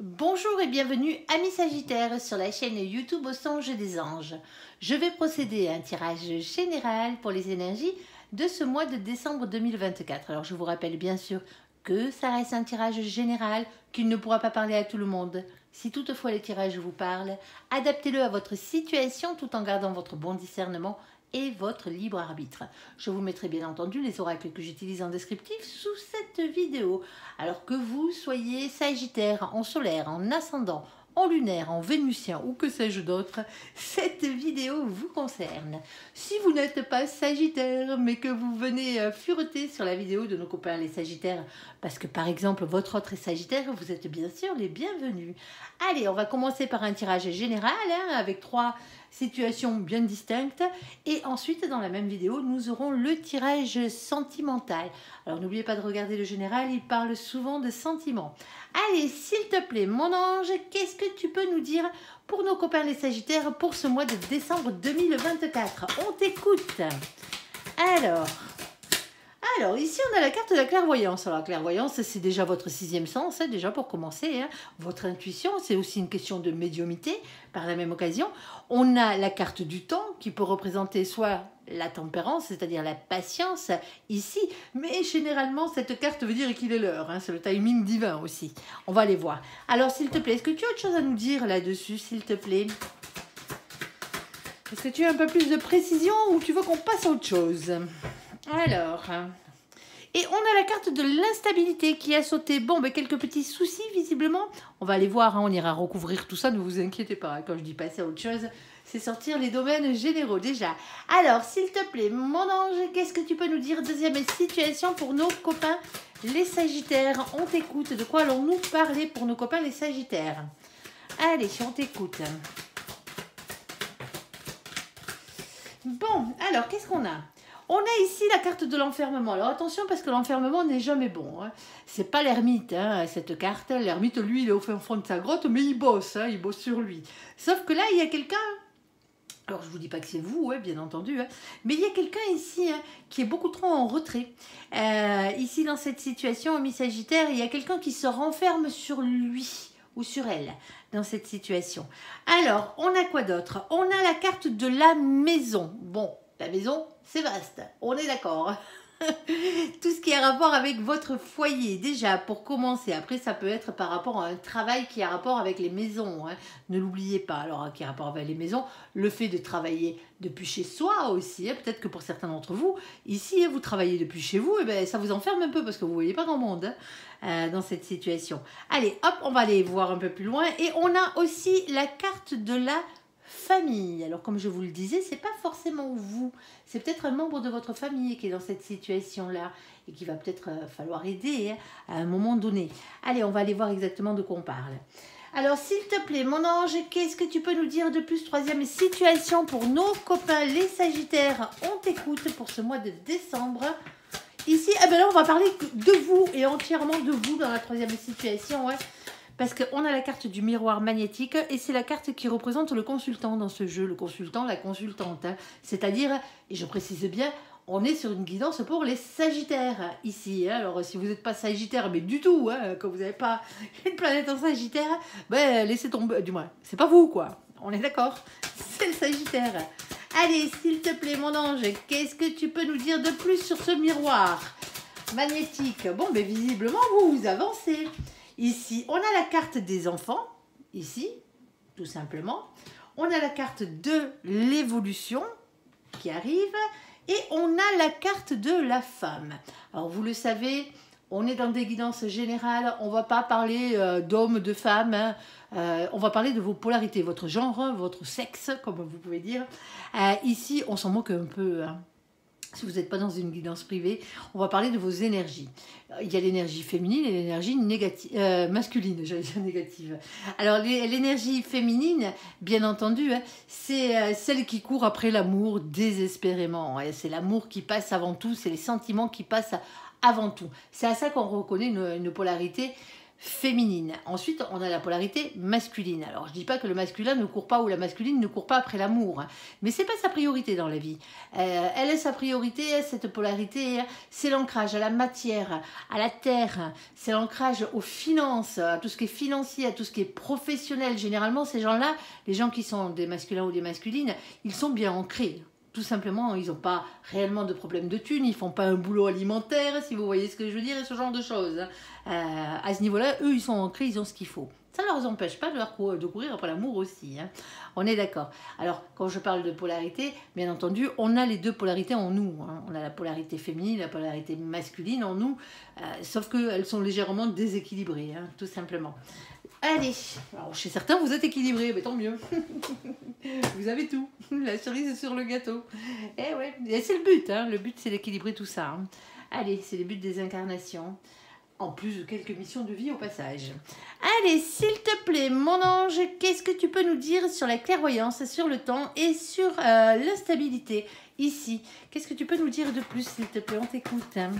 Bonjour et bienvenue amis Sagittaires sur la chaîne YouTube Au Songe des Anges. Je vais procéder à un tirage général pour les énergies de ce mois de décembre 2024. Alors je vous rappelle bien sûr que ça reste un tirage général, qu'il ne pourra pas parler à tout le monde. Si toutefois le tirage vous parle, adaptez-le à votre situation tout en gardant votre bon discernement et votre libre arbitre. Je vous mettrai bien entendu les oracles que j'utilise en descriptif sous cette vidéo. Alors que vous soyez Sagittaire, en solaire, en ascendant, en lunaire, en vénusien ou que sais-je d'autre, cette vidéo vous concerne. Si vous n'êtes pas Sagittaire, mais que vous venez fureter sur la vidéo de nos copains les Sagittaires, parce que par exemple votre autre est Sagittaire, vous êtes bien sûr les bienvenus. Allez, on va commencer par un tirage général avec 3 situations bien distinctes et ensuite dans la même vidéo nous aurons le tirage sentimental. Alors n'oubliez pas de regarder le général, il parle souvent de sentiments. Allez, s'il te plaît mon ange, qu'est-ce que tu peux nous dire pour nos copains les Sagittaires pour ce mois de décembre 2024? On t'écoute. Alors, ici, on a la carte de la clairvoyance. Alors, la clairvoyance, c'est déjà votre 6e sens, déjà pour commencer. Votre intuition, c'est aussi une question de médiumnité, par la même occasion. On a la carte du temps, qui peut représenter soit la tempérance, c'est-à-dire la patience, ici. Mais généralement, cette carte veut dire qu'il est l'heure. C'est le timing divin aussi. On va aller voir. Alors, s'il te plaît, est-ce que tu as autre chose à nous dire là-dessus, s'il te plaît? Est-ce que tu as un peu plus de précision ou tu veux qu'on passe à autre chose? Alors, et on a la carte de l'instabilité qui a sauté. Bon, ben quelques petits soucis visiblement. On va aller voir, on ira recouvrir tout ça, ne vous inquiétez pas. Quand je dis passer à autre chose, c'est sortir les domaines généraux déjà. Alors, s'il te plaît, mon ange, qu'est-ce que tu peux nous dire? Deuxième situation pour nos copains les Sagittaires. On t'écoute. De quoi allons-nous parler pour nos copains les Sagittaires? Allez, on t'écoute. Bon, alors, qu'est-ce qu'on a? On a ici la carte de l'enfermement. Alors attention parce que l'enfermement n'est jamais bon. C'est pas l'ermite, cette carte. L'ermite, lui, il est au fin fond de sa grotte, mais il bosse sur lui. Sauf que là, il y a quelqu'un... Alors je vous dis pas que c'est vous, bien entendu, mais il y a quelqu'un ici qui est beaucoup trop en retrait. Ici, dans cette situation, ami Sagittaire, il y a quelqu'un qui se renferme sur lui ou sur elle dans cette situation. Alors, on a quoi d'autre? On a la carte de la maison. Bon, la maison, c'est vaste, on est d'accord. Tout ce qui a rapport avec votre foyer, déjà, pour commencer. Après, ça peut être par rapport à un travail qui a rapport avec les maisons. Ne l'oubliez pas. Alors, qui a rapport avec les maisons, le fait de travailler depuis chez soi aussi. Peut-être que pour certains d'entre vous, ici, vous travaillez depuis chez vous, et ben, ça vous enferme un peu parce que vous ne voyez pas grand monde dans cette situation. Allez, hop, on va aller voir un peu plus loin. Et on a aussi la carte de la famille. Alors comme je vous le disais, c'est pas forcément vous, c'est peut-être un membre de votre famille qui est dans cette situation-là et qui va peut-être falloir aider à un moment donné. Allez, on va aller voir exactement de quoi on parle. Alors s'il te plaît, mon ange, qu'est-ce que tu peux nous dire de plus? Troisième situation pour nos copains les Sagittaires. On t'écoute pour ce mois de décembre. Ici, ben là, on va parler de vous et entièrement de vous dans la troisième situation, parce qu'on a la carte du miroir magnétique et c'est la carte qui représente le consultant dans ce jeu, le consultant, la consultante. C'est-à-dire, et je précise bien, on est sur une guidance pour les Sagittaires ici. Alors si vous n'êtes pas Sagittaire, mais du tout, quand vous n'avez pas une planète en Sagittaire, ben laissez tomber, du moins, c'est pas vous quoi, on est d'accord, c'est le Sagittaire. Allez, s'il te plaît mon ange, qu'est-ce que tu peux nous dire de plus sur ce miroir magnétique? Bon, ben visiblement vous avancez. Ici, on a la carte des enfants, ici, tout simplement. On a la carte de l'évolution qui arrive et on a la carte de la femme. Alors, vous le savez, on est dans des guidances générales, on ne va pas parler d'hommes, de femmes, on va parler de vos polarités, votre genre, votre sexe, comme vous pouvez dire. Ici, on s'en moque un peu, Si vous n'êtes pas dans une guidance privée, on va parler de vos énergies. Il y a l'énergie féminine et l'énergie masculine, j'allais dire négative. Alors l'énergie féminine, bien entendu, c'est celle qui court après l'amour désespérément. C'est l'amour qui passe avant tout, c'est les sentiments qui passent avant tout. C'est à ça qu'on reconnaît une polarité féminine. Ensuite, on a la polarité masculine. Alors, je dis pas que le masculin ne court pas ou la masculine ne court pas après l'amour, hein, mais c'est pas sa priorité dans la vie. Elle est sa priorité, cette polarité, c'est l'ancrage à la matière, à la terre, c'est l'ancrage aux finances, à tout ce qui est financier, à tout ce qui est professionnel. Généralement, ces gens-là, les gens qui sont des masculins ou des masculines, ils sont bien ancrés. Tout simplement, ils n'ont pas réellement de problème de thunes, ils font pas un boulot alimentaire, si vous voyez ce que je veux dire, et ce genre de choses. À ce niveau-là, eux, ils sont ancrés, ils ont ce qu'il faut. Ça ne leur empêche pas de courir après l'amour aussi. Hein. On est d'accord. Alors, quand je parle de polarité, bien entendu, on a les deux polarités en nous. Hein. On a la polarité féminine, la polarité masculine en nous, sauf qu'elles sont légèrement déséquilibrées, hein, tout simplement. Allez, alors chez certains vous êtes équilibrés, mais tant mieux. Vous avez tout, la cerise sur le gâteau. Et ouais, et c'est le but, hein. Le but c'est d'équilibrer tout ça. Hein. Allez, c'est le but des incarnations. En plus de quelques missions de vie au passage. Allez, s'il te plaît, mon ange, qu'est-ce que tu peux nous dire sur la clairvoyance, sur le temps et sur l'instabilité ici? Qu'est-ce que tu peux nous dire de plus, s'il te plaît? On t'écoute. Hein.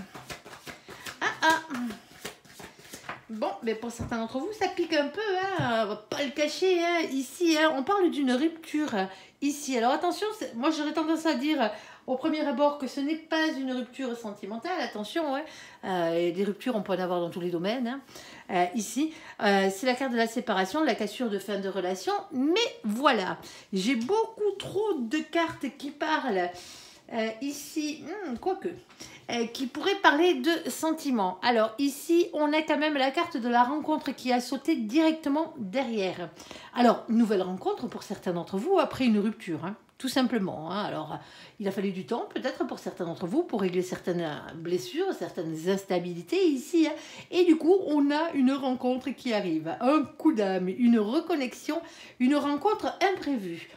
Bon, mais pour certains d'entre vous, ça pique un peu, hein, on va pas le cacher, hein, ici, hein, on parle d'une rupture, ici. Alors attention, moi j'aurais tendance à dire au premier abord que ce n'est pas une rupture sentimentale, attention, hein, et des ruptures on peut en avoir dans tous les domaines, hein, ici. C'est la carte de la séparation, de la cassure de fin de relation, mais voilà, j'ai beaucoup trop de cartes qui parlent ici, quoique... qui pourrait parler de sentiments. Alors ici, on a quand même la carte de la rencontre qui a sauté directement derrière. Alors, nouvelle rencontre pour certains d'entre vous après une rupture, hein, tout simplement. Hein. Alors, il a fallu du temps peut-être pour certains d'entre vous pour régler certaines blessures, certaines instabilités ici. Hein. Et du coup, on a une rencontre qui arrive, un coup d'âme, une reconnexion, une rencontre imprévue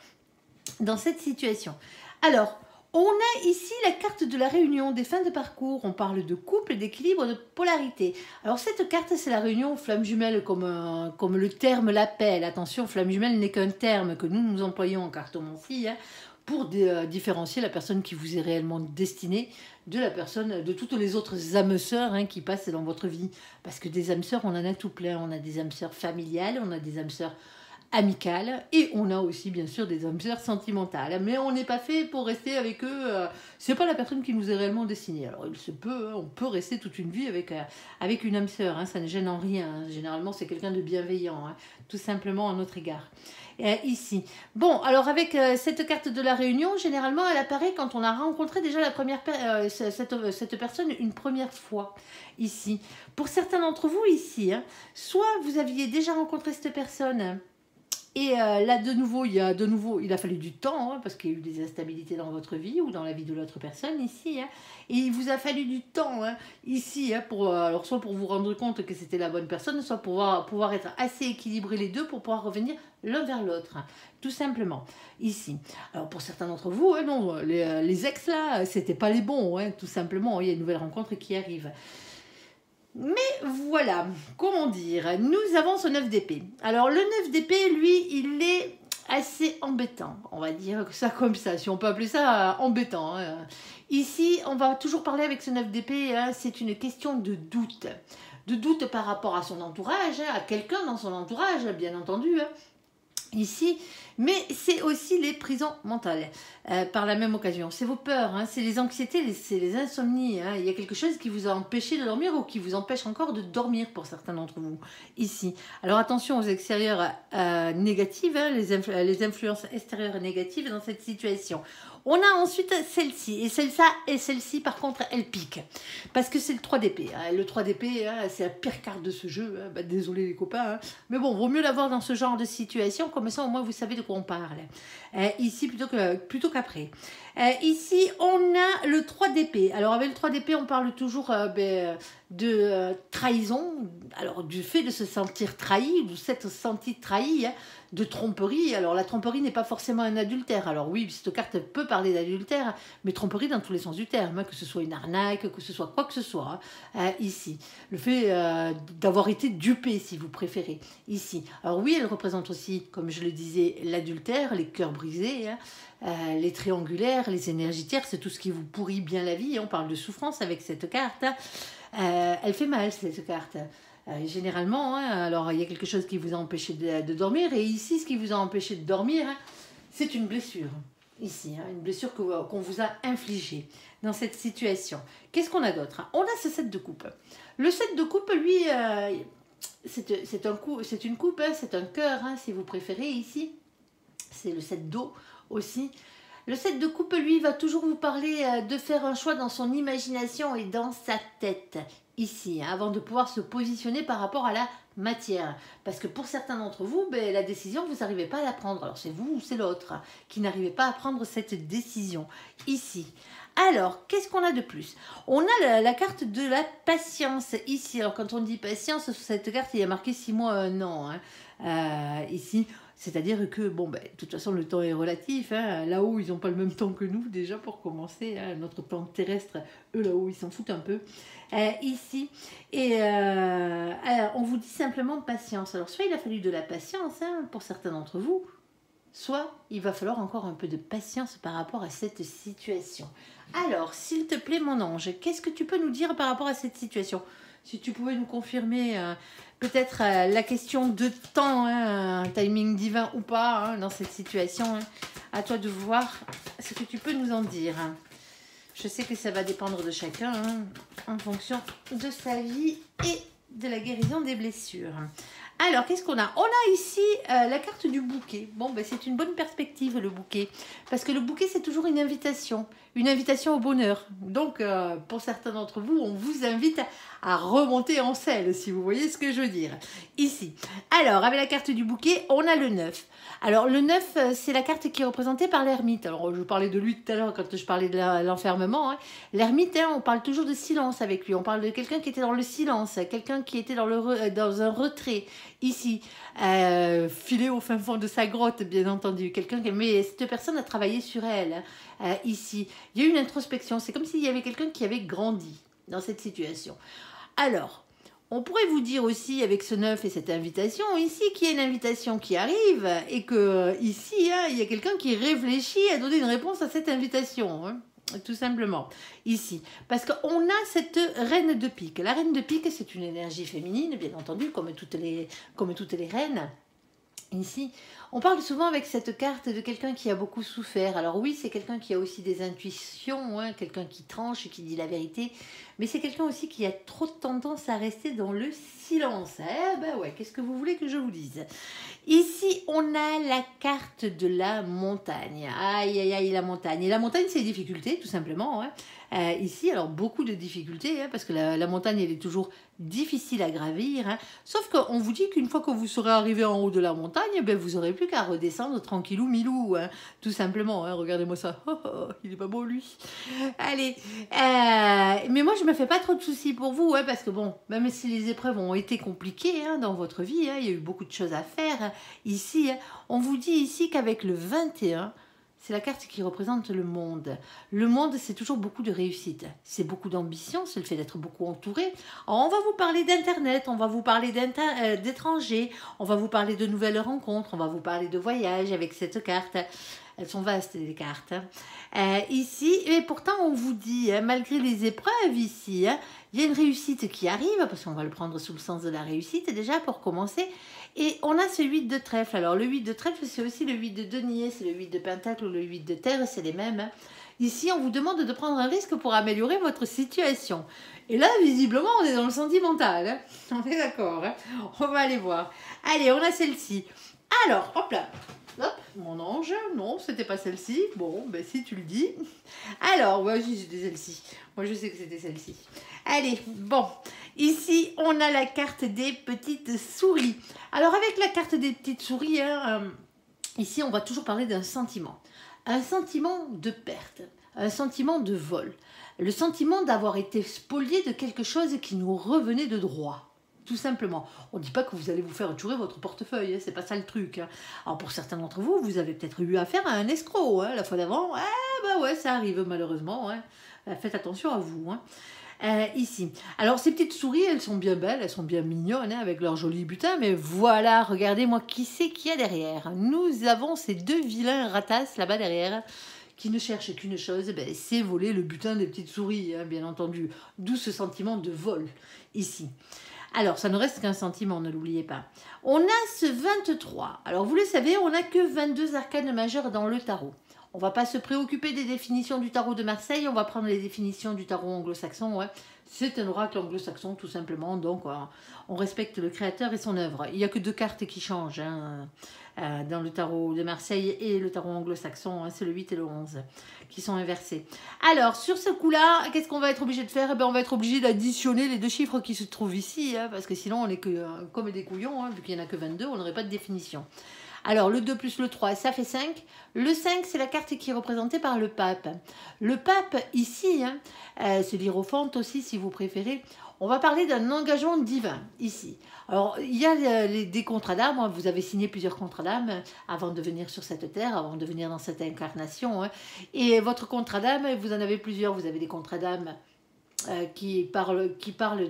dans cette situation. Alors, on a ici la carte de la réunion, des fins de parcours. On parle de couple, d'équilibre, de polarité. Alors cette carte, c'est la réunion flamme jumelle comme le terme l'appelle. Attention, flamme jumelle n'est qu'un terme que nous employons en cartomancie hein, pour différencier la personne qui vous est réellement destinée de la personne, de toutes les autres âmes sœurs hein, qui passent dans votre vie. Parce que des âmes sœurs, on en a tout plein. On a des âmes sœurs familiales, on a des âmes sœurs amicales et on a aussi bien sûr des âmes sœurs sentimentales, mais on n'est pas fait pour rester avec eux, c'est pas la personne qui nous est réellement destinée. Alors il se peut, hein, on peut rester toute une vie avec une âme sœur, hein, ça ne gêne en rien, hein. Généralement c'est quelqu'un de bienveillant, hein, tout simplement à notre égard. Ici. Bon, alors avec cette carte de la réunion, généralement elle apparaît quand on a rencontré déjà la première cette personne une première fois ici. Pour certains d'entre vous ici, hein, soit vous aviez déjà rencontré cette personne. Et là, de nouveau, il a fallu du temps, hein, parce qu'il y a eu des instabilités dans votre vie ou dans la vie de l'autre personne ici. Hein, et il vous a fallu du temps hein, ici, hein, alors soit pour vous rendre compte que c'était la bonne personne, soit pour pouvoir être assez équilibré les deux pour pouvoir revenir l'un vers l'autre, hein, tout simplement, ici. Alors pour certains d'entre vous, hein, non, les ex là, c'était pas les bons, hein, tout simplement, il y a une nouvelle rencontre qui arrive. Mais voilà, comment dire, nous avons ce 9 d'épée. Alors le 9 d'épée, lui, il est assez embêtant, on va dire ça comme ça, si on peut appeler ça embêtant. Hein. Ici, on va toujours parler avec ce 9 d'épée, hein, c'est une question de doute par rapport à son entourage, hein, à quelqu'un dans son entourage, bien entendu. Hein. Ici, mais c'est aussi les prisons mentales par la même occasion. C'est vos peurs, hein, c'est les anxiétés, c'est les insomnies. Hein. Il y a quelque chose qui vous a empêché de dormir ou qui vous empêche encore de dormir pour certains d'entre vous ici. Alors attention aux extérieurs négatives, hein, les influences extérieures négatives dans cette situation. On a ensuite celle-ci, et celle-ci par contre elle pique, parce que c'est le 3 d'épée. Hein. Le 3 d'épée, hein, c'est la pire carte de ce jeu, hein. Bah, désolé les copains, hein. Mais bon, vaut mieux l'avoir dans ce genre de situation, comme ça au moins vous savez de quoi on parle. Ici plutôt qu'après. Ici on a le 3 d'épée. Alors avec le 3 d'épée on parle toujours de trahison, alors du fait de se sentir trahi, de s'être senti trahi, hein, de tromperie. Alors la tromperie n'est pas forcément un adultère. Alors oui, cette carte peut parler d'adultère, mais tromperie dans tous les sens du terme, hein, que ce soit une arnaque, que ce soit quoi que ce soit, hein, ici. Le fait d'avoir été dupé, si vous préférez, ici. Alors oui, elle représente aussi, comme je le disais, l'adultère, les cœurs brisés, hein, les triangulaires, les énergies tierces, c'est tout ce qui vous pourrit bien la vie. On parle de souffrance avec cette carte. Hein. Elle fait mal, cette carte. Généralement, hein, alors il y a quelque chose qui vous a empêché de dormir, et ici, ce qui vous a empêché de dormir, hein, c'est une blessure. Ici, hein, une blessure qu'on vous a infligée dans cette situation. Qu'est-ce qu'on a d'autre, hein? On a ce 7 de coupe. Le 7 de coupe, lui, c'est une coupe, hein, c'est un cœur, hein, si vous préférez, ici. C'est le 7 d'eau aussi. Le 7 de coupe, lui, va toujours vous parler de faire un choix dans son imagination et dans sa tête, ici, hein, avant de pouvoir se positionner par rapport à la matière. Parce que pour certains d'entre vous, ben, la décision, vous n'arrivez pas à la prendre. Alors c'est vous ou c'est l'autre hein, qui n'arrivez pas à prendre cette décision, ici. Alors, qu'est-ce qu'on a de plus? On a la carte de la patience, ici. Alors, quand on dit patience, sur cette carte, il y a marqué 6 mois, 1 an, hein, ici. C'est-à-dire que, bon, ben, de toute façon, le temps est relatif. Hein. Là-haut, ils n'ont pas le même temps que nous, déjà, pour commencer. Hein. Notre plan terrestre, eux, là-haut, ils s'en foutent un peu. Ici. Et alors, on vous dit simplement patience. Alors, soit il a fallu de la patience, hein, pour certains d'entre vous, soit il va falloir encore un peu de patience par rapport à cette situation. Alors, s'il te plaît, mon ange, qu'est-ce que tu peux nous dire par rapport à cette situation? Si tu pouvais nous confirmer peut-être la question de temps, hein, un timing divin ou pas, hein, dans cette situation, hein. À toi de voir ce que tu peux nous en dire. Je sais que ça va dépendre de chacun, hein, en fonction de sa vie et de la guérison des blessures. Alors, qu'est-ce qu'on a? On a ici la carte du bouquet. Bon, ben, c'est une bonne perspective, le bouquet. Parce que le bouquet, c'est toujours une invitation au bonheur. Donc, pour certains d'entre vous, on vous invite à remonter en selle, si vous voyez ce que je veux dire. Ici. Alors, avec la carte du bouquet, on a le 9. Alors, le 9, c'est la carte qui est représentée par l'ermite. Alors, je parlais de lui tout à l'heure quand je parlais de l'enfermement. Hein. L'ermite, hein, on parle toujours de silence avec lui. On parle de quelqu'un qui était dans le silence, quelqu'un qui était dans un retrait. Ici, filé au fin fond de sa grotte, bien entendu. Mais cette personne a travaillé sur elle. Ici, il y a eu une introspection. C'est comme s'il y avait quelqu'un qui avait grandi dans cette situation. Alors, on pourrait vous dire aussi, avec ce 9 et cette invitation, ici, qu'il y a une invitation qui arrive et que ici, hein, il y a quelqu'un qui réfléchit à donner une réponse à cette invitation. Hein. Tout simplement, ici. Parce qu'on a cette reine de pique. La reine de pique, c'est une énergie féminine, bien entendu, comme toutes les reines. Ici, on parle souvent avec cette carte de quelqu'un qui a beaucoup souffert. Alors oui, c'est quelqu'un qui a aussi des intuitions, hein, quelqu'un qui tranche et qui dit la vérité, mais c'est quelqu'un aussi qui a trop tendance à rester dans le silence. Eh ben ouais, qu'est-ce que vous voulez que je vous dise? Ici, on a la carte de la montagne. Aïe, aïe, aïe, la montagne. Et la montagne, c'est les difficultés, tout simplement. Hein. Ici, alors beaucoup de difficultés, hein, parce que la montagne, elle est toujours difficile à gravir. Hein. Sauf qu'on vous dit qu'une fois que vous serez arrivé en haut de la montagne, ben, vous n'aurez plus qu'à redescendre tranquillou milou, hein, tout simplement. Hein. Regardez-moi ça. Oh, oh, il est pas beau, lui. Allez. Mais moi, je me fais pas trop de soucis pour vous, hein, parce que bon, même si les épreuves ont été compliquées hein, dans votre vie, hein, il y a eu beaucoup de choses à faire. Hein. Ici, hein, on vous dit ici qu'avec le 21, c'est la carte qui représente le monde. Le monde, c'est toujours beaucoup de réussite. C'est beaucoup d'ambition, c'est le fait d'être beaucoup entouré. Alors, on va vous parler d'Internet, on va vous parler d'étrangers, on va vous parler de nouvelles rencontres, on va vous parler de voyages avec cette carte. Elles sont vastes, les cartes. Ici, et pourtant, on vous dit, hein, malgré les épreuves ici, hein, il y a une réussite qui arrive, parce qu'on va le prendre sous le sens de la réussite, déjà, pour commencer. Et on a ce 8 de trèfle. Alors, le 8 de trèfle, c'est aussi le 8 de denier, c'est le 8 de pentacle ou le 8 de terre, c'est les mêmes. Hein. Ici, on vous demande de prendre un risque pour améliorer votre situation. Et là, visiblement, on est dans le sentimental. Hein. On est d'accord. Hein. On va aller voir. Allez, on a celle-ci. Alors, hop là. Hop, mon ange. Non, c'était pas celle-ci. Bon, ben si tu le dis. Alors, ouais, c'était celle-ci. Moi, je sais que c'était celle-ci. Allez, bon. Ici, on a la carte des petites souris. Alors, avec la carte des petites souris, hein, ici, on va toujours parler d'un sentiment. Un sentiment de perte, un sentiment de vol. Le sentiment d'avoir été spolié de quelque chose qui nous revenait de droit. Tout simplement. On ne dit pas que vous allez vous faire chourer votre portefeuille, hein, c'est pas ça le truc. Hein. Alors pour certains d'entre vous, vous avez peut-être eu affaire à un escroc, hein, la fois d'avant. Bah ouais, ça arrive malheureusement. Hein. Faites attention à vous. Hein. Ici. Alors ces petites souris, elles sont bien belles, elles sont bien mignonnes, hein, avec leur joli butin, mais voilà, regardez-moi qui c'est qu'il y a derrière. Nous avons ces deux vilains ratasses là-bas derrière, qui ne cherchent qu'une chose, ben, c'est voler le butin des petites souris, hein, bien entendu. D'où ce sentiment de vol, ici. Alors, ça ne reste qu'un sentiment, ne l'oubliez pas. On a ce 23. Alors, vous le savez, on n'a que 22 arcanes majeures dans le tarot. On ne va pas se préoccuper des définitions du tarot de Marseille, on va prendre les définitions du tarot anglo-saxon. Ouais. C'est un oracle anglo-saxon, tout simplement, donc on respecte le créateur et son œuvre. Il n'y a que 2 cartes qui changent dans le tarot de Marseille et le tarot anglo-saxon, c'est le 8 et le 11 qui sont inversés. Alors, sur ce coup-là, qu'est-ce qu'on va être obligé de faire? Eh bien, on va être obligé d'additionner les 2 chiffres qui se trouvent ici, parce que sinon on est que, comme des couillons, vu qu'il n'y en a que 22, on n'aurait pas de définition. Alors, le 2 plus le 3, ça fait 5. Le 5, c'est la carte qui est représentée par le pape. Le pape, ici, c'est l'hiérophante aussi, si vous préférez. On va parler d'un engagement divin, ici. Alors, il y a des contrats d'âme. Vous avez signé plusieurs contrats d'âme avant de venir sur cette terre, avant de venir dans cette incarnation. Et votre contrat d'âme, vous en avez plusieurs. Vous avez des contrats d'âme qui parlent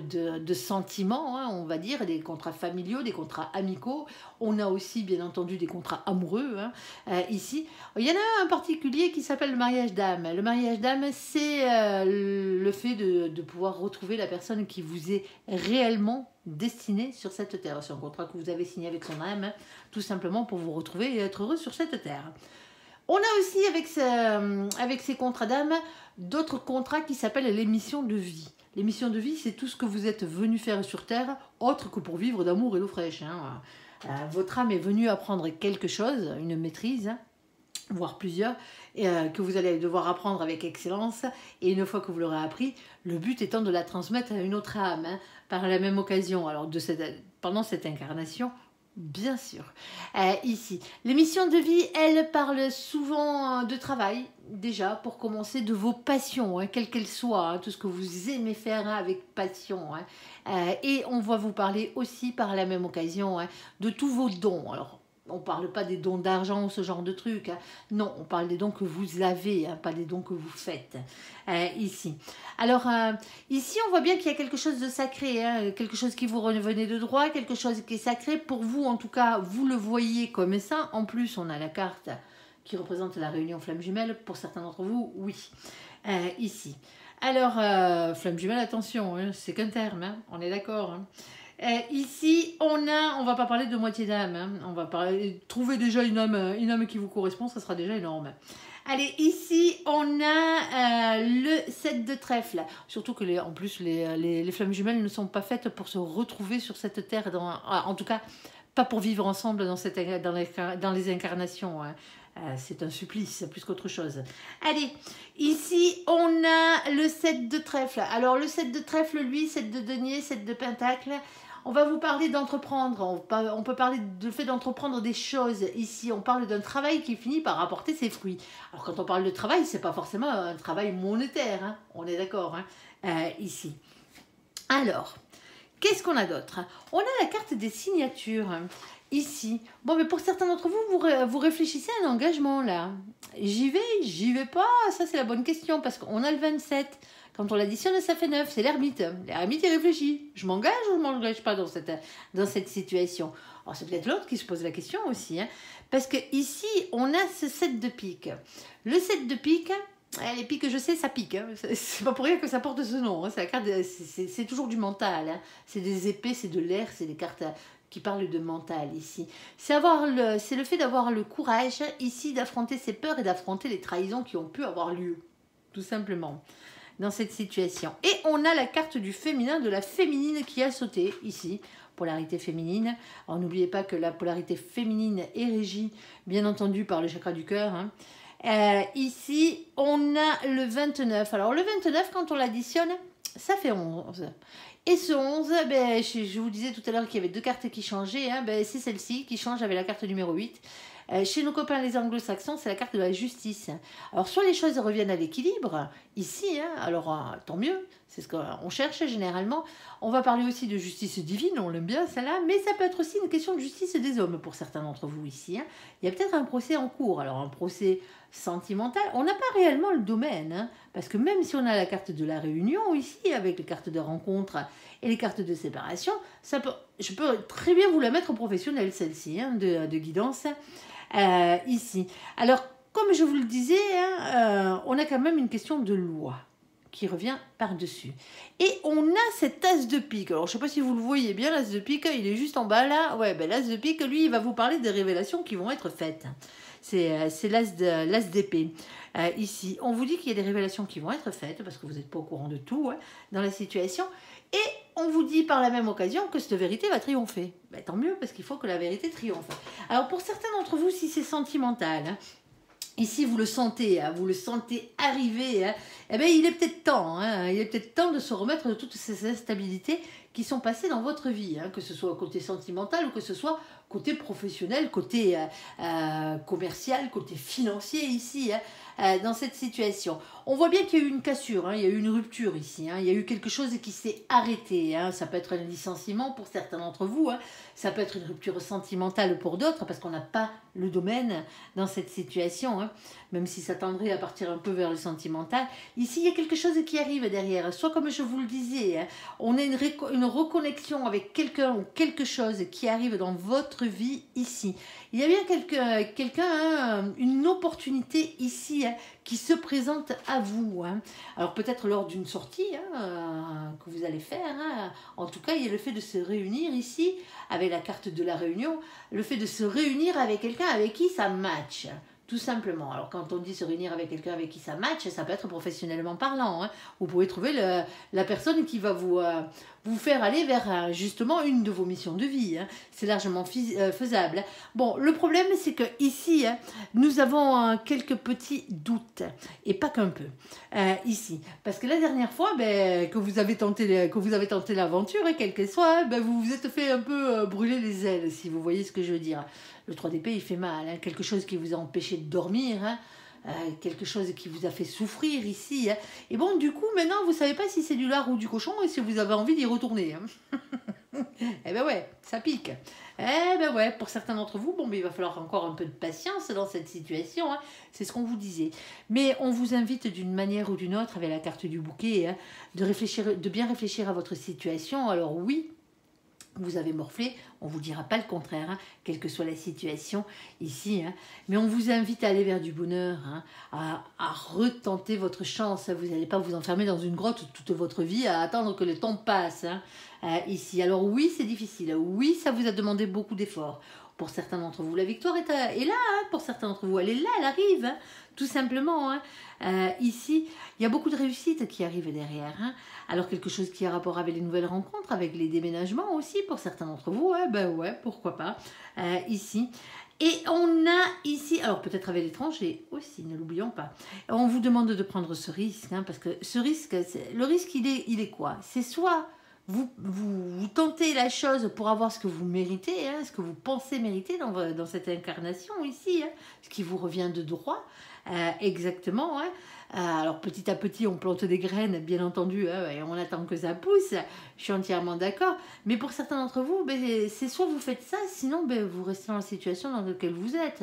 de sentiments, on va dire, des contrats familiaux, des contrats amicaux. On a aussi, bien entendu, des contrats amoureux, ici. Il y en a un en particulier qui s'appelle le mariage d'âme. Le mariage d'âme, c'est le fait de pouvoir retrouver la personne qui vous est réellement destinée sur cette terre. C'est un contrat que vous avez signé avec son âme, tout simplement pour vous retrouver et être heureux sur cette terre. On a aussi, avec ces contrats d'âme, d'autres contrats qui s'appellent les missions de vie. Les missions de vie, c'est tout ce que vous êtes venu faire sur Terre, autre que pour vivre d'amour et d'eau fraîche. Votre âme est venue apprendre quelque chose, une maîtrise, voire plusieurs, que vous allez devoir apprendre avec excellence. Et une fois que vous l'aurez appris, le but étant de la transmettre à une autre âme, par la même occasion. Alors, pendant cette incarnation, bien sûr. Ici, les missions de vie, elles parlent souvent de travail, déjà, pour commencer, de vos passions, quelles qu'elles soient, tout ce que vous aimez faire avec passion. Et on va vous parler aussi, par la même occasion, de tous vos dons. Alors, on ne parle pas des dons d'argent ou ce genre de trucs. Non, on parle des dons que vous avez, pas des dons que vous faites. Ici. Alors, ici, on voit bien qu'il y a quelque chose de sacré, quelque chose qui vous revenait de droit, quelque chose qui est sacré. Pour vous, en tout cas, vous le voyez comme ça. En plus, on a la carte qui représente la réunion flamme jumelle. Pour certains d'entre vous, oui. Ici. Alors, flamme jumelle, attention, c'est qu'un terme, on est d'accord. Ici, on va pas parler de moitié d'âme, on va trouver déjà une âme qui vous correspond, ça sera déjà énorme. Allez, ici, on a le 7 de trèfle. Surtout que, en plus, les flammes jumelles ne sont pas faites pour se retrouver sur cette terre, en tout cas, pas pour vivre ensemble dans les incarnations. C'est un supplice, plus qu'autre chose. Allez, ici, on a le 7 de trèfle. Alors, le 7 de trèfle, lui, 7 de denier, 7 de pentacle. On va vous parler d'entreprendre. On peut parler du fait d'entreprendre des choses. Ici, on parle d'un travail qui finit par apporter ses fruits. Alors, quand on parle de travail, c'est pas forcément un travail monétaire. On est d'accord, ici. Alors, qu'est-ce qu'on a d'autre? On a la carte des signatures. Ici. Bon, mais pour certains d'entre vous, vous réfléchissez à un engagement, là. J'y vais pas? Ça, c'est la bonne question, parce qu'on a le 27. Quand on l'additionne, ça fait 9. C'est l'ermite. L'ermite, il réfléchit. Je m'engage ou je ne m'engage pas dans cette situation? Alors, c'est peut-être l'autre qui se pose la question aussi. Parce que ici, on a ce 7 de pique. Le 7 de pique, les piques, je sais, ça pique. C'est pas pour rien que ça porte ce nom. C'est toujours du mental. C'est des épées, c'est de l'air, c'est des cartes qui parlent de mental ici. C'est le fait d'avoir le courage ici d'affronter ses peurs et d'affronter les trahisons qui ont pu avoir lieu. Tout simplement. Dans cette situation. Et on a la carte du féminin, de la féminine qui a sauté ici, polarité féminine. Alors n'oubliez pas que la polarité féminine est régie, bien entendu, par le chakra du cœur. Ici, on a le 29. Alors le 29, quand on l'additionne, ça fait 11. Et ce 11, je vous disais tout à l'heure qu'il y avait 2 cartes qui changeaient. C'est celle-ci qui change avec la carte numéro 8. Chez nos copains les anglo-saxons, c'est la carte de la justice. Alors, soit les choses reviennent à l'équilibre, ici, alors tant mieux, c'est ce qu'on cherche généralement. On va parler aussi de justice divine, on l'aime bien celle-là, mais ça peut être aussi une question de justice des hommes pour certains d'entre vous ici. Il y a peut-être un procès en cours, alors un procès sentimental, on n'a pas réellement le domaine, parce que même si on a la carte de la réunion ici, avec les cartes de rencontre et les cartes de séparation, je peux très bien vous la mettre au professionnel, celle-ci, de guidance. Ici. Alors, comme je vous le disais, on a quand même une question de loi. qui revient par-dessus. Et on a cet as de pique. Alors, je ne sais pas si vous le voyez bien, l'as de pique, il est juste en bas là. Ouais, ben, l'as de pique, lui, il va vous parler des révélations qui vont être faites. C'est l'as d'épée. Ici, on vous dit qu'il y a des révélations qui vont être faites, parce que vous n'êtes pas au courant de tout dans la situation. Et on vous dit par la même occasion que cette vérité va triompher. Ben, tant mieux, parce qu'il faut que la vérité triomphe. Alors, pour certains d'entre vous, si c'est sentimental, ici, vous le sentez arriver, eh bien, il est peut-être temps, il est peut-être temps de se remettre de toutes ces instabilités qui sont passées dans votre vie, que ce soit côté sentimental ou que ce soit côté professionnel, côté commercial, côté financier ici, dans cette situation. On voit bien qu'il y a eu une cassure, il y a eu une rupture ici, il y a eu quelque chose qui s'est arrêté. Ça peut être un licenciement pour certains d'entre vous, ça peut être une rupture sentimentale pour d'autres, parce qu'on n'a pas le domaine dans cette situation, même si ça tendrait à partir un peu vers le sentimental. Ici, il y a quelque chose qui arrive derrière, soit comme je vous le disais, on a une reconnexion avec quelqu'un ou quelque chose qui arrive dans votre vie ici. Il y a bien quelqu'un, une opportunité ici qui se présente à vous. Alors peut-être lors d'une sortie que vous allez faire. En tout cas, il y a le fait de se réunir ici avec la carte de la réunion, le fait de se réunir avec quelqu'un avec qui ça match. Tout simplement. Alors, quand on dit se réunir avec quelqu'un avec qui ça match, ça peut être professionnellement parlant. Vous pouvez trouver la personne qui va vous faire aller vers justement une de vos missions de vie. C'est largement faisable. Bon, le problème, c'est que ici, nous avons quelques petits doutes. Et pas qu'un peu. Ici. Parce que la dernière fois que vous avez tenté l'aventure, quelle qu'elle soit, vous vous êtes fait un peu brûler les ailes, si vous voyez ce que je veux dire. Le 3 d'épée, il fait mal. Quelque chose qui vous a empêché de dormir. Quelque chose qui vous a fait souffrir ici. Et bon, du coup, maintenant, vous ne savez pas si c'est du lard ou du cochon et si vous avez envie d'y retourner. Eh ben ouais, ça pique. Eh ben ouais, pour certains d'entre vous, il va falloir encore un peu de patience dans cette situation. C'est ce qu'on vous disait. Mais on vous invite d'une manière ou d'une autre, avec la carte du bouquet, de bien réfléchir à votre situation. Alors oui, vous avez morflé, on ne vous dira pas le contraire, quelle que soit la situation ici, mais on vous invite à aller vers du bonheur, à retenter votre chance. Vous n'allez pas vous enfermer dans une grotte toute votre vie à attendre que le temps passe ici. Alors oui, c'est difficile, oui, ça vous a demandé beaucoup d'efforts. Pour certains d'entre vous, la victoire est là, pour certains d'entre vous, elle est là, elle arrive, tout simplement. Ici, il y a beaucoup de réussites qui arrivent derrière. Alors, quelque chose qui a rapport avec les nouvelles rencontres, avec les déménagements aussi, pour certains d'entre vous, ouais, pourquoi pas, ici. Et on a ici, alors peut-être avec l'étranger aussi, ne l'oublions pas, on vous demande de prendre ce risque, parce que ce risque, le risque, il est quoi? C'est soit vous tentez la chose pour avoir ce que vous méritez, ce que vous pensez mériter dans cette incarnation ici, ce qui vous revient de droit, exactement. Alors petit à petit, on plante des graines, bien entendu, et on attend que ça pousse, je suis entièrement d'accord. Mais pour certains d'entre vous, c'est soit vous faites ça, sinon vous restez dans la situation dans laquelle vous êtes.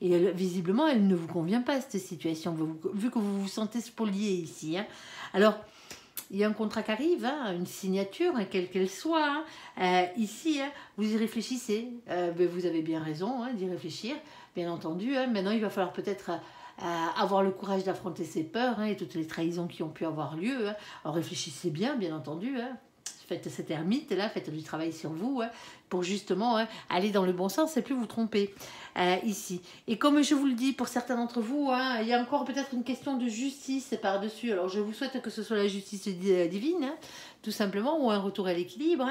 Et visiblement, elle ne vous convient pas, cette situation, vu que vous vous sentez spolié ici. Alors, il y a un contrat qui arrive, une signature, quelle qu'elle soit. Ici, vous y réfléchissez. Vous avez bien raison d'y réfléchir, bien entendu. Maintenant, il va falloir peut-être avoir le courage d'affronter ses peurs et toutes les trahisons qui ont pu avoir lieu. Alors réfléchissez bien entendu. Faites cette ermite-là, faites du travail sur vous pour justement aller dans le bon sens et plus vous tromper ici. Et comme je vous le dis, pour certains d'entre vous, il y a encore peut-être une question de justice par-dessus. Alors je vous souhaite que ce soit la justice divine, tout simplement, ou un retour à l'équilibre,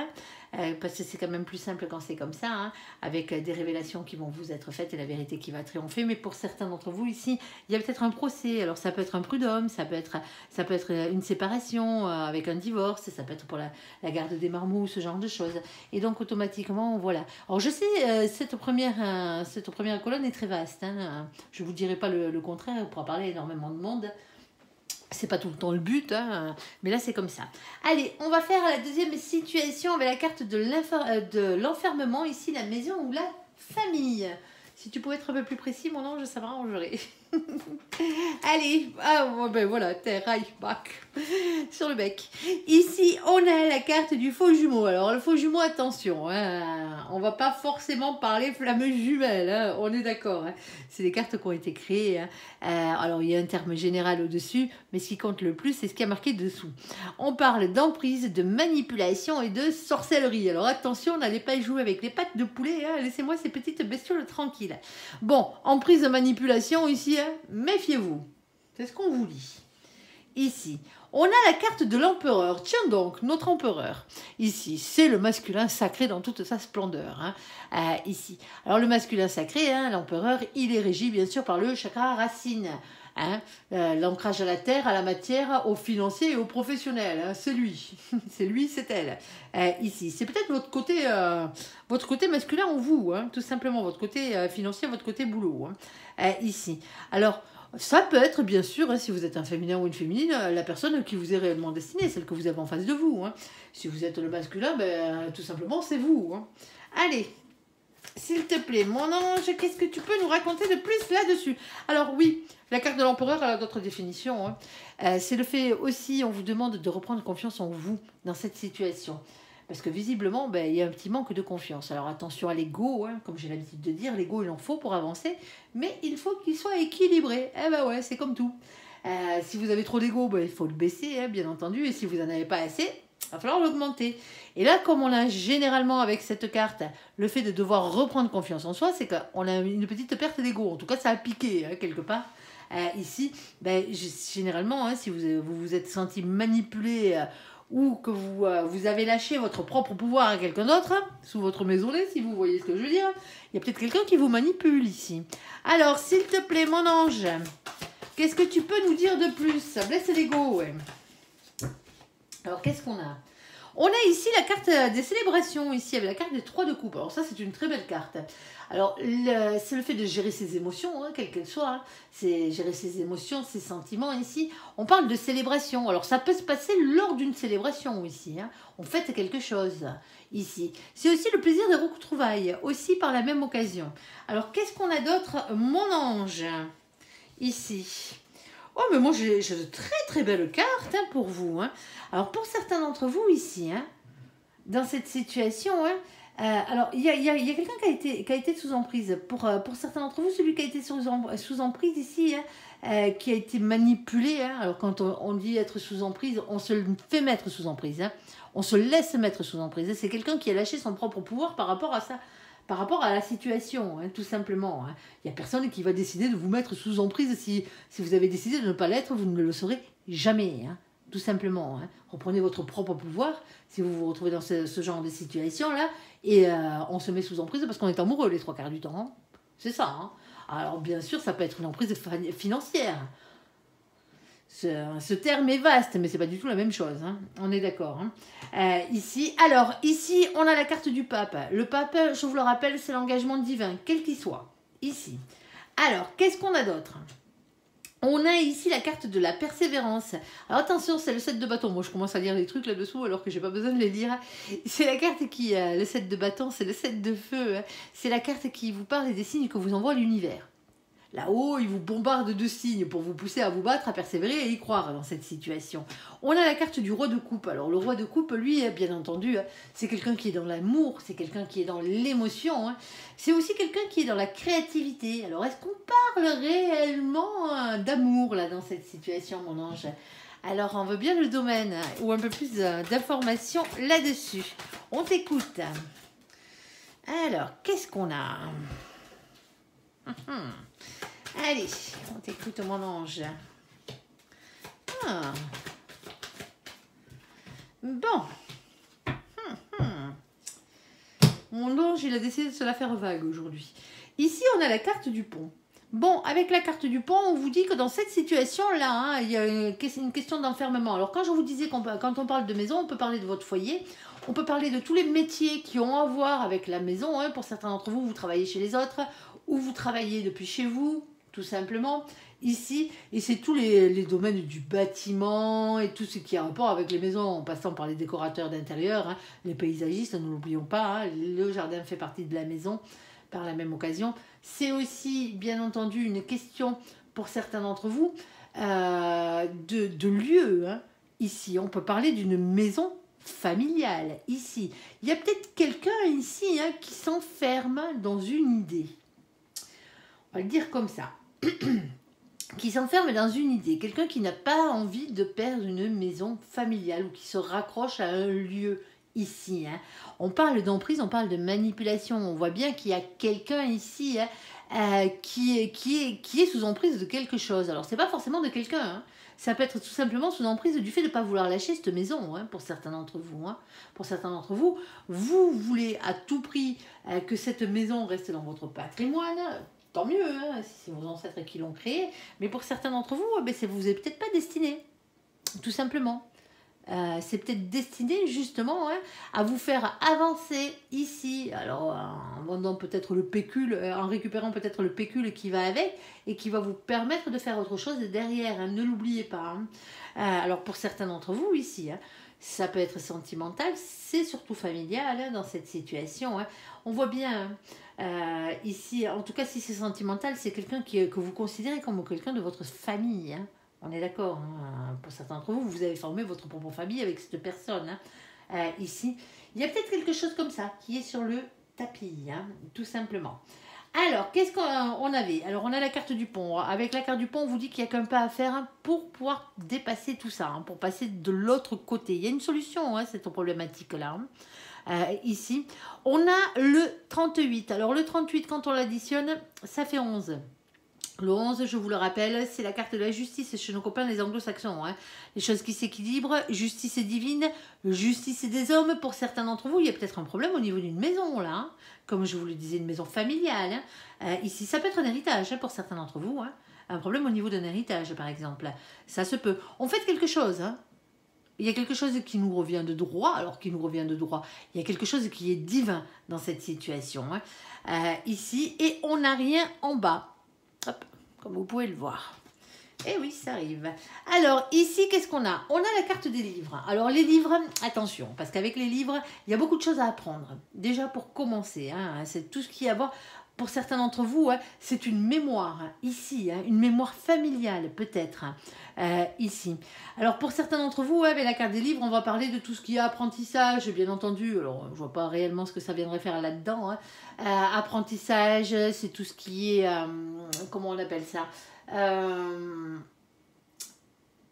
parce que c'est quand même plus simple quand c'est comme ça, avec des révélations qui vont vous être faites et la vérité qui va triompher. Mais pour certains d'entre vous ici, il y a peut-être un procès. Alors ça peut être un prud'homme, ça peut être une séparation avec un divorce, ça peut être pour la garde des marmots, ce genre de choses. Et donc automatiquement, voilà. Alors je sais, cette première colonne est très vaste. Je ne vous dirai pas le contraire, on pourra parler énormément de monde. C'est pas tout le temps le but, mais là c'est comme ça. Allez, on va faire la deuxième situation avec la carte de l'enfermement, ici la maison ou la famille. Si tu pouvais être un peu plus précis, mon ange, ça m'arrangerait. Allez, ben voilà, terre, bac, sur le bec. Ici, on a la carte du faux jumeau. Alors, le faux jumeau, attention, hein, on va pas forcément parler flammeuse jumelle, hein, on est d'accord. Hein. C'est des cartes qui ont été créées. Hein. Alors, il y a un terme général au-dessus, mais ce qui compte le plus, c'est ce qui a marqué dessous. On parle d'emprise, de manipulation et de sorcellerie. Alors, attention, n'allez pas jouer avec les pattes de poulet, hein, laissez-moi ces petites bestioles tranquilles. Bon, emprise de manipulation ici, hein, méfiez-vous. C'est ce qu'on vous dit. Ici, on a la carte de l'empereur. Tiens donc, notre empereur. Ici, c'est le masculin sacré dans toute sa splendeur. Hein. Ici. Alors, le masculin sacré, hein, l'empereur, il est régi bien sûr par le chakra racine. Hein. L'ancrage à la terre, à la matière, aux financiers et aux professionnels. Hein. C'est lui. C'est lui, c'est elle. Ici. C'est peut-être votre côté masculin en vous. Hein. Tout simplement, votre côté financier, votre côté boulot. Hein. Ici. Alors, ça peut être, bien sûr, hein, si vous êtes un féminin ou une féminine, la personne qui vous est réellement destinée, celle que vous avez en face de vous. Hein. Si vous êtes le masculin, ben, tout simplement, c'est vous. Hein. Allez, s'il te plaît, mon ange, qu'est-ce que tu peux nous raconter de plus là-dessus? Alors oui, la carte de l'empereur, elle a d'autres définitions. Hein. C'est le fait aussi, on vous demande de reprendre confiance en vous dans cette situation. Parce que visiblement, ben, il y a un petit manque de confiance. Alors attention à l'ego, hein, comme j'ai l'habitude de dire, l'ego il en faut pour avancer, mais il faut qu'il soit équilibré. Eh ben ouais, c'est comme tout. Si vous avez trop d'ego, ben, il faut le baisser, hein, bien entendu, et si vous n'en avez pas assez, il va falloir l'augmenter. Et là, comme on a généralement avec cette carte, le fait de devoir reprendre confiance en soi, c'est qu'on a une petite perte d'ego. En tout cas, ça a piqué, hein, quelque part. Ici, ben, généralement, hein, si vous vous êtes senti manipulé ou que vous avez lâché votre propre pouvoir à quelqu'un d'autre, hein, sous votre maisonnée, si vous voyez ce que je veux dire, il y a peut-être quelqu'un qui vous manipule ici. Alors, s'il te plaît, mon ange, qu'est-ce que tu peux nous dire de plus? Blesse l'ego, ouais. Alors, qu'est-ce qu'on a? On a ici la carte des célébrations, ici, avec la carte des 3 de coupe. Alors ça, c'est une très belle carte. Alors, c'est le fait de gérer ses émotions, hein, quelles qu'elles soient. Hein. C'est gérer ses émotions, ses sentiments, ici. On parle de célébration. Alors, ça peut se passer lors d'une célébration, ici. Hein. On fête quelque chose, ici. C'est aussi le plaisir des retrouvailles, aussi par la même occasion. Alors, qu'est-ce qu'on a d'autre, mon ange? Ici. Oh, mais moi, j'ai de très, très belles cartes hein, pour vous. Hein. Alors, pour certains d'entre vous ici, hein, dans cette situation, hein, alors, il y a quelqu'un qui a été sous emprise. Pour certains d'entre vous, celui qui a été sous emprise ici, hein, qui a été manipulé. Hein, alors, quand on dit être sous emprise, on se fait mettre sous emprise. Hein, on se laisse mettre sous emprise. C'est quelqu'un qui a lâché son propre pouvoir par rapport à ça. Par rapport à la situation, hein, tout simplement. Hein. Il n'y a personne qui va décider de vous mettre sous emprise. Si vous avez décidé de ne pas l'être, vous ne le saurez jamais. Hein, tout simplement. Hein. Reprenez votre propre pouvoir si vous vous retrouvez dans ce genre de situation-là. Et on se met sous emprise parce qu'on est amoureux les 3 quarts du temps. Hein. C'est ça. Hein. Alors bien sûr, ça peut être une emprise financière. Ce terme est vaste, mais c'est pas du tout la même chose. Hein. On est d'accord. Hein. Ici, on a la carte du pape. Le pape, je vous le rappelle, c'est l'engagement divin, quel qu'il soit. Ici. Alors, qu'est-ce qu'on a d'autre? On a ici la carte de la persévérance. Alors attention, c'est le 7 de bâton. Moi, je commence à lire des trucs là-dessous alors que j'ai pas besoin de les lire. C'est la carte qui, le 7 de bâton, c'est le 7 de feu. Hein. C'est la carte qui vous parle des signes que vous envoie l'univers. Là-haut, il vous bombarde de signes pour vous pousser à vous battre, à persévérer et y croire dans cette situation. On a la carte du roi de coupe. Alors le roi de coupe, lui, bien entendu, c'est quelqu'un qui est dans l'amour, c'est quelqu'un qui est dans l'émotion. Hein. C'est aussi quelqu'un qui est dans la créativité. Alors est-ce qu'on parle réellement d'amour là dans cette situation, mon ange? Alors on veut bien le domaine ou un peu plus d'informations là-dessus. On t'écoute. Alors, qu'est-ce qu'on a? Allez, on t'écoute mon ange. Ah. Bon. Mon ange, il a décidé de se la faire vague aujourd'hui. Ici, on a la carte du pont. Bon, avec la carte du pont, on vous dit que dans cette situation-là, hein, il y a une question d'enfermement. Alors, quand je vous disais quand on parle de maison, on peut parler de votre foyer, on peut parler de tous les métiers qui ont à voir avec la maison. Hein. Pour certains d'entre vous, vous travaillez chez les autres ou vous travaillez depuis chez vous, tout simplement, ici. Et c'est tous les domaines du bâtiment et tout ce qui a rapport avec les maisons, en passant par les décorateurs d'intérieur, hein, les paysagistes, ne l'oublions pas, hein, le jardin fait partie de la maison par la même occasion. C'est aussi, bien entendu, une question pour certains d'entre vous, de lieux. Hein. Ici, on peut parler d'une maison familiale. Ici, il y a peut-être quelqu'un ici hein, qui s'enferme dans une idée. On va le dire comme ça. Qui s'enferme dans une idée. Quelqu'un qui n'a pas envie de perdre une maison familiale ou qui se raccroche à un lieu ici. Hein. On parle d'emprise, on parle de manipulation. On voit bien qu'il y a quelqu'un ici hein, qui est sous emprise de quelque chose. Alors, c'est pas forcément de quelqu'un. Hein. Ça peut être tout simplement sous emprise du fait de ne pas vouloir lâcher cette maison, hein, pour certains d'entre vous. Hein. Pour certains d'entre vous, vous voulez à tout prix que cette maison reste dans votre patrimoine. Tant mieux, hein, si c'est vos ancêtres qui l'ont créée. Mais pour certains d'entre vous, ben, vous n'êtes peut-être pas destiné, tout simplement. C'est peut-être destiné justement hein, à vous faire avancer ici. Alors en vendant peut-être le pécule, en récupérant peut-être le pécule qui va avec et qui va vous permettre de faire autre chose derrière. Hein, ne l'oubliez pas. Hein. Alors pour certains d'entre vous ici, hein, ça peut être sentimental, c'est surtout familial hein, dans cette situation. Hein. On voit bien ici, en tout cas si c'est sentimental, c'est quelqu'un que vous considérez comme quelqu'un de votre famille. Hein. On est d'accord, hein. Pour certains d'entre vous, vous avez formé votre propre famille avec cette personne. Hein. Ici, il y a peut-être quelque chose comme ça qui est sur le tapis, hein, tout simplement. Alors, qu'est-ce qu'on avait? Alors, on a la carte du pont. Avec la carte du pont, on vous dit qu'il n'y a qu'un pas à faire hein, pour pouvoir dépasser tout ça, hein, pour passer de l'autre côté. Il y a une solution à hein, cette problématique-là. Ici, on a le 38. Alors, le 38, quand on l'additionne, ça fait 11. Le 11, je vous le rappelle, c'est la carte de la justice chez nos copains les anglo-saxons. Hein. Les choses qui s'équilibrent, justice est divine, justice est des hommes. Pour certains d'entre vous, il y a peut-être un problème au niveau d'une maison, là. Hein. Comme je vous le disais, une maison familiale. Hein. Ici, ça peut être un héritage hein, pour certains d'entre vous. Hein. Un problème au niveau d'un héritage, par exemple. Ça se peut. On fait quelque chose. Hein. Il y a quelque chose qui nous revient de droit, alors qui nous revient de droit. Il y a quelque chose qui est divin dans cette situation. Hein. Ici, et on n'a rien en bas. Hop, comme vous pouvez le voir. Et oui, ça arrive. Alors, ici, qu'est-ce qu'on a? On a la carte des livres. Alors, les livres, attention, parce qu'avec les livres, il y a beaucoup de choses à apprendre. Déjà, pour commencer, hein, c'est tout ce qu'il y a à voir. Pour certains d'entre vous, hein, c'est une mémoire, hein, ici, hein, une mémoire familiale, peut-être, hein, ici. Alors, pour certains d'entre vous, avec la carte des livres, on va parler de tout ce qui est apprentissage, bien entendu. Alors, je ne vois pas réellement ce que ça viendrait faire là-dedans. Hein. Apprentissage, c'est tout ce qui est, comment on appelle ça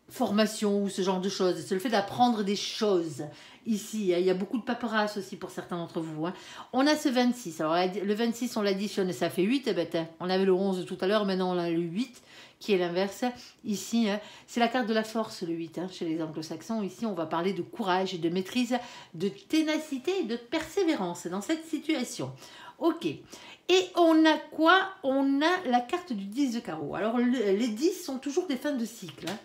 formation ou ce genre de choses. C'est le fait d'apprendre des choses. Ici, il y a beaucoup de paperasse aussi pour certains d'entre vous. Hein. On a ce 26. Alors, le 26, on l'additionne, ça fait 8. Eh ben, on avait le 11 tout à l'heure, maintenant on a le 8, qui est l'inverse. Ici, hein, c'est la carte de la force, le 8, hein, chez les anglo-saxons. Ici, on va parler de courage, de maîtrise, de ténacité et de persévérance dans cette situation. Ok. Et on a quoi? On a la carte du 10 de carreau. Alors, les 10 sont toujours des fins de cycle. Hein.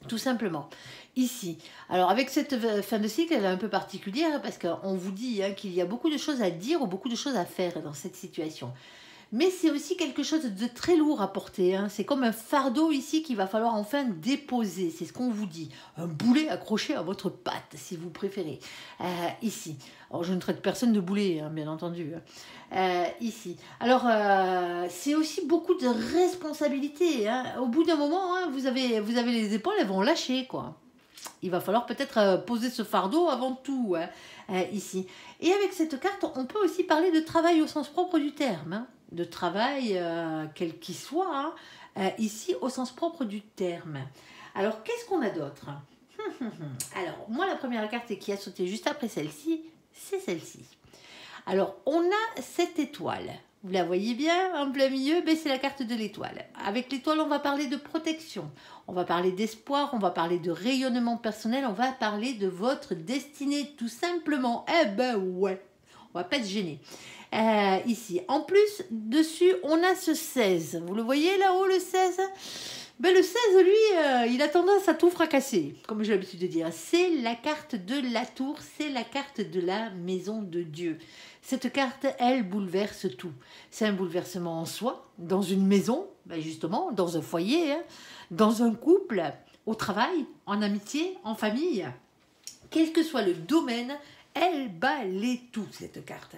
Tout simplement. Ici. Alors, avec cette fin de cycle, elle est un peu particulière parce qu'on vous dit hein, qu'il y a beaucoup de choses à dire ou beaucoup de choses à faire dans cette situation. Mais c'est aussi quelque chose de très lourd à porter. Hein. C'est comme un fardeau ici qu'il va falloir enfin déposer. C'est ce qu'on vous dit. Un boulet accroché à votre patte, si vous préférez. Ici. Alors, je ne traite personne de boulet, hein, bien entendu. Ici. Alors, c'est aussi beaucoup de responsabilités. Hein. Au bout d'un moment, hein, vous avez les épaules, elles vont lâcher, quoi. Il va falloir peut-être poser ce fardeau avant tout, hein, ici. Et avec cette carte, on peut aussi parler de travail au sens propre du terme. Hein. De travail, quel qu'il soit, hein, ici, au sens propre du terme. Alors, qu'est-ce qu'on a d'autre? Alors, moi, la première carte qui a sauté juste après celle-ci, c'est celle-ci. Alors, on a cette étoile. Vous la voyez bien, en plein milieu, ben, c'est la carte de l'étoile. Avec l'étoile, on va parler de protection, on va parler d'espoir, on va parler de rayonnement personnel, on va parler de votre destinée, tout simplement. Eh ben ouais, on va pas être gêné. Ici, en plus, dessus, on a ce 16. Vous le voyez là-haut, le 16 ? Ben, le 16, lui, il a tendance à tout fracasser, comme j'ai l'habitude de dire. C'est la carte de la tour, c'est la carte de la maison de Dieu. Cette carte, elle bouleverse tout. C'est un bouleversement en soi, dans une maison, ben justement, dans un foyer, hein, dans un couple, au travail, en amitié, en famille. Quel que soit le domaine, elle balaie tout, cette carte.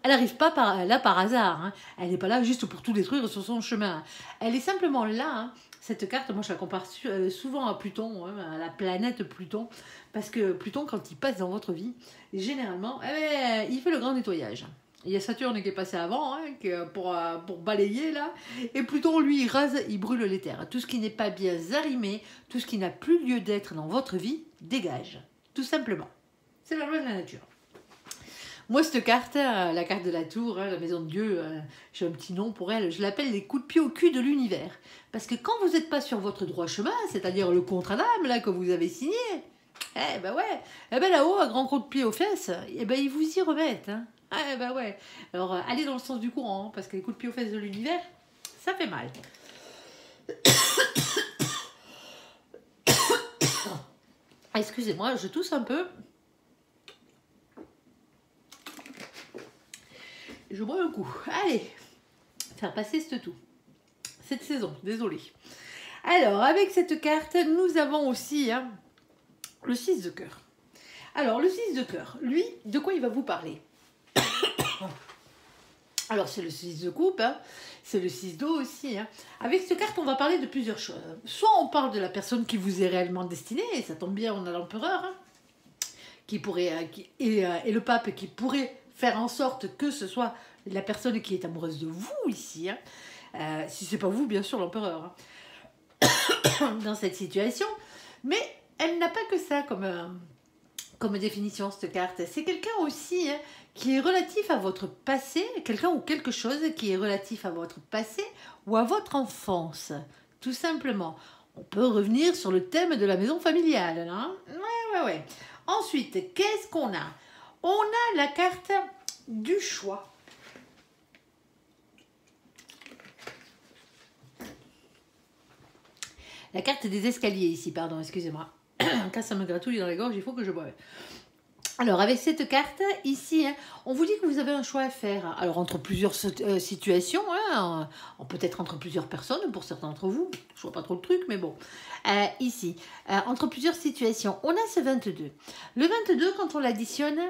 Elle n'arrive pas là par hasard. Hein. Elle n'est pas là juste pour tout détruire sur son chemin. Elle est simplement là. Hein. Cette carte, moi je la compare souvent à Pluton, hein, à la planète Pluton. Parce que Pluton, quand il passe dans votre vie, généralement, il fait le grand nettoyage. Il y a Saturne qui est passé avant, hein, pour balayer là. Et Pluton, lui, il rase, il brûle les terres. Tout ce qui n'est pas bien arrimé, tout ce qui n'a plus lieu d'être dans votre vie, dégage. Tout simplement. C'est la loi de la nature. Moi, cette carte, la carte de la tour, hein, la maison de Dieu, j'ai un petit nom pour elle, je l'appelle les coups de pied au cul de l'univers. Parce que quand vous n'êtes pas sur votre droit chemin, c'est-à-dire le contrat d'âme là, que vous avez signé, eh ben ouais, eh ben là-haut, un grand coup de pied aux fesses, eh ben ils vous y remettent. Hein. Eh ben ouais. Alors, allez dans le sens du courant, hein, parce que les coups de pied aux fesses de l'univers, ça fait mal. Excusez-moi, je tousse un peu. Je bois un coup. Allez, faire passer cette saison, désolé. Alors, avec cette carte, nous avons aussi hein, le 6 de cœur. Alors, le 6 de cœur, lui, de quoi il va vous parler? Alors, c'est le 6 de coupe, hein, c'est le 6 d'eau aussi. Hein. Avec cette carte, on va parler de plusieurs choses. Soit on parle de la personne qui vous est réellement destinée, et ça tombe bien, on a l'empereur, hein, qui pourrait, et le pape qui pourrait faire en sorte que ce soit la personne qui est amoureuse de vous ici. Hein. Si c'est pas vous, bien sûr, l'empereur. Hein. Dans cette situation. Mais elle n'a pas que ça comme définition, cette carte. C'est quelqu'un aussi hein, qui est relatif à votre passé, quelqu'un ou quelque chose qui est relatif à votre passé ou à votre enfance, tout simplement. On peut revenir sur le thème de la maison familiale. Hein. Ouais. Ensuite, qu'est-ce qu'on a? On a la carte du choix. La carte des escaliers ici, pardon, excusez-moi. Quand ça me gratouille dans la gorge, il faut que je boive. Alors, avec cette carte, ici, hein, on vous dit que vous avez un choix à faire. Alors, entre plusieurs situations, hein, peut-être entre plusieurs personnes, pour certains d'entre vous, je vois pas trop le truc, mais bon. Ici, entre plusieurs situations, on a ce 22. Le 22, quand on l'additionne,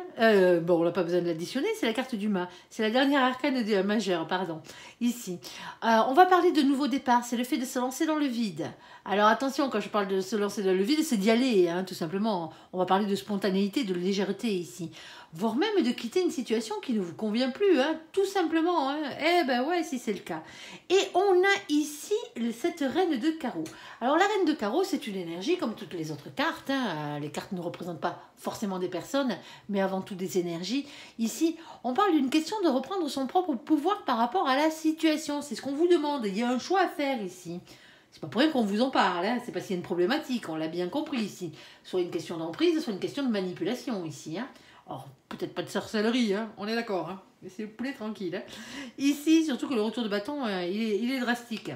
bon, on n'a pas besoin de l'additionner, c'est la carte du mât. C'est la dernière arcane majeure, pardon. Ici, on va parler de nouveau départ, c'est le fait de se lancer dans le vide. Alors, attention, quand je parle de se lancer dans le vide, c'est d'y aller, hein, tout simplement. On va parler de spontanéité, de légèreté ici. Voire même de quitter une situation qui ne vous convient plus, hein, tout simplement. Hein. Eh ben ouais, si c'est le cas. Et on a ici cette reine de carreau. Alors la reine de carreau, c'est une énergie comme toutes les autres cartes. Hein. Les cartes ne représentent pas forcément des personnes, mais avant tout des énergies. Ici, on parle d'une question de reprendre son propre pouvoir par rapport à la situation. C'est ce qu'on vous demande. Il y a un choix à faire ici. C'est pas pour rien qu'on vous en parle, hein. C'est parce qu'il y a une problématique, on l'a bien compris ici. Soit une question d'emprise, soit une question de manipulation ici. Hein. Or, peut-être pas de sorcellerie, hein. On est d'accord. Hein. Laissez le poulet tranquille. Hein. Ici, surtout que le retour de bâton, il est drastique.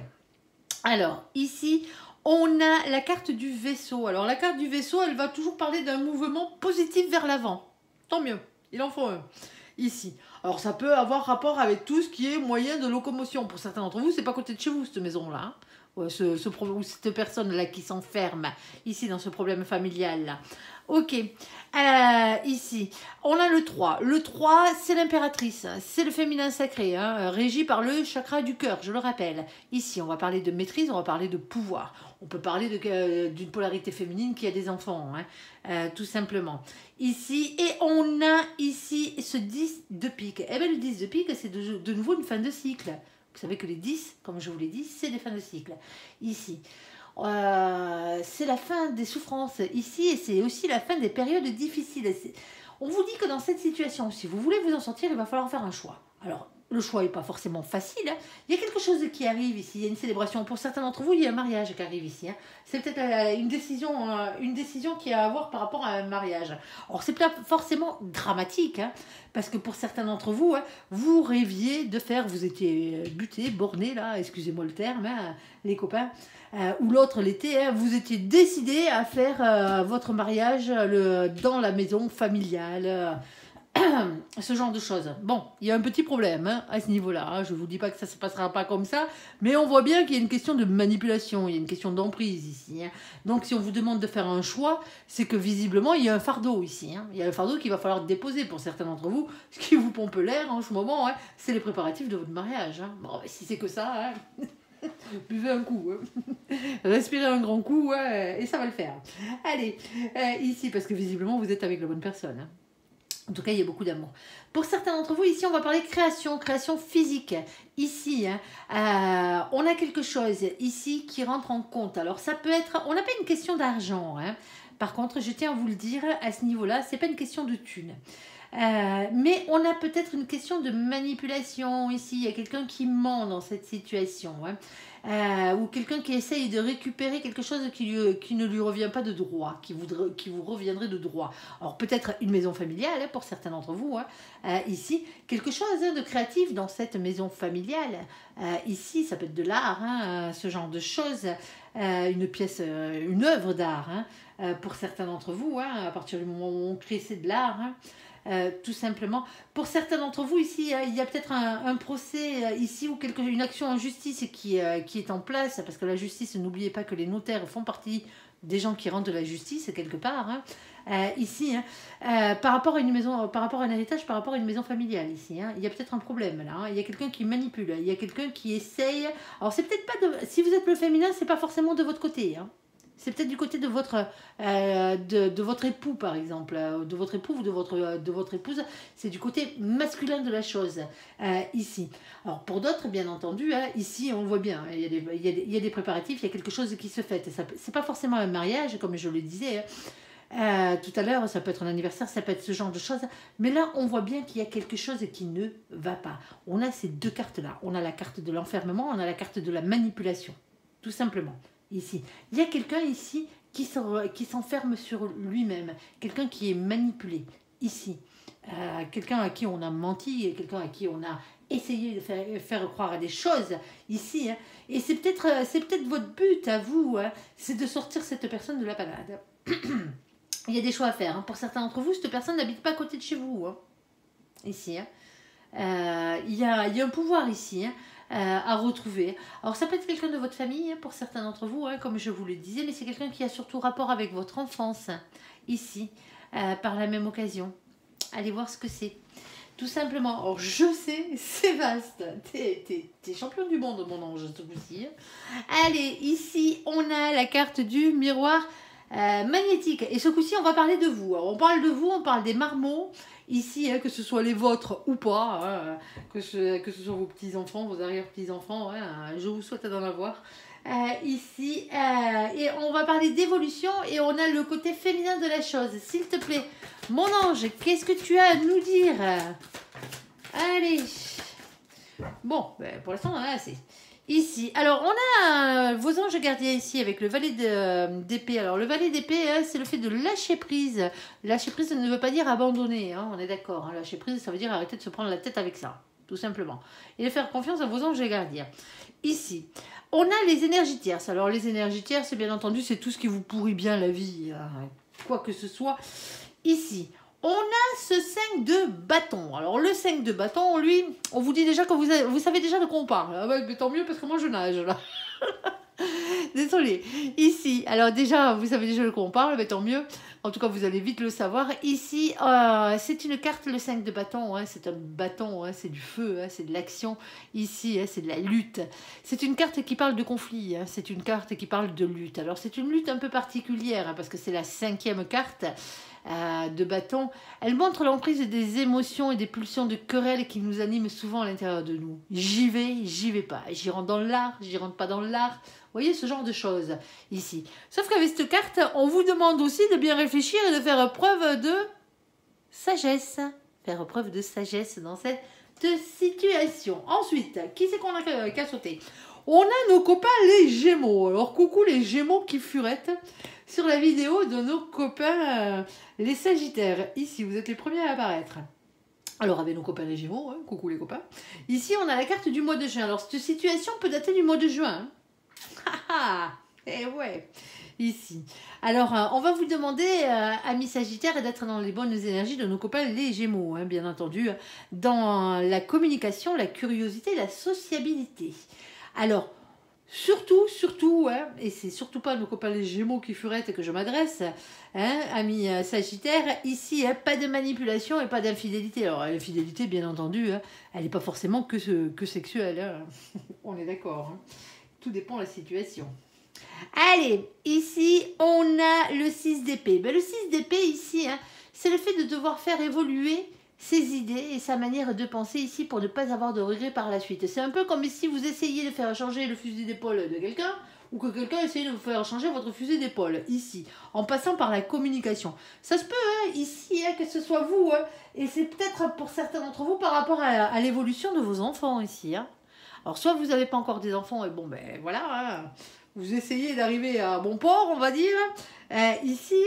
Alors, ici, on a la carte du vaisseau. Alors, la carte du vaisseau, elle va toujours parler d'un mouvement positif vers l'avant. Tant mieux, il en faut un. Ici. Alors, ça peut avoir rapport avec tout ce qui est moyen de locomotion. Pour certains d'entre vous, c'est pas à côté de chez vous, cette maison-là. Hein. Cette personne-là qui s'enferme ici dans ce problème familial-là. Ok, ici, on a le 3. Le 3, c'est l'impératrice, c'est le féminin sacré, hein, régi par le chakra du cœur, je le rappelle. Ici, on va parler de maîtrise, on va parler de pouvoir. On peut parler d'une polarité féminine qui a des enfants, hein, tout simplement. Ici, et on a ici ce 10 de pique. Eh bien, le 10 de pique, c'est de nouveau une fin de cycle. Vous savez que les 10, comme je vous l'ai dit, c'est des fins de cycle. Ici, c'est la fin des souffrances. Ici, et c'est aussi la fin des périodes difficiles. On vous dit que dans cette situation, si vous voulez vous en sortir, il va falloir faire un choix. Alors, le choix n'est pas forcément facile. Hein. Il y a quelque chose qui arrive ici. Il y a une célébration. Pour certains d'entre vous, il y a un mariage qui arrive ici. Hein. C'est peut-être une décision qui a à voir par rapport à un mariage. Alors, c'est pas forcément dramatique. Hein, parce que pour certains d'entre vous, hein, vous rêviez de faire, vous étiez buté, borné, là, excusez-moi le terme, hein, les copains, ou l'autre l'était, hein, vous étiez décidé à faire votre mariage dans la maison familiale. ce genre de choses. Bon, il y a un petit problème hein, à ce niveau-là. Hein. Je ne vous dis pas que ça ne se passera pas comme ça, mais on voit bien qu'il y a une question de manipulation, il y a une question d'emprise ici. Hein. Donc, si on vous demande de faire un choix, c'est que visiblement, il y a un fardeau ici. Hein. Il y a un fardeau qu'il va falloir déposer pour certains d'entre vous. Ce qui vous pompe l'air en ce moment, hein, c'est les préparatifs de votre mariage. Hein. Bon, si c'est que ça... Hein. Buvez un coup, hein. Respirez un grand coup et ça va le faire. Allez, ici, parce que visiblement vous êtes avec la bonne personne. Hein. En tout cas, il y a beaucoup d'amour. Pour certains d'entre vous, ici, on va parler création physique. Ici, hein, on a quelque chose ici qui rentre en compte. Alors, ça peut être, on n'a pas une question d'argent. Hein. Par contre, je tiens à vous le dire, à ce niveau-là, c'est pas une question de thunes. Mais on a peut-être une question de manipulation ici. Il y a quelqu'un qui ment dans cette situation. Hein. Ou quelqu'un qui essaye de récupérer quelque chose qui ne lui revient pas de droit, qui vous reviendrait de droit. Alors peut-être une maison familiale hein, pour certains d'entre vous. Hein. Ici, quelque chose hein, de créatif dans cette maison familiale. Ici, ça peut être de l'art, hein, ce genre de choses. Une pièce, une œuvre d'art hein, pour certains d'entre vous. Hein, à partir du moment où on crée, c'est de l'art. Hein. Tout simplement. Pour certains d'entre vous, ici, il y a peut-être un procès ici ou une action en justice qui est en place, parce que la justice, n'oubliez pas que les notaires font partie des gens qui rendent de la justice quelque part. Hein. Ici, hein, par rapport à une maison, par rapport à un héritage, par rapport à une maison familiale, ici, hein, il y a peut-être un problème là. Hein. Il y a quelqu'un qui manipule, il y a quelqu'un qui essaye. Alors, c'est peut-être pas de. Si vous êtes le féminin, c'est pas forcément de votre côté. Hein. C'est peut-être du côté de votre époux, par exemple, de votre époux ou de votre épouse. C'est du côté masculin de la chose, ici. Alors, pour d'autres, bien entendu, hein, ici, on voit bien, il y a des préparatifs, il y a quelque chose qui se fait. Ce n'est pas forcément un mariage, comme je le disais. Tout à l'heure, ça peut être un anniversaire, ça peut être ce genre de choses. Mais là, on voit bien qu'il y a quelque chose qui ne va pas. On a ces deux cartes-là. On a la carte de l'enfermement, on a la carte de la manipulation. Tout simplement. Ici. Il y a quelqu'un ici qui s'enferme sur lui-même, quelqu'un qui est manipulé, ici. Quelqu'un à qui on a menti, quelqu'un à qui on a essayé de faire croire à des choses, ici. Hein. Et c'est peut-être votre but à vous, hein, c'est de sortir cette personne de la panade. Il y a des choix à faire. Hein. Pour certains d'entre vous, cette personne n'habite pas à côté de chez vous, hein. Ici. Hein. Il y a un pouvoir ici, hein. À retrouver. Alors ça peut être quelqu'un de votre famille, hein, pour certains d'entre vous, hein, comme je vous le disais, mais c'est quelqu'un qui a surtout rapport avec votre enfance, hein, ici, par la même occasion. Allez voir ce que c'est. Tout simplement. Alors je sais, c'est vaste. T'es champion du monde, mon ange, ce coup-ci. Allez, ici, on a la carte du miroir magnétique. Et ce coup-ci, on va parler de vous. Alors, on parle de vous, on parle des marmots. Ici, hein, que ce soit les vôtres ou pas, hein, que ce soit vos petits-enfants, vos arrière-petits-enfants, hein, je vous souhaite d'en avoir. Ici, et on va parler d'évolution et on a le côté féminin de la chose. S'il te plaît, mon ange, qu'est-ce que tu as à nous dire? Allez. Bon, ben, pour l'instant, on en a assez. Ici, alors on a vos anges gardiens ici avec le valet d'épée. Alors le valet d'épée, hein, c'est le fait de lâcher prise. Lâcher prise, ça ne veut pas dire abandonner, hein, on est d'accord. Hein. Lâcher prise, ça veut dire arrêter de se prendre la tête avec ça, tout simplement. Et de faire confiance à vos anges gardiens. Ici, on a les énergies tierces. Alors les énergies tierces, bien entendu, c'est tout ce qui vous pourrit bien la vie, hein, quoi que ce soit. Ici, on a ce 5 de bâton. Alors le 5 de bâton, lui, on vous dit déjà que vous savez déjà de quoi on parle. Ah ouais, mais tant mieux parce que moi je nage là. Désolée. Ici, alors déjà, vous savez déjà de quoi on parle, mais tant mieux. En tout cas, vous allez vite le savoir. Ici, c'est une carte, le 5 de bâton. Hein, c'est un bâton, hein, c'est du feu, hein, c'est de l'action. Ici, hein, c'est de la lutte. C'est une carte qui parle de conflit. Hein, c'est une carte qui parle de lutte. Alors, c'est une lutte un peu particulière hein, parce que c'est la 5e carte. De bâton, elle montre l'emprise des émotions et des pulsions de querelle qui nous animent souvent à l'intérieur de nous. J'y vais pas. J'y rentre dans l'art, j'y rentre pas dans l'art. Vous voyez ce genre de choses ici. Sauf qu'avec cette carte, on vous demande aussi de bien réfléchir et de faire preuve de sagesse. Faire preuve de sagesse dans cette situation. Ensuite, qui c'est qu'on a qu'à sauter? On a nos copains les Gémeaux. Alors coucou les Gémeaux qui furettent sur la vidéo de nos copains les Sagittaires. Ici, vous êtes les premiers à apparaître. Alors avec nos copains les Gémeaux, hein, coucou les copains. Ici, on a la carte du mois de juin. Alors cette situation peut dater du mois de juin. Hein. Et ouais. Ici. Alors, on va vous demander, amis Sagittaires, d'être dans les bonnes énergies de nos copains les Gémeaux, hein, bien entendu, dans la communication, la curiosité, la sociabilité. Alors, surtout, hein, et c'est surtout pas à nos copains les Gémeaux qui furettent que je m'adresse, hein, amis Sagittaires, ici, hein, pas de manipulation et pas d'infidélité. Alors, l'infidélité, bien entendu, hein, elle n'est pas forcément que sexuelle, hein. On est d'accord, hein. Tout dépend de la situation. Allez, ici, on a le 6 d'épée. Ben, le 6 d'épée, ici, hein, c'est le fait de devoir faire évoluer ses idées et sa manière de penser ici pour ne pas avoir de regrets par la suite. C'est un peu comme si vous essayez de faire changer le fusil d'épaule de quelqu'un ou que quelqu'un essaye de vous faire changer votre fusil d'épaule, ici, en passant par la communication. Ça se peut, hein, ici, hein, que ce soit vous, hein, et c'est peut-être pour certains d'entre vous par rapport à l'évolution de vos enfants, ici. Hein. Alors, soit vous n'avez pas encore des enfants, et bon, ben voilà, hein, vous essayez d'arriver à bon port, on va dire, ici.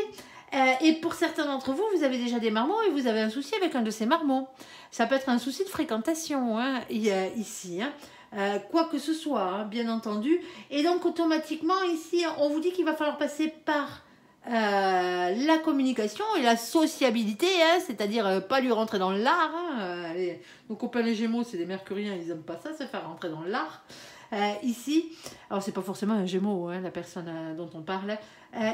Et pour certains d'entre vous, vous avez déjà des marmots et vous avez un souci avec un de ces marmots. Ça peut être un souci de fréquentation, hein, ici, hein, quoi que ce soit, hein, bien entendu. Et donc, automatiquement, ici, on vous dit qu'il va falloir passer par la communication et la sociabilité, hein, c'est-à-dire pas lui rentrer dans l'art. Hein, nos copains les Gémeaux, c'est des Mercuriens, ils n'aiment pas ça, se faire rentrer dans l'art. Ici, alors c'est pas forcément un Gémeaux, hein, la personne dont on parle.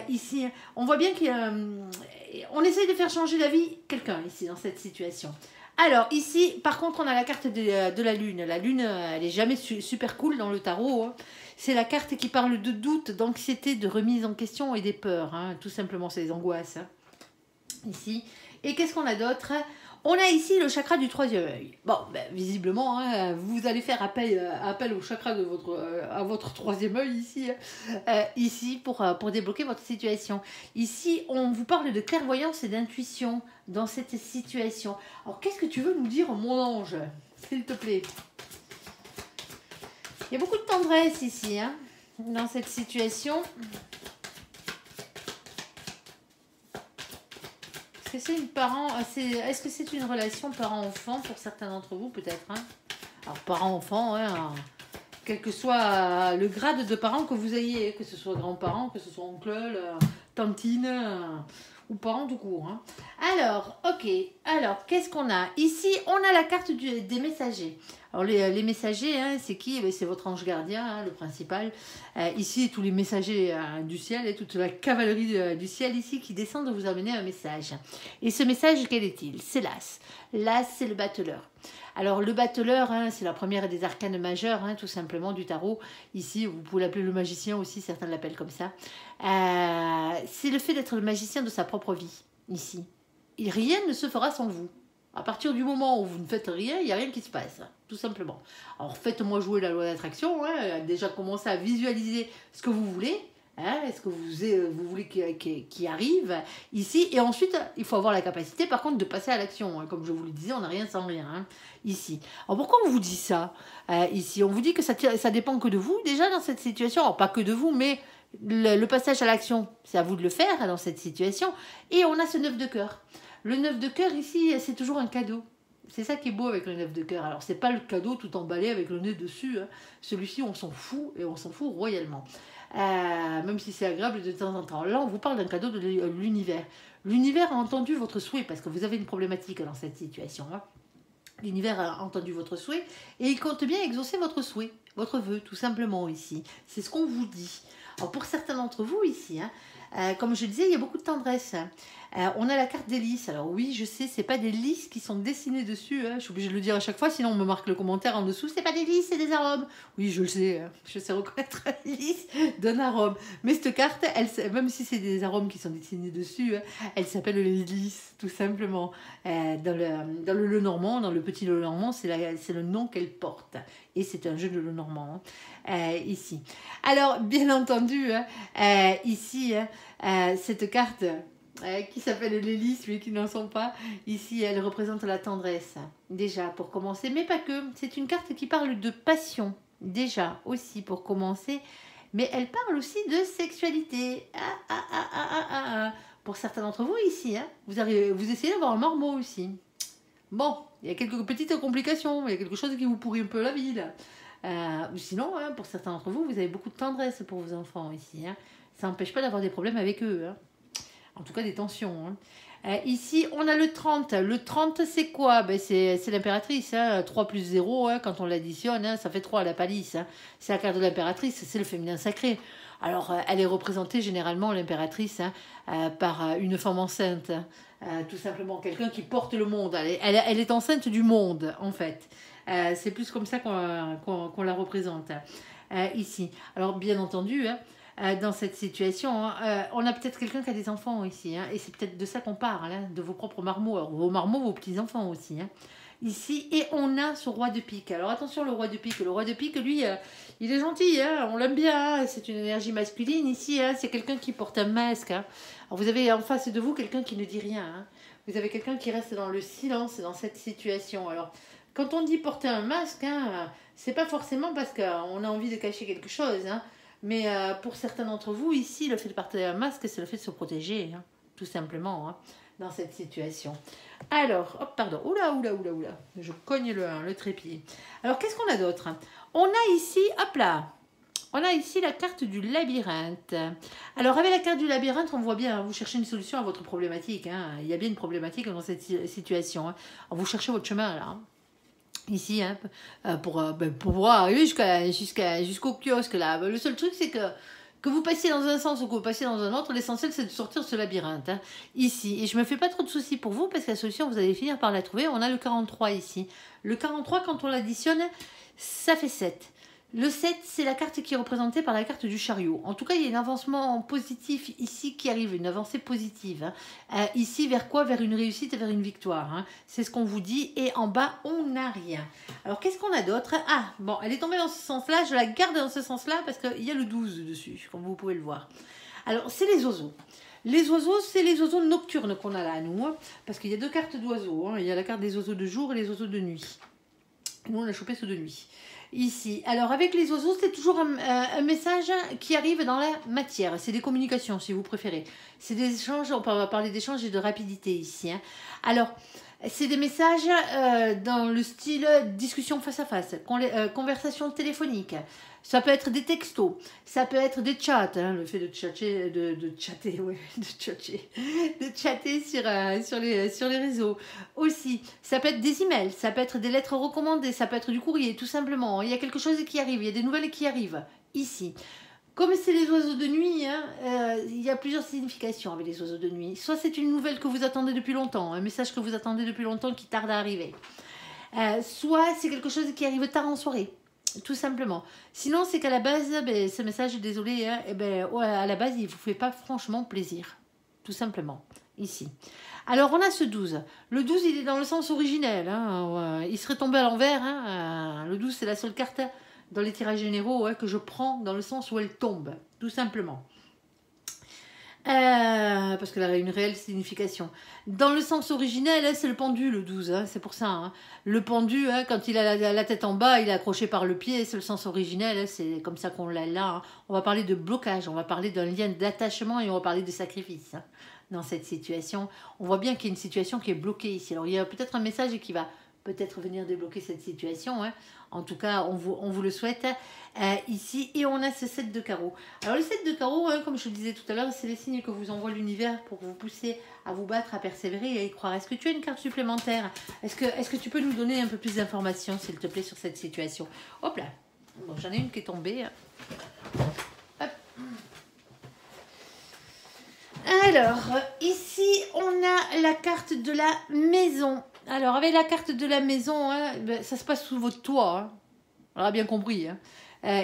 Ici, on voit bien qu'on essaye de faire changer la vie quelqu'un ici dans cette situation. Alors ici, par contre, on a la carte de la Lune. La Lune, elle est jamais super cool dans le tarot. Hein. C'est la carte qui parle de doute, d'anxiété, de remise en question et des peurs. Hein. Tout simplement, c'est les angoisses. Hein. Ici. Et qu'est-ce qu'on a d'autre? On a ici le chakra du troisième œil. Bon, ben, visiblement, hein, vous allez faire appel au chakra de à votre troisième œil ici, ici pour débloquer votre situation. Ici, on vous parle de clairvoyance et d'intuition dans cette situation. Alors, qu'est-ce que tu veux nous dire, mon ange, s'il te plaît? Il y a beaucoup de tendresse ici, hein, dans cette situation. Est-ce que c'est une relation parent-enfant pour certains d'entre vous, peut-être, hein? Alors, parent-enfant, hein, quel que soit le grade de parents que vous ayez, que ce soit grands-parents, que ce soit oncle, tantine, ou parents tout court. Hein. Alors, ok. Alors, qu'est-ce qu'on a? Ici, on a la carte des messagers. Alors, les messagers, hein, c'est qui? C'est votre ange gardien, hein, le principal. Ici, tous les messagers du ciel et toute la cavalerie du ciel ici qui descendent vous amener un message. Et ce message, quel est-il? C'est l'As. L'As, c'est le battleur. Alors, le battleur, hein, c'est la première des arcanes majeures, hein, tout simplement, du tarot. Ici, vous pouvez l'appeler le magicien aussi, certains l'appellent comme ça. C'est le fait d'être le magicien de sa propre vie, ici. Et rien ne se fera sans vous. À partir du moment où vous ne faites rien, il n'y a rien qui se passe, tout simplement. Alors, faites-moi jouer la loi d'attraction, hein, déjà commencez à visualiser ce que vous voulez, hein, ce que vous voulez qui arrive ici, et ensuite, il faut avoir la capacité, par contre, de passer à l'action. Hein. Comme je vous le disais, on n'a rien sans rien, hein, ici. Alors, pourquoi on vous dit ça, ici? On vous dit que ça dépend que de vous, déjà, dans cette situation. Alors, pas que de vous, mais le passage à l'action, c'est à vous de le faire, dans cette situation. Et on a ce 9 de cœur. Le 9 de cœur, ici, c'est toujours un cadeau. C'est ça qui est beau avec le 9 de cœur. Alors, c'est pas le cadeau tout emballé avec le nez dessus. Hein. Celui-ci, on s'en fout, et on s'en fout royalement. Même si c'est agréable de temps en temps. Là, on vous parle d'un cadeau de l'univers. L'univers a entendu votre souhait, parce que vous avez une problématique dans cette situation. Hein. L'univers a entendu votre souhait, et il compte bien exaucer votre souhait, votre vœu, tout simplement, ici. C'est ce qu'on vous dit. Alors, pour certains d'entre vous, ici, hein, comme je disais, il y a beaucoup de tendresse. On a la carte des lys. Alors oui, je sais, c'est pas des lys qui sont dessinés dessus. Hein. Je suis obligée de le dire à chaque fois, sinon on me marque le commentaire en dessous. C'est pas des lys, c'est des arômes. Oui, je le sais. Hein. Je sais reconnaître un lys d'un arôme. Mais cette carte, même si c'est des arômes qui sont dessinés dessus, hein, elle s'appelle les lys, tout simplement. Dans le Lenormand, dans le petit Lenormand, c'est le nom qu'elle porte. Et c'est un jeu de Lenormand, hein, ici. Alors, bien entendu, hein, ici, hein, cette carte... qui s'appelle les lys, mais qui n'en sont pas. Ici, elle représente la tendresse, déjà, pour commencer. Mais pas que. C'est une carte qui parle de passion, déjà, aussi, pour commencer. Mais elle parle aussi de sexualité. Pour certains d'entre vous, ici, hein, vous essayez d'avoir un marmot aussi. Bon, il y a quelques petites complications. Il y a quelque chose qui vous pourrit un peu la vie, là. Sinon, hein, pour certains d'entre vous, vous avez beaucoup de tendresse pour vos enfants, ici, hein. ça n'empêche pas d'avoir des problèmes avec eux. Hein. En tout cas, des tensions. Hein. Ici, on a le 30. Le 30, c'est quoi? Ben, c'est l'impératrice. Hein. 3 plus 0, hein, quand on l'additionne, hein, ça fait 3 à la palisse. Hein. C'est la carte de l'impératrice, c'est le féminin sacré. Alors, elle est représentée généralement, l'impératrice, hein, par une femme enceinte. Tout simplement, quelqu'un qui porte le monde. Elle est enceinte du monde, en fait. C'est plus comme ça qu'on la représente ici. Alors, bien entendu... Hein, dans cette situation. Hein. On a peut-être quelqu'un qui a des enfants ici, hein, et c'est peut-être de ça qu'on parle, hein, de vos propres marmots, alors, vos marmots, vos petits-enfants aussi. Hein, ici, et on a ce roi de pique. Alors attention, le roi de pique, lui, il est gentil, hein, on l'aime bien, hein, c'est une énergie masculine ici, hein, c'est quelqu'un qui porte un masque. Hein. Alors, vous avez en face de vous quelqu'un qui ne dit rien. Hein. Vous avez quelqu'un qui reste dans le silence dans cette situation. Alors, quand on dit porter un masque, hein, c'est pas forcément parce qu'on a envie de cacher quelque chose, hein, mais pour certains d'entre vous, ici, le fait de porter un masque, c'est le fait de se protéger, hein, tout simplement, hein, dans cette situation. Alors, hop, pardon, oula, je cogne le trépied. Alors, qu'est-ce qu'on a d'autre? On a ici, hop là, on a ici la carte du labyrinthe. Alors, avec la carte du labyrinthe, on voit bien, vous cherchez une solution à votre problématique. Hein. Il y a bien une problématique dans cette situation. Hein. Vous cherchez votre chemin, là. Hein. Ici, hein, pour pouvoir arriver jusqu'au kiosque là. Le seul truc, c'est que vous passiez dans un sens ou que vous passiez dans un autre, l'essentiel c'est de sortir de ce labyrinthe. Hein, ici, et je me fais pas trop de soucis pour vous parce que la solution, vous allez finir par la trouver. On a le 43 ici. Le 43, quand on l'additionne, ça fait 7. Le 7, c'est la carte qui est représentée par la carte du chariot. En tout cas, il y a un avancement positif ici qui arrive, une avancée positive. Hein. Ici, vers quoi? Vers une réussite et vers une victoire. Hein. C'est ce qu'on vous dit. Et en bas, on n'a rien. Alors, qu'est-ce qu'on a d'autre? Ah, bon, elle est tombée dans ce sens-là. Je la garde dans ce sens-là parce qu'il y a le 12 dessus, comme vous pouvez le voir. Alors, c'est les oiseaux. Les oiseaux, c'est les oiseaux nocturnes qu'on a là, nous. Hein, parce qu'il y a deux cartes d'oiseaux. Hein. Il y a la carte des oiseaux de jour et les oiseaux de nuit. Nous, on a chopé ceux de nuit. Ici, alors avec les oiseaux, c'est toujours un message qui arrive dans la matière. C'est des communications, si vous préférez. C'est des échanges, on va parler d'échanges et de rapidité ici. Hein. Alors, c'est des messages dans le style discussion face à face, conversation téléphonique. Ça peut être des textos, ça peut être des chats, hein, le fait de chatter, de chatter sur les réseaux. Aussi, ça peut être des emails, ça peut être des lettres recommandées, ça peut être du courrier, tout simplement. Il y a quelque chose qui arrive, il y a des nouvelles qui arrivent ici. Comme c'est les oiseaux de nuit, hein, il y a plusieurs significations avec les oiseaux de nuit. Soit c'est une nouvelle que vous attendez depuis longtemps, un message que vous attendez depuis longtemps qui tarde à arriver. Soit c'est quelque chose qui arrive tard en soirée. Tout simplement. Sinon, c'est qu'à la base, ce message, désolé, hein, à la base, il ne vous fait pas franchement plaisir. Tout simplement. Ici. Alors, on a ce 12. Le 12, il est dans le sens originel. Hein, il serait tombé à l'envers. Hein, le 12, c'est la seule carte dans les tirages généraux que je prends dans le sens où elle tombe. Tout simplement. Parce qu'elle a une réelle signification. Dans le sens originel, c'est le pendu, le 12, hein, c'est pour ça. Hein. Le pendu, hein, quand il a la tête en bas, il est accroché par le pied, c'est le sens originel, hein, c'est comme ça qu'on l'a là. Hein. On va parler de blocage, on va parler d'un lien d'attachement et on va parler de sacrifice. Hein, dans cette situation, on voit bien qu'il y a une situation qui est bloquée ici. Alors il y a peut-être un message qui va peut-être venir débloquer cette situation. Hein. En tout cas, on vous le souhaite ici. Et on a ce 7 de carreau. Alors, le 7 de carreau, hein, comme je le disais tout à l'heure, c'est les signes que vous envoie l'univers pour vous pousser à vous battre, à persévérer et à y croire. Est-ce que tu as une carte supplémentaire? Est-ce que tu peux nous donner un peu plus d'informations, s'il te plaît, sur cette situation? Hop là. Bon, j'en ai une qui est tombée. Hop. Alors, ici, on a la carte de la maison. Alors, avec la carte de la maison, hein, ça se passe sous votre toit. Hein. On a bien compris. Hein.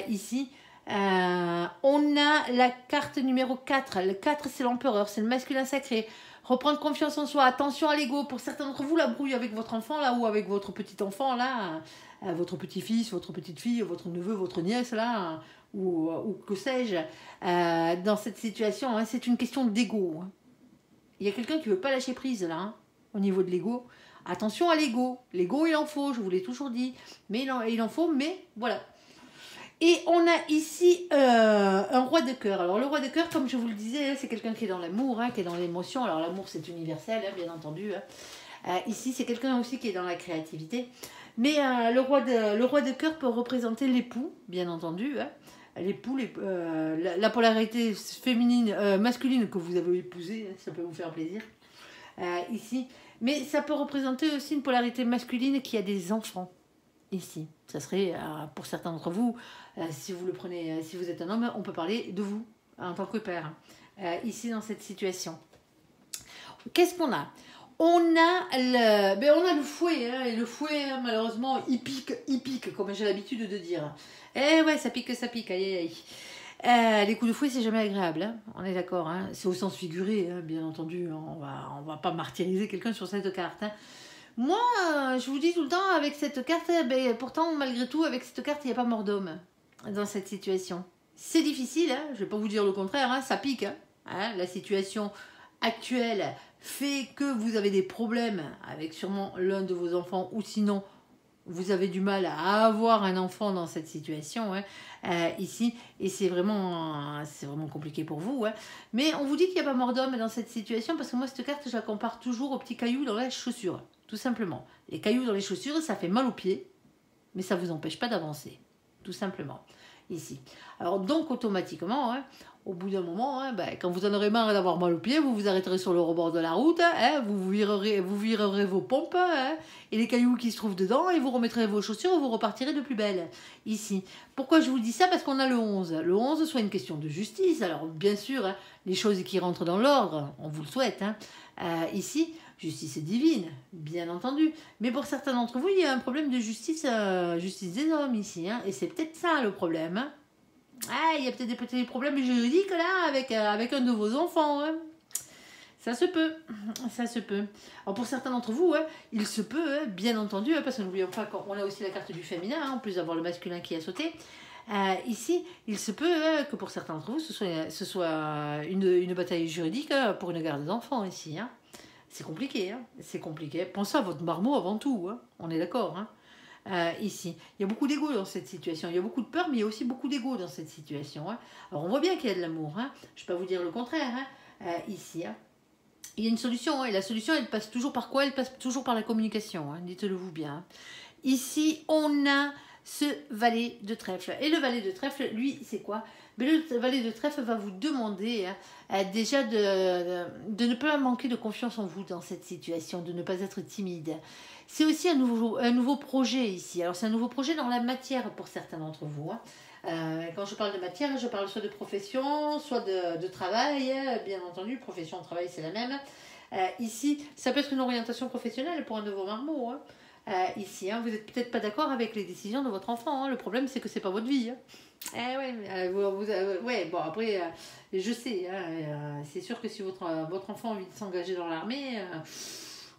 Ici, on a la carte numéro 4. Le 4, c'est l'empereur, c'est le masculin sacré. Reprendre confiance en soi, attention à l'ego. Pour certains d'entre vous, la brouille avec votre enfant, là, ou avec votre petit enfant, là, votre petit-fils, votre petite-fille, votre neveu, votre nièce, là, ou que sais-je, dans cette situation, hein, c'est une question d'ego. Hein. Il y a quelqu'un qui ne veut pas lâcher prise, là, hein, au niveau de l'ego. Attention à l'ego. L'ego, il en faut, je vous l'ai toujours dit. Mais il en faut, mais voilà. Et on a ici un roi de cœur. Alors, le roi de cœur, comme je vous le disais, c'est quelqu'un qui est dans l'amour, hein, qui est dans l'émotion. Alors, l'amour, c'est universel, hein, bien entendu. Hein. Ici, c'est quelqu'un aussi qui est dans la créativité. Mais le roi de cœur peut représenter l'époux, bien entendu. Hein. l'époux, la polarité féminine, masculine que vous avez épousée, ça peut vous faire plaisir, ici. Mais ça peut représenter aussi une polarité masculine qui a des enfants, ici. Ça serait, pour certains d'entre vous, si vous le prenez, si vous êtes un homme, on peut parler de vous, en tant que père, ici dans cette situation. Qu'est-ce qu'on a? On a le fouet, hein, et le fouet, hein, malheureusement, il pique, comme j'ai l'habitude de dire. Eh ouais, ça pique, aïe, aïe. Les coups de fouet, c'est jamais agréable, hein, on est d'accord, hein, c'est au sens figuré, hein, bien entendu, on va pas martyriser quelqu'un sur cette carte. Hein. Moi, je vous dis tout le temps, avec cette carte, pourtant, malgré tout, avec cette carte, il n'y a pas mort d'homme dans cette situation. C'est difficile, hein, je vais pas vous dire le contraire, hein, ça pique, hein, la situation actuelle fait que vous avez des problèmes avec sûrement l'un de vos enfants ou sinon vous avez du mal à avoir un enfant dans cette situation, hein, ici, et c'est vraiment compliqué pour vous. Hein. Mais on vous dit qu'il n'y a pas mort d'homme dans cette situation parce que moi, cette carte, je la compare toujours aux petits cailloux dans la chaussure, tout simplement. Les cailloux dans les chaussures, ça fait mal aux pieds, mais ça ne vous empêche pas d'avancer, tout simplement, ici. Alors donc, automatiquement, hein, au bout d'un moment, hein, quand vous en aurez marre d'avoir mal aux pieds, vous vous arrêterez sur le rebord de la route, hein, vous virerez vos pompes hein, et les cailloux qui se trouvent dedans et vous remettrez vos chaussures et vous repartirez de plus belle, ici. Pourquoi je vous dis ça? Parce qu'on a le 11. Le 11 soit une question de justice. Alors bien sûr, hein, les choses qui rentrent dans l'ordre, on vous le souhaite. Hein, ici, justice divine, bien entendu. Mais pour certains d'entre vous, il y a un problème de justice des hommes ici. Hein, et c'est peut-être ça le problème. Hein. Ah, il y a peut-être des petits problèmes juridiques là avec un de vos enfants. Hein. Ça se peut, ça se peut. Alors pour certains d'entre vous, hein, il se peut, hein, bien entendu, hein, parce que n'oublions pas qu'on a aussi la carte du féminin, hein, en plus d'avoir le masculin qui a sauté. Ici, il se peut hein, que pour certains d'entre vous, ce soit une bataille juridique hein, pour une garde d'enfants ici. Hein. C'est compliqué, hein, c'est compliqué. Pensez à votre marmot avant tout, hein, on est d'accord. Hein. Ici. Il y a beaucoup d'ego dans cette situation. Il y a beaucoup de peur, mais il y a aussi beaucoup d'ego dans cette situation. Hein. Alors, on voit bien qu'il y a de l'amour. Hein. Je ne vais pas vous dire le contraire. Hein. Ici, hein. Il y a une solution. Hein. Et la solution, elle passe toujours par quoi? Elle passe toujours par la communication. Hein. Dites-le vous bien. Hein. Ici, on a ce valet de trèfle. Et le valet de trèfle, lui, c'est quoi? Mais le valet de trèfle va vous demander hein, déjà de ne pas manquer de confiance en vous dans cette situation, de ne pas être timide. C'est aussi un nouveau projet ici. Alors, c'est un nouveau projet dans la matière pour certains d'entre vous. Hein. Quand je parle de matière, je parle soit de profession, soit de travail. Bien entendu, profession, travail, c'est la même. Ici, ça peut être une orientation professionnelle pour un de vos marmots. Hein. Ici, hein, vous n'êtes peut-être pas d'accord avec les décisions de votre enfant. Hein. Le problème, c'est que c'est pas votre vie. Hein. Ouais, bon, après, je sais. Hein, c'est sûr que si votre enfant a envie de s'engager dans l'armée...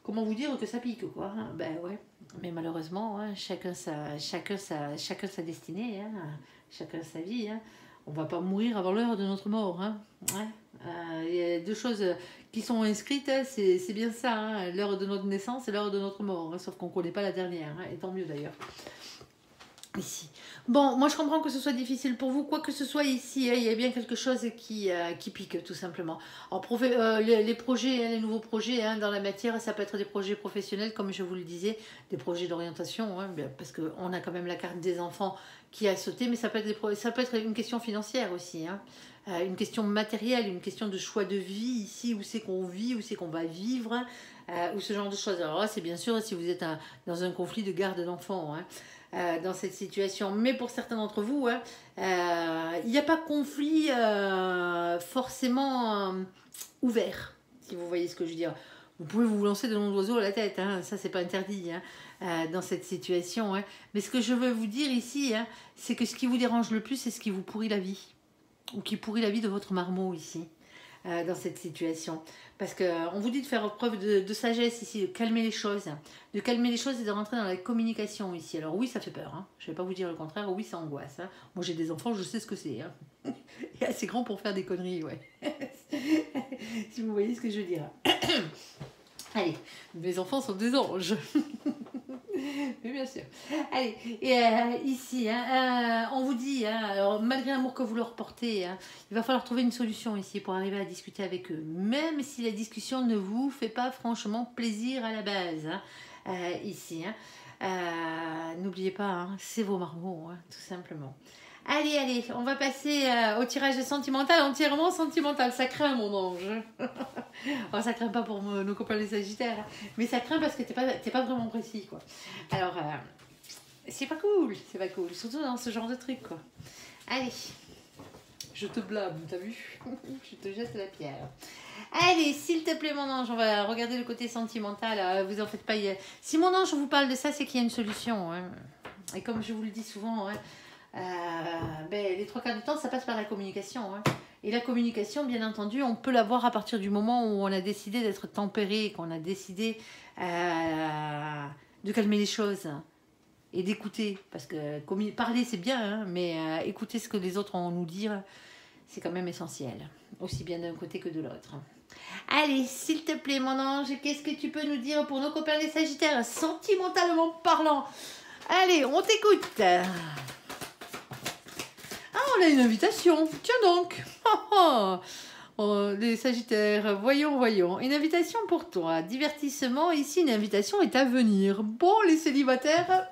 comment vous dire que ça pique, quoi. Hein. Ben ouais. Mais malheureusement, hein, chacun sa destinée, hein, chacun sa vie. Hein. On va pas mourir avant l'heure de notre mort. Hein. Ouais. Il y a deux choses qui sont inscrites, hein, c'est bien ça. Hein. L'heure de notre naissance et l'heure de notre mort. Hein, sauf qu'on ne connaît pas la dernière. Hein, et tant mieux d'ailleurs. Ici. Bon, moi je comprends que ce soit difficile pour vous, quoi que ce soit ici, hein, il y a bien quelque chose qui pique tout simplement. Alors, les projets, hein, les nouveaux projets hein, dans la matière, ça peut être des projets professionnels, comme je vous le disais, des projets d'orientation, hein, parce qu'on a quand même la carte des enfants qui a sauté, mais ça peut être une question financière aussi, hein, une question matérielle, une question de choix de vie ici, où c'est qu'on vit, où c'est qu'on va vivre, ou ce genre de choses. Alors là, c'est bien sûr si vous êtes dans un conflit de garde d'enfants, hein. Dans cette situation. Mais pour certains d'entre vous, hein, il n'y a pas conflit forcément ouvert, si vous voyez ce que je veux dire. Vous pouvez vous lancer de noms d'oiseaux à la tête, hein, ça c'est pas interdit hein, dans cette situation. Hein. Mais ce que je veux vous dire ici, hein, c'est que ce qui vous dérange le plus, c'est ce qui vous pourrit la vie. Ou qui pourrit la vie de votre marmot ici. Dans cette situation. Parce qu'on vous dit de faire preuve de sagesse ici, de calmer les choses. De calmer les choses et de rentrer dans la communication ici. Alors oui, ça fait peur. Hein. Je ne vais pas vous dire le contraire. Oui, ça angoisse. Hein. Moi, j'ai des enfants, je sais ce que c'est. Hein. Et assez grand pour faire des conneries, ouais. Si vous voyez ce que je veux dire. Allez, mes enfants sont des anges. Mais bien sûr. Allez, et ici, hein, on vous dit, hein, alors, malgré l'amour que vous leur portez, hein, il va falloir trouver une solution ici pour arriver à discuter avec eux, même si la discussion ne vous fait pas franchement plaisir à la base. Hein, ici, hein. N'oubliez pas, hein, c'est vos marmots, hein, tout simplement. Allez, allez, on va passer au tirage sentimental, entièrement sentimental. Ça craint, mon ange. Oh, ça craint pas pour nos copains les Sagittaires, mais ça craint parce que t'es pas vraiment précis, quoi. Alors, c'est pas cool, surtout dans ce genre de truc, quoi. Allez, je te blâme, t'as vu? Je te jette la pierre. Allez, s'il te plaît, mon ange, on va regarder le côté sentimental. Vous en faites pas. Si mon ange vous parle de ça, c'est qu'il y a une solution. Hein. Et comme je vous le dis souvent, hein, les 3 quarts du temps, ça passe par la communication. Hein. Et la communication, bien entendu, on peut l'avoir à partir du moment où on a décidé d'être tempéré, qu'on a décidé de calmer les choses et d'écouter. Parce que parler, c'est bien, hein, mais écouter ce que les autres ont à nous dire, c'est quand même essentiel. Aussi bien d'un côté que de l'autre. Allez, s'il te plaît, mon ange, qu'est-ce que tu peux nous dire pour nos copains les Sagittaires, sentimentalement parlant? Allez, on t'écoute. Ah, on a une invitation. Tiens donc. Oh, les Sagittaires, voyons. Une invitation pour toi. Divertissement, ici, une invitation est à venir. Bon, les célibataires.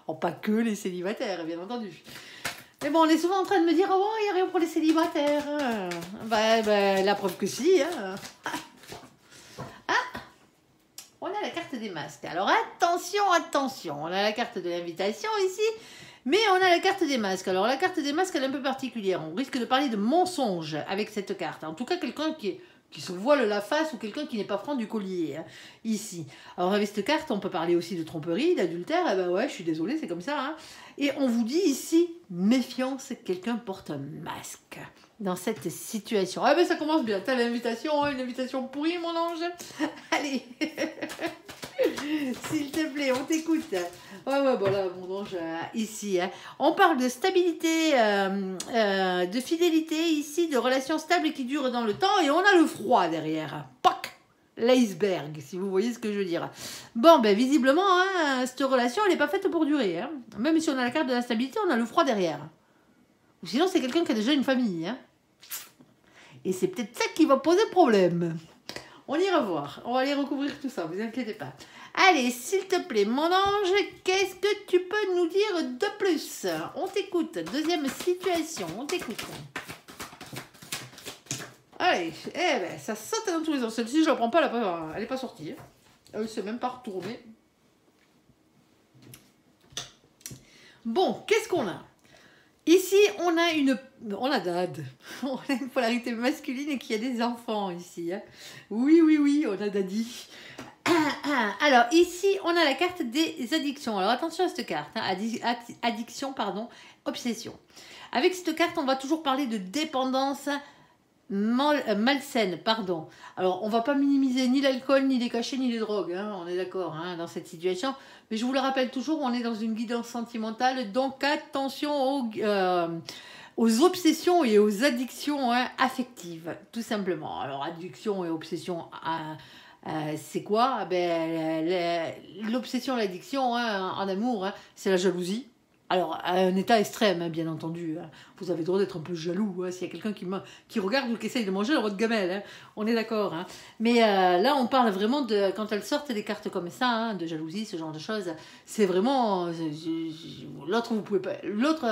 Oh, pas que les célibataires, bien entendu. Mais bon, on est souvent en train de me dire, oh, il n'y a rien pour les célibataires. La preuve que si. Hein. Ah, on a la carte des masques. Alors attention. On a la carte de l'invitation ici, mais on a la carte des masques. Alors la carte des masques, elle est un peu particulière. On risque de parler de mensonge avec cette carte. En tout cas, quelqu'un qui se voile la face ou quelqu'un qui n'est pas franc du collier, hein, ici. Alors avec cette carte, on peut parler aussi de tromperie, d'adultère. Eh ben ouais, je suis désolée, c'est comme ça. Hein. Et on vous dit ici, méfiance, quelqu'un porte un masque dans cette situation. Ah ben ça commence bien, t'as l'invitation, une invitation pourrie, mon ange. Allez, s'il te plaît, on t'écoute. Ouais, bon là, mon ange, ici. Hein. On parle de stabilité, de fidélité ici, de relations stables qui durent dans le temps, et on a le froid derrière. Poc, l'iceberg, si vous voyez ce que je veux dire. Bon, ben visiblement, hein, cette relation, elle n'est pas faite pour durer. Hein. Même si on a la carte de la stabilité, on a le froid derrière. Ou sinon, c'est quelqu'un qui a déjà une famille. Hein. Et c'est peut-être ça qui va poser problème. On ira voir. On va aller recouvrir tout ça, vous inquiétez pas. Allez, s'il te plaît, mon ange, qu'est-ce que tu peux nous dire de plus? On t'écoute. Deuxième situation, on t'écoute. Allez, ça saute dans tous les sens. Celle-ci, je la prends pas, elle n'est pas sortie. Elle ne s'est même pas retournée. Bon, qu'est-ce qu'on a? Ici, on a une polarité masculine qui a des enfants ici. Hein. Oui, on a Daddy. Alors, ici, on a la carte des addictions. Alors, attention à cette carte. Hein. Addiction, obsession. Avec cette carte, on va toujours parler de dépendance malsaine, Alors, on va pas minimiser ni l'alcool, ni les cachets, ni les drogues, hein, on est d'accord, hein, dans cette situation. Mais je vous le rappelle toujours, on est dans une guidance sentimentale, donc attention aux obsessions et aux addictions affectives, tout simplement. Alors, addiction et obsession, c'est quoi? L'obsession, l'addiction en amour, c'est la jalousie. Alors, à un état extrême, hein, bien entendu. Hein. Vous avez le droit d'être un peu jaloux. Hein, s'il y a quelqu'un qui regarde ou qui essaye de manger votre gamelle. Hein, on est d'accord. Hein. Mais là, on parle vraiment de... Quand elles sortent des cartes comme ça, hein, de jalousie, ce genre de choses, c'est vraiment... L'autre, vous pouvez pas... L'autre,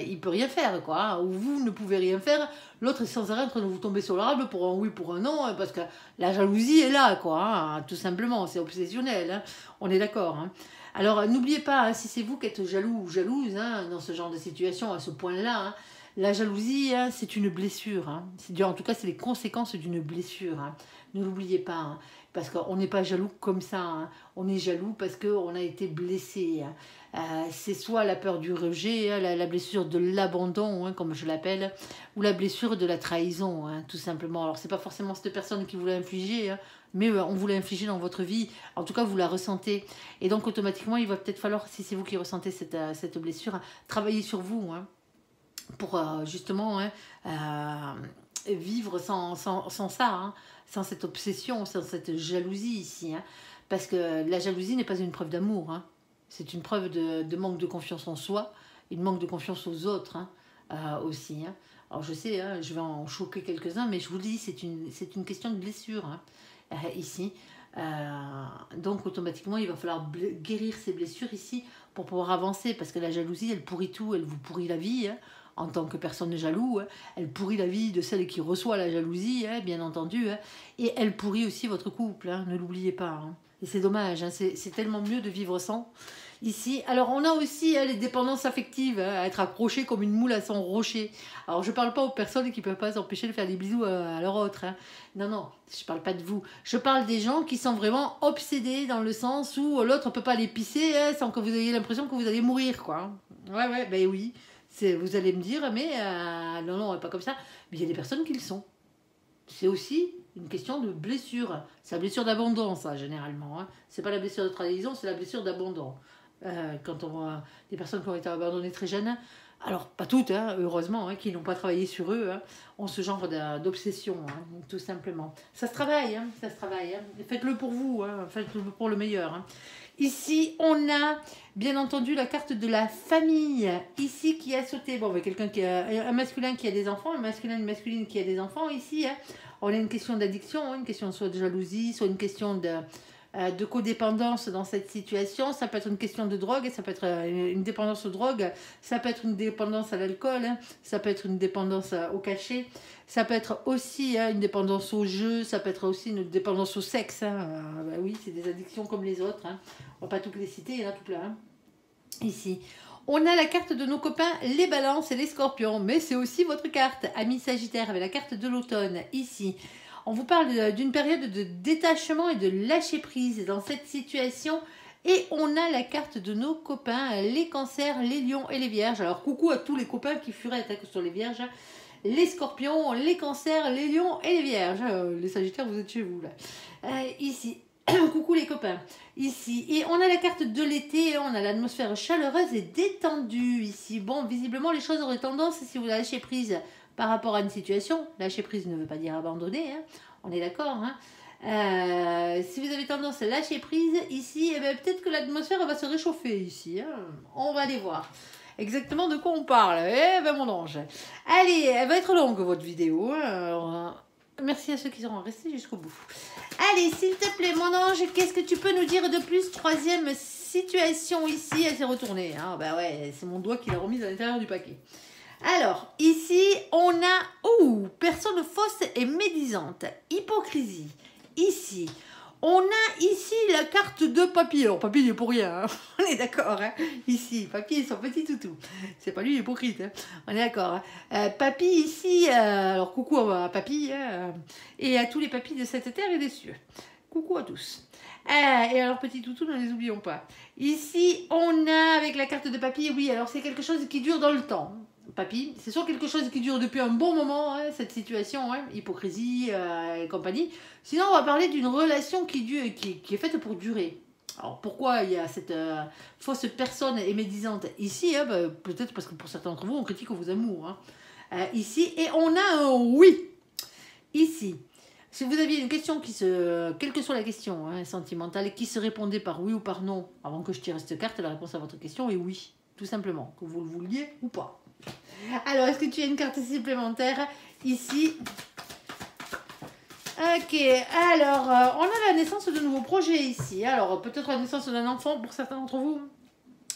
il peut rien faire, quoi. Hein, ou vous ne pouvez rien faire. L'autre est sans arrêt en train de vous tomber sur l'arbre pour un oui, pour un non. Parce que la jalousie est là, quoi. Hein, tout simplement. C'est obsessionnel. Hein, on est d'accord. Hein. Alors, n'oubliez pas, hein, si c'est vous qui êtes jaloux ou jalouse hein, dans ce genre de situation, à ce point-là, hein, la jalousie, hein, c'est une blessure. Hein. En tout cas, c'est les conséquences d'une blessure. Hein. Ne l'oubliez pas, hein, parce qu'on n'est pas jaloux comme ça. Hein. On est jaloux parce qu'on a été blessé. Hein. C'est soit la peur du rejet, hein, la blessure de l'abandon, hein, comme je l'appelle, ou la blessure de la trahison, hein, tout simplement. Alors, c'est pas forcément cette personne qui vous l'a infligé, hein, mais on vous l'a infligé dans votre vie. En tout cas, vous la ressentez. Et donc, automatiquement, il va peut-être falloir, si c'est vous qui ressentez cette blessure, travailler sur vous, hein, pour justement vivre sans ça, hein, sans cette obsession, sans cette jalousie ici. Hein, parce que la jalousie n'est pas une preuve d'amour, hein. C'est une preuve de manque de confiance en soi et de manque de confiance aux autres hein, aussi. Hein. Alors je sais, hein, je vais en choquer quelques-uns, mais je vous le dis, c'est une question de blessure hein, ici. Donc automatiquement, il va falloir guérir ces blessures ici pour pouvoir avancer, parce que la jalousie, elle pourrit tout, elle vous pourrit la vie, hein, en tant que personne jaloux, hein. Elle pourrit la vie de celle qui reçoit la jalousie, hein, bien entendu, hein. Et elle pourrit aussi votre couple, hein, ne l'oubliez pas, hein. Et c'est dommage, hein, c'est tellement mieux de vivre sans. Ici, alors on a aussi les dépendances affectives, hein, à être accroché comme une moule à son rocher. Alors je parle pas aux personnes qui peuvent pas s'empêcher de faire des bisous à leur autre, hein. Non, non, je parle pas de vous. Je parle des gens qui sont vraiment obsédés dans le sens où l'autre peut pas les pisser, hein, sans que vous ayez l'impression que vous allez mourir, quoi. Ouais, ouais, ben oui. Vous allez me dire, mais non, non, pas comme ça. Mais il y a des personnes qui le sont. C'est aussi une question de blessure. C'est la blessure d'abandon, ça, généralement, hein. C'est pas la blessure de trahison, c'est la blessure d'abandon. Quand on voit des personnes qui ont été abandonnées très jeunes, alors pas toutes, hein, heureusement, hein, qui n'ont pas travaillé sur eux, hein, ont ce genre d'obsession, hein, tout simplement. Ça se travaille, hein, ça se travaille. Hein. Faites-le pour vous, hein, faites-le pour le meilleur. Hein. Ici, on a bien entendu la carte de la famille, ici qui a sauté. Bon, quelqu'un qui a un masculin qui a des enfants, un masculin, une masculine qui a des enfants, ici, hein. On a une question d'addiction, hein, une question soit de jalousie, soit une question de codépendance dans cette situation. Ça peut être une question de drogue, ça peut être une dépendance aux drogues, ça peut être une dépendance à l'alcool, hein, ça peut être une dépendance au cachet, ça peut être aussi une dépendance au jeu, ça peut être aussi une dépendance au sexe. Hein. Bah oui, c'est des addictions comme les autres. Hein. On va pas toutes les citer, il y en a tout plein. Hein. Ici. On a la carte de nos copains, les balances et les scorpions, mais c'est aussi votre carte, amis sagittaires, avec la carte de l'automne, ici. On vous parle d'une période de détachement et de lâcher prise dans cette situation. Et on a la carte de nos copains, les cancers, les lions et les vierges. Alors coucou à tous les copains qui furettent, hein, que ce soit les vierges, les scorpions, les cancers, les lions et les vierges. Les sagittaires, vous êtes chez vous là. Ici. Coucou les copains, ici. Et on a la carte de l'été, on a l'atmosphère chaleureuse et détendue ici. Bon, visiblement, les choses auraient tendance, si vous lâchez prise par rapport à une situation, lâcher prise ne veut pas dire abandonner, hein, on est d'accord. Hein. Si vous avez tendance à lâcher prise ici, eh ben, peut-être que l'atmosphère va se réchauffer ici. Hein. On va aller voir exactement de quoi on parle. Eh ben mon ange. Allez, elle va être longue votre vidéo. Alors, merci à ceux qui seront restés jusqu'au bout. Allez, s'il te plaît, mon ange, qu'est-ce que tu peux nous dire de plus? Troisième situation ici, elle s'est retournée. Hein. Bah ouais, c'est mon doigt qui l'a remise à l'intérieur du paquet. Alors, ici, on a personne fausse et médisante. Hypocrisie. Ici, on a ici la carte de Papy. Alors, Papy, il est pour rien. Hein. On est d'accord. Hein. Ici, Papy, son petit toutou. C'est pas lui l'hypocrite. Hein. On est d'accord. Hein. Papy, ici, alors coucou à Papy et à tous les papys de cette terre et des cieux. Coucou à tous. Et alors, petit toutou, ne les oublions pas. Ici, on a avec la carte de Papy, oui, alors c'est quelque chose qui dure dans le temps. Papy, c'est soit quelque chose qui dure depuis un bon moment, hein, cette situation, hein, hypocrisie et compagnie. Sinon, on va parler d'une relation qui est faite pour durer. Alors, pourquoi il y a cette fausse personne et médisante ici, hein, bah, peut-être parce que pour certains d'entre vous, on critique vos amours. Hein, ici, et on a un oui. Ici, si vous aviez une question quelle que soit la question hein, sentimentale, qui se répondait par oui ou par non, avant que je tire cette carte, la réponse à votre question est oui, tout simplement, que vous le vouliez ou pas. Alors, est-ce que tu as une carte supplémentaire ici? Ok, alors, on a la naissance de nouveaux projets ici. Alors, peut-être la naissance d'un enfant pour certains d'entre vous.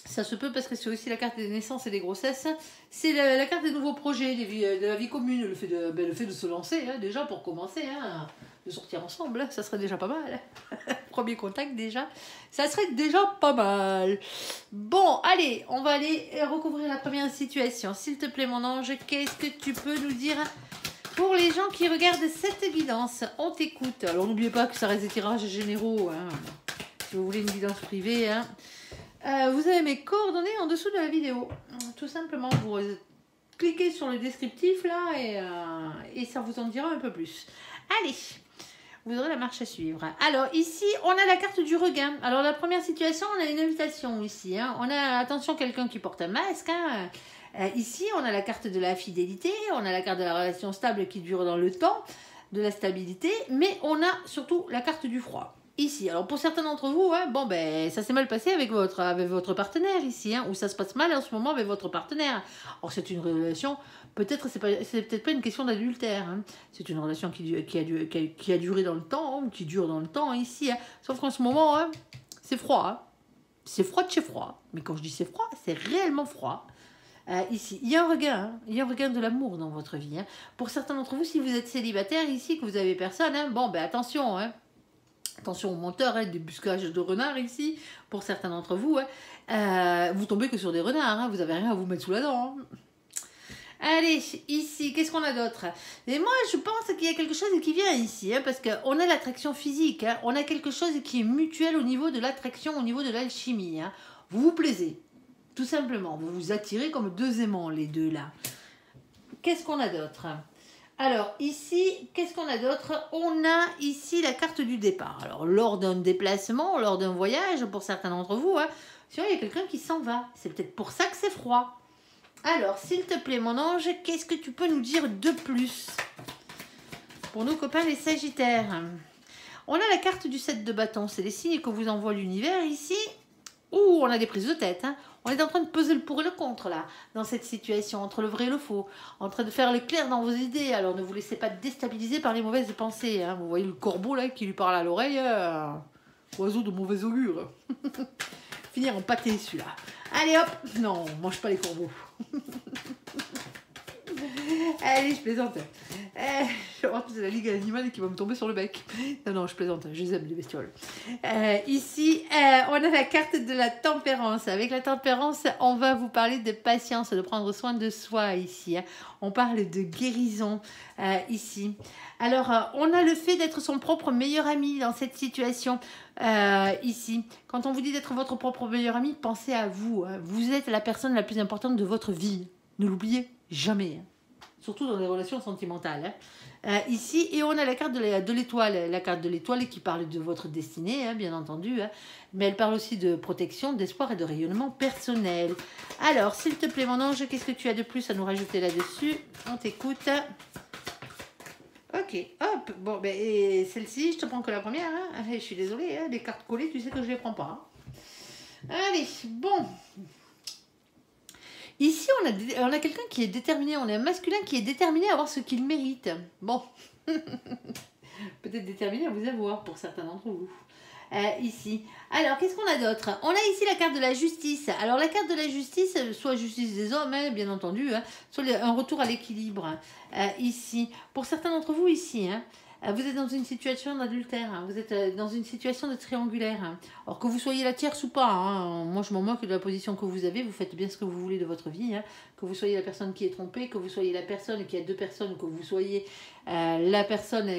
Ça se peut parce que c'est aussi la carte des naissances et des grossesses. C'est la carte des nouveaux projets, de la vie commune, le fait de se lancer, hein, déjà pour commencer, hein, de sortir ensemble, ça serait déjà pas mal. Premier contact déjà, ça serait déjà pas mal. Bon, allez, on va aller recouvrir la première situation. S'il te plaît, mon ange, qu'est-ce que tu peux nous dire pour les gens qui regardent cette guidance? On t'écoute. Alors, n'oubliez pas que ça reste des tirages généraux. Hein. Si vous voulez une guidance privée, hein. Vous avez mes coordonnées en dessous de la vidéo. Tout simplement, vous cliquez sur le descriptif là et ça vous en dira un peu plus. Allez, vous aurez la marche à suivre. Alors ici, on a la carte du regain. Alors la première situation, on a une invitation ici. Hein. On a, attention, quelqu'un qui porte un masque. Hein. Ici, on a la carte de la fidélité. On a la carte de la relation stable qui dure dans le temps, de la stabilité. Mais on a surtout la carte du froid. Ici, alors pour certains d'entre vous, hein, bon ben ça s'est mal passé avec votre partenaire ici, hein, ou ça se passe mal en ce moment avec votre partenaire. Or c'est une relation, peut-être c'est peut-être pas une question d'adultère, hein. C'est une relation qui a duré dans le temps, hein, ou qui dure dans le temps ici, hein. Sauf qu'en ce moment, hein, c'est froid, hein. C'est froid de chez froid. Mais quand je dis c'est froid, c'est réellement froid. Ici, il y a un regain, hein, il y a un regain de l'amour dans votre vie, hein. Pour certains d'entre vous, si vous êtes célibataire ici, que vous avez personne, hein, bon ben attention, hein. Attention aux menteurs, hein, débusquage de renards ici, pour certains d'entre vous. Hein. Vous tombez que sur des renards, hein, vous n'avez rien à vous mettre sous la dent. Hein. Allez, ici, qu'est-ce qu'on a d'autre? Et moi, je pense qu'il y a quelque chose qui vient ici, hein, parce qu'on a l'attraction physique, hein, on a quelque chose qui est mutuel au niveau de l'attraction, au niveau de l'alchimie. Hein. Vous vous plaisez, tout simplement. Vous vous attirez comme deux aimants, les deux là. Qu'est-ce qu'on a d'autre? Alors ici, qu'est-ce qu'on a d'autre? On a ici la carte du départ. Alors lors d'un déplacement, lors d'un voyage, pour certains d'entre vous, hein, il y a quelqu'un qui s'en va. C'est peut-être pour ça que c'est froid. Alors, s'il te plaît, mon ange, qu'est-ce que tu peux nous dire de plus pour nos copains les Sagittaires? On a la carte du 7 de bâton. C'est les signes que vous envoie l'univers ici. Ouh, on a des prises de tête, hein. On est en train de peser le pour et le contre, là, dans cette situation, entre le vrai et le faux, en train de faire le clair dans vos idées. Alors, ne vous laissez pas déstabiliser par les mauvaises pensées, hein. Vous voyez le corbeau, là, qui lui parle à l'oreille, oiseau de mauvais augure. Finir en pâté, celui-là. Allez, hop. Non, on mange pas les corbeaux. Allez, je plaisante. Je vois que c'est la Ligue animale qui va me tomber sur le bec. Non, je plaisante, je les aime, les bestioles. Ici, on a la carte de la tempérance. Avec la tempérance, on va vous parler de patience, de prendre soin de soi ici. Hein. On parle de guérison ici. Alors, on a le fait d'être son propre meilleur ami dans cette situation ici. Quand on vous dit d'être votre propre meilleur ami, pensez à vous. Hein. Vous êtes la personne la plus importante de votre vie. Ne l'oubliez jamais. Hein. Surtout dans les relations sentimentales. Hein. Ici, et on a la carte de l'étoile. La carte de l'étoile qui parle de votre destinée, hein, bien entendu. Hein. Mais elle parle aussi de protection, d'espoir et de rayonnement personnel. Alors, s'il te plaît, mon ange, qu'est-ce que tu as de plus à nous rajouter là-dessus? On t'écoute. Ok, hop, bon, ben, celle-ci, je te prends que la première. Hein. Je suis désolée, hein, les cartes collées, tu sais que je ne les prends pas. Hein. Allez, bon. Ici, on a quelqu'un qui est déterminé, on a un masculin qui est déterminé à avoir ce qu'il mérite. Bon, peut-être déterminé à vous avoir pour certains d'entre vous. Ici. Alors, qu'est-ce qu'on a d'autre? On a ici la carte de la justice. Alors, la carte de la justice, soit justice des hommes, hein, bien entendu, hein, soit un retour à l'équilibre. Ici. Pour certains d'entre vous, ici, hein, vous êtes dans une situation d'adultère, hein, vous êtes dans une situation de triangulaire. Hein. Alors que vous soyez la tierce ou pas, hein, moi je m'en moque de la position que vous avez, vous faites bien ce que vous voulez de votre vie. Hein, que vous soyez la personne qui est trompée, que vous soyez la personne qui a deux personnes, que vous soyez la personne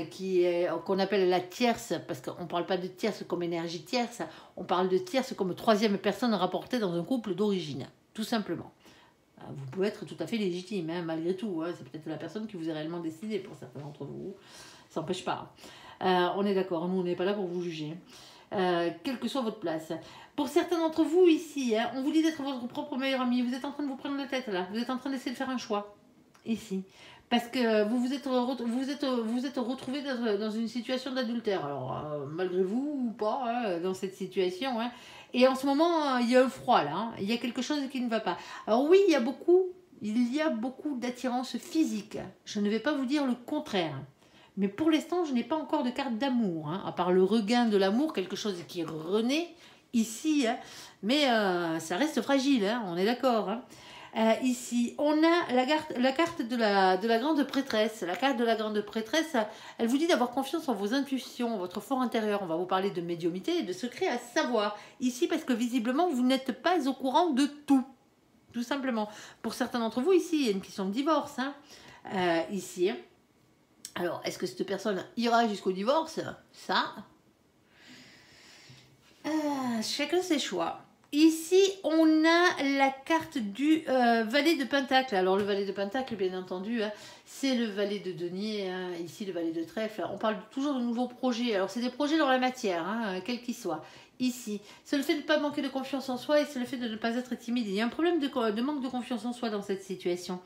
qu'on appelle la tierce, parce qu'on ne parle pas de tierce comme énergie tierce, on parle de tierce comme troisième personne rapportée dans un couple d'origine, tout simplement. Vous pouvez être tout à fait légitime, hein, malgré tout. Hein, c'est peut-être la personne qui vous est réellement destinée pour certains d'entre vous. Ça n'empêche pas. On est d'accord, nous on n'est pas là pour vous juger. Quelle que soit votre place. Pour certains d'entre vous ici, hein, on vous dit d'être votre propre meilleur ami. Vous êtes en train de vous prendre la tête là. Vous êtes en train d'essayer de faire un choix. Ici. Parce que vous êtes retrouvé dans une situation d'adultère. Alors, malgré vous ou pas, hein, dans cette situation. Hein. Et en ce moment, il y a un froid là. Hein. Il y a quelque chose qui ne va pas. Alors oui, il y a beaucoup d'attirance physique. Je ne vais pas vous dire le contraire. Mais pour l'instant, je n'ai pas encore de carte d'amour, hein, à part le regain de l'amour, quelque chose qui renaît ici. Hein, mais ça reste fragile, hein, on est d'accord. Hein. Ici, on a la carte de la grande prêtresse. La carte de la grande prêtresse, elle vous dit d'avoir confiance en vos intuitions, votre fort intérieur. On va vous parler de médiumnité et de secrets à savoir. Ici, parce que visiblement, vous n'êtes pas au courant de tout. Tout simplement. Pour certains d'entre vous, ici, il y a une question de divorce. Hein, ici, alors, est-ce que cette personne ira jusqu'au divorce? Ça, chacun ses choix. Ici, on a la carte du valet de Pentacle. Alors, le valet de Pentacle, bien entendu, hein, c'est le valet de denier. Hein, ici, le valet de trèfle. On parle toujours de nouveaux projets. Alors, c'est des projets dans la matière, hein, quels qu'ils soient. ici. C'est le fait de ne pas manquer de confiance en soi et c'est le fait de ne pas être timide. Il y a un problème de manque de confiance en soi dans cette situation.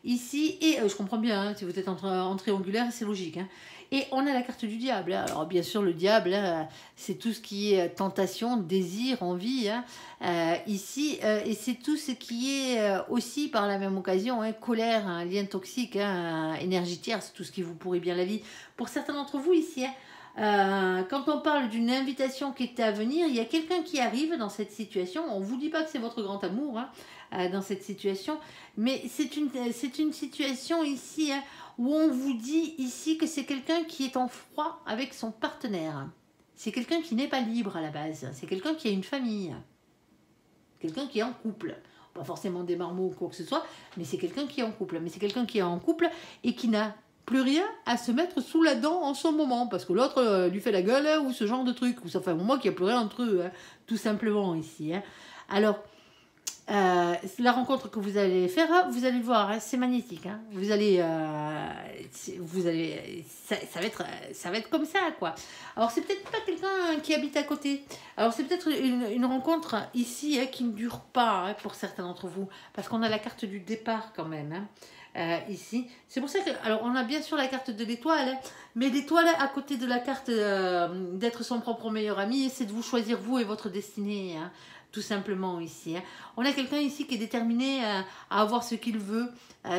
Ici, et je comprends bien, hein, si vous êtes en triangulaire, c'est logique. Hein. Et on a la carte du diable. Hein. Alors bien sûr, le diable, hein, c'est tout ce qui est tentation, désir, envie. Hein. Ici, et c'est tout ce qui est aussi par la même occasion, hein, colère, hein, lien toxique, hein, énergie tierce, c'est tout ce qui vous pourrit bien la vie. Pour certains d'entre vous ici, hein, quand on parle d'une invitation qui est à venir, il y a quelqu'un qui arrive dans cette situation. On ne vous dit pas que c'est votre grand amour hein, dans cette situation, mais c'est une situation ici hein, où on vous dit ici que c'est quelqu'un qui est en froid avec son partenaire. C'est quelqu'un qui n'est pas libre à la base. C'est quelqu'un qui a une famille. Quelqu'un qui est en couple. Pas forcément des marmots ou quoi que ce soit, mais c'est quelqu'un qui est en couple. Mais c'est quelqu'un qui est en couple et qui n'a plus rien à se mettre sous la dent en ce moment, parce que l'autre lui fait la gueule hein, ou ce genre de truc, ou ça fait un moment qu'il n'y a plus rien entre eux, hein, tout simplement ici. Hein. Alors, la rencontre que vous allez faire, vous allez voir, hein, c'est magnétique. Hein. Vous allez, ça va être comme ça, quoi. Alors, c'est peut-être pas quelqu'un qui habite à côté. Alors, c'est peut-être une rencontre ici hein, qui ne dure pas hein, pour certains d'entre vous, parce qu'on a la carte du départ quand même. Hein. Ici, c'est pour ça que, alors on a bien sûr la carte de l'étoile, hein, mais l'étoile à côté de la carte d'être son propre meilleur ami, c'est de vous choisir vous et votre destinée, hein, tout simplement ici. Hein. On a quelqu'un ici qui est déterminé à avoir ce qu'il veut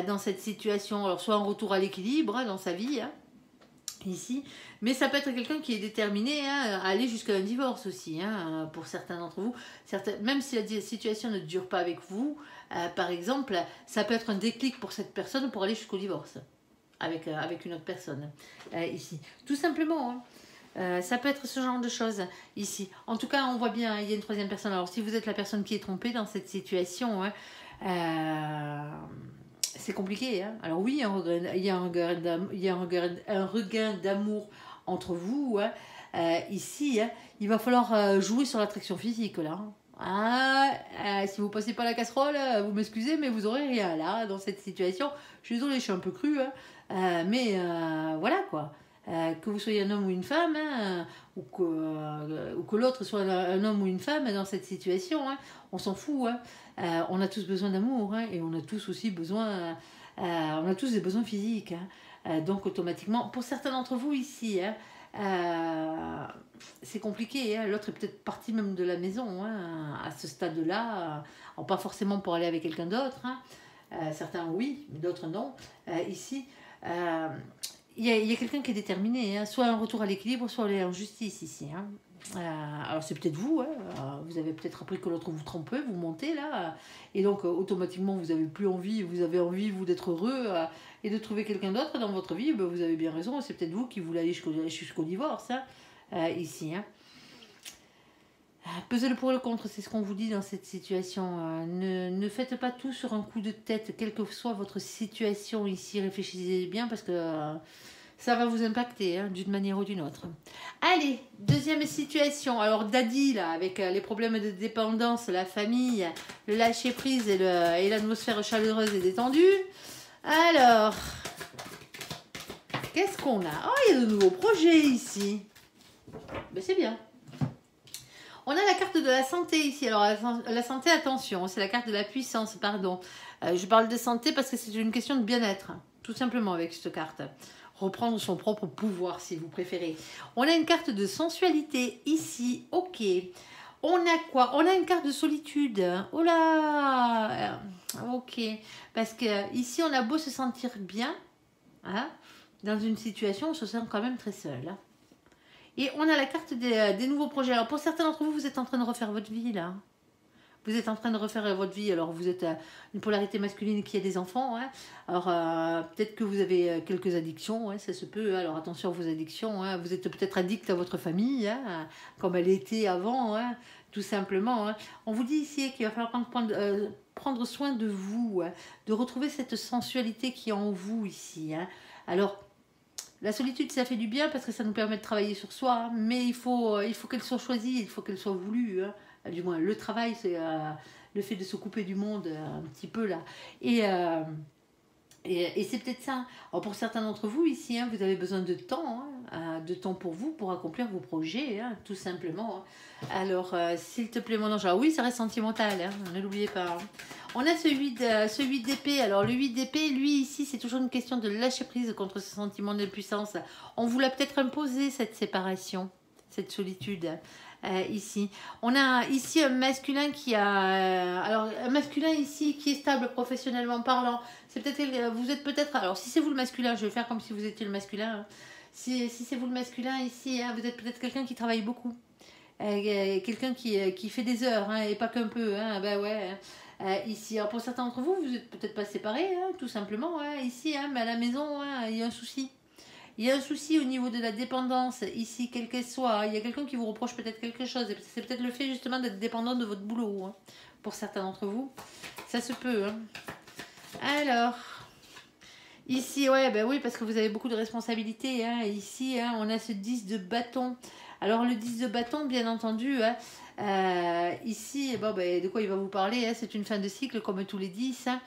dans cette situation, alors soit un retour à l'équilibre hein, dans sa vie, hein, ici, mais ça peut être quelqu'un qui est déterminé hein, à aller jusqu'à un divorce aussi, hein, pour certains d'entre vous, même si la situation ne dure pas avec vous, par exemple, ça peut être un déclic pour cette personne pour aller jusqu'au divorce avec une autre personne ici, tout simplement. Hein. Ça peut être ce genre de choses ici. En tout cas, on voit bien, il y a une troisième personne. Alors, si vous êtes la personne qui est trompée dans cette situation, hein, c'est compliqué. Hein. Alors oui, il y a un regain d'amour entre vous. Hein. Ici, hein, il va falloir jouer sur l'attraction physique, là. Si vous passez pas la casserole, vous m'excusez, mais vous aurez rien, là, dans cette situation. Je suis désolée, je suis un peu crue, hein. Mais voilà, quoi. Que vous soyez un homme ou une femme, hein, ou que l'autre soit un homme ou une femme dans cette situation, hein, on s'en fout. Hein. On a tous besoin d'amour hein, et on a tous aussi besoin, on a tous des besoins physiques. Hein. Donc automatiquement, pour certains d'entre vous ici, hein, c'est compliqué. Hein. L'autre est peut-être parti même de la maison hein, à ce stade-là, pas forcément pour aller avec quelqu'un d'autre. Hein. Certains oui, mais d'autres non. Ici. Il y a quelqu'un qui est déterminé, hein, soit un retour à l'équilibre, soit aller en justice ici. Hein. Alors c'est peut-être vous, hein, vous avez peut-être appris que l'autre vous trompe, vous montez là, et donc automatiquement vous n'avez plus envie, vous avez envie vous d'être heureux et de trouver quelqu'un d'autre dans votre vie, ben, vous avez bien raison, c'est peut-être vous qui voulez aller jusqu'au divorce hein, ici. Hein. Pesez le pour et le contre, c'est ce qu'on vous dit dans cette situation. Ne faites pas tout sur un coup de tête, quelle que soit votre situation ici. Réfléchissez bien parce que ça va vous impacter hein, d'une manière ou d'une autre. Allez, deuxième situation. Alors Daddy, là, avec les problèmes de dépendance, la famille, le lâcher prise et l'atmosphère chaleureuse et détendue. Alors, qu'est-ce qu'on a? Oh, il y a de nouveaux projets ici. Ben, c'est bien. On a la carte de la santé ici. Alors, la santé, attention, c'est la carte de la puissance, pardon. Je parle de santé parce que c'est une question de bien-être, tout simplement avec cette carte. Reprendre son propre pouvoir, si vous préférez. On a une carte de sensualité ici, ok. On a quoi? On a une carte de solitude. Oh là, ok. Parce que ici, on a beau se sentir bien, hein, dans une situation, on se sent quand même très seul. Hein. Et on a la carte des nouveaux projets. Alors pour certains d'entre vous, vous êtes en train de refaire votre vie là. Vous êtes en train de refaire votre vie. Alors vous êtes une polarité masculine qui a des enfants. Hein. Alors peut-être que vous avez quelques addictions. Hein, ça se peut. Alors attention à vos addictions. Hein. Vous êtes peut-être addict à votre famille, hein, comme elle était avant. Hein, tout simplement. Hein. On vous dit ici qu'il va falloir prendre soin de vous. Hein, de retrouver cette sensualité qui est en vous ici. Hein. Alors la solitude, ça fait du bien parce que ça nous permet de travailler sur soi, hein, mais il faut qu'elle soit choisie, il faut qu'elle soit voulue. Hein. Du moins, le travail, c'est le fait de se couper du monde un petit peu là. Et Et c'est peut-être ça. Alors pour certains d'entre vous ici, hein, vous avez besoin de temps pour vous, pour accomplir vos projets, hein, tout simplement. Hein. Alors, s'il te plaît, mon ange. Alors oui, ça reste sentimental, hein, ne l'oubliez pas. Hein. On a ce 8 d'épée. Alors le 8 d'épée, lui ici, c'est toujours une question de lâcher prise contre ce sentiment de puissance. On vous l'a peut-être imposé, cette séparation, cette solitude. Ici. On a ici un masculin qui a... alors, un masculin ici qui est stable professionnellement parlant. C'est peut-être... Vous êtes peut-être... Alors, si c'est vous le masculin, je vais faire comme si vous étiez le masculin. Hein. Si c'est vous le masculin ici, hein, vous êtes peut-être quelqu'un qui travaille beaucoup. Quelqu'un qui fait des heures, hein, et pas qu'un peu. Hein, bah ouais. Hein. Ici, alors pour certains d'entre vous, vous êtes peut-être pas séparés, hein, tout simplement. Hein, ici, hein, mais à la maison, hein, il y a un souci. Il y a un souci au niveau de la dépendance, ici, quelle qu'elle soit. Il y a quelqu'un qui vous reproche peut-être quelque chose. C'est peut-être le fait justement d'être dépendant de votre boulot, hein, pour certains d'entre vous. Ça se peut. Hein. Alors, ici, ouais, ben oui, parce que vous avez beaucoup de responsabilités. Hein. Ici, hein, on a ce 10 de bâton. Alors, le 10 de bâton, bien entendu, hein, ici, bon, ben, de quoi il va vous parler hein, c'est une fin de cycle, comme tous les 10. Hein.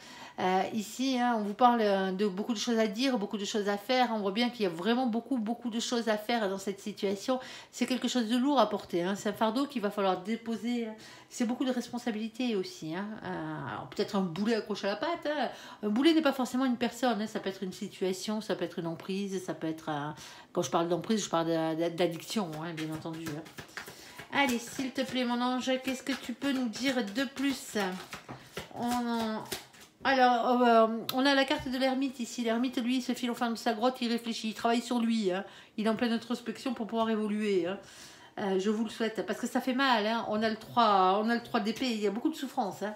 Ici, hein, on vous parle de beaucoup de choses à dire, beaucoup de choses à faire. On voit bien qu'il y a vraiment beaucoup de choses à faire dans cette situation. C'est quelque chose de lourd à porter. Hein. C'est un fardeau qu'il va falloir déposer. C'est beaucoup de responsabilités aussi. Hein. Alors peut-être un boulet accroché à la patte. Hein. Un boulet n'est pas forcément une personne. Hein. Ça peut être une situation, ça peut être une emprise, ça peut être... quand je parle d'emprise, je parle d'addiction, hein, bien entendu. Hein. Allez, s'il te plaît, mon ange, qu'est-ce que tu peux nous dire de plus? Alors, on a la carte de l'ermite ici. L'ermite, lui, il se file au fond de sa grotte, il réfléchit, il travaille sur lui. Hein. Il est en pleine introspection pour pouvoir évoluer. Hein. Je vous le souhaite, parce que ça fait mal. Hein. On a le 3 d'épée, il y a beaucoup de souffrance. Hein.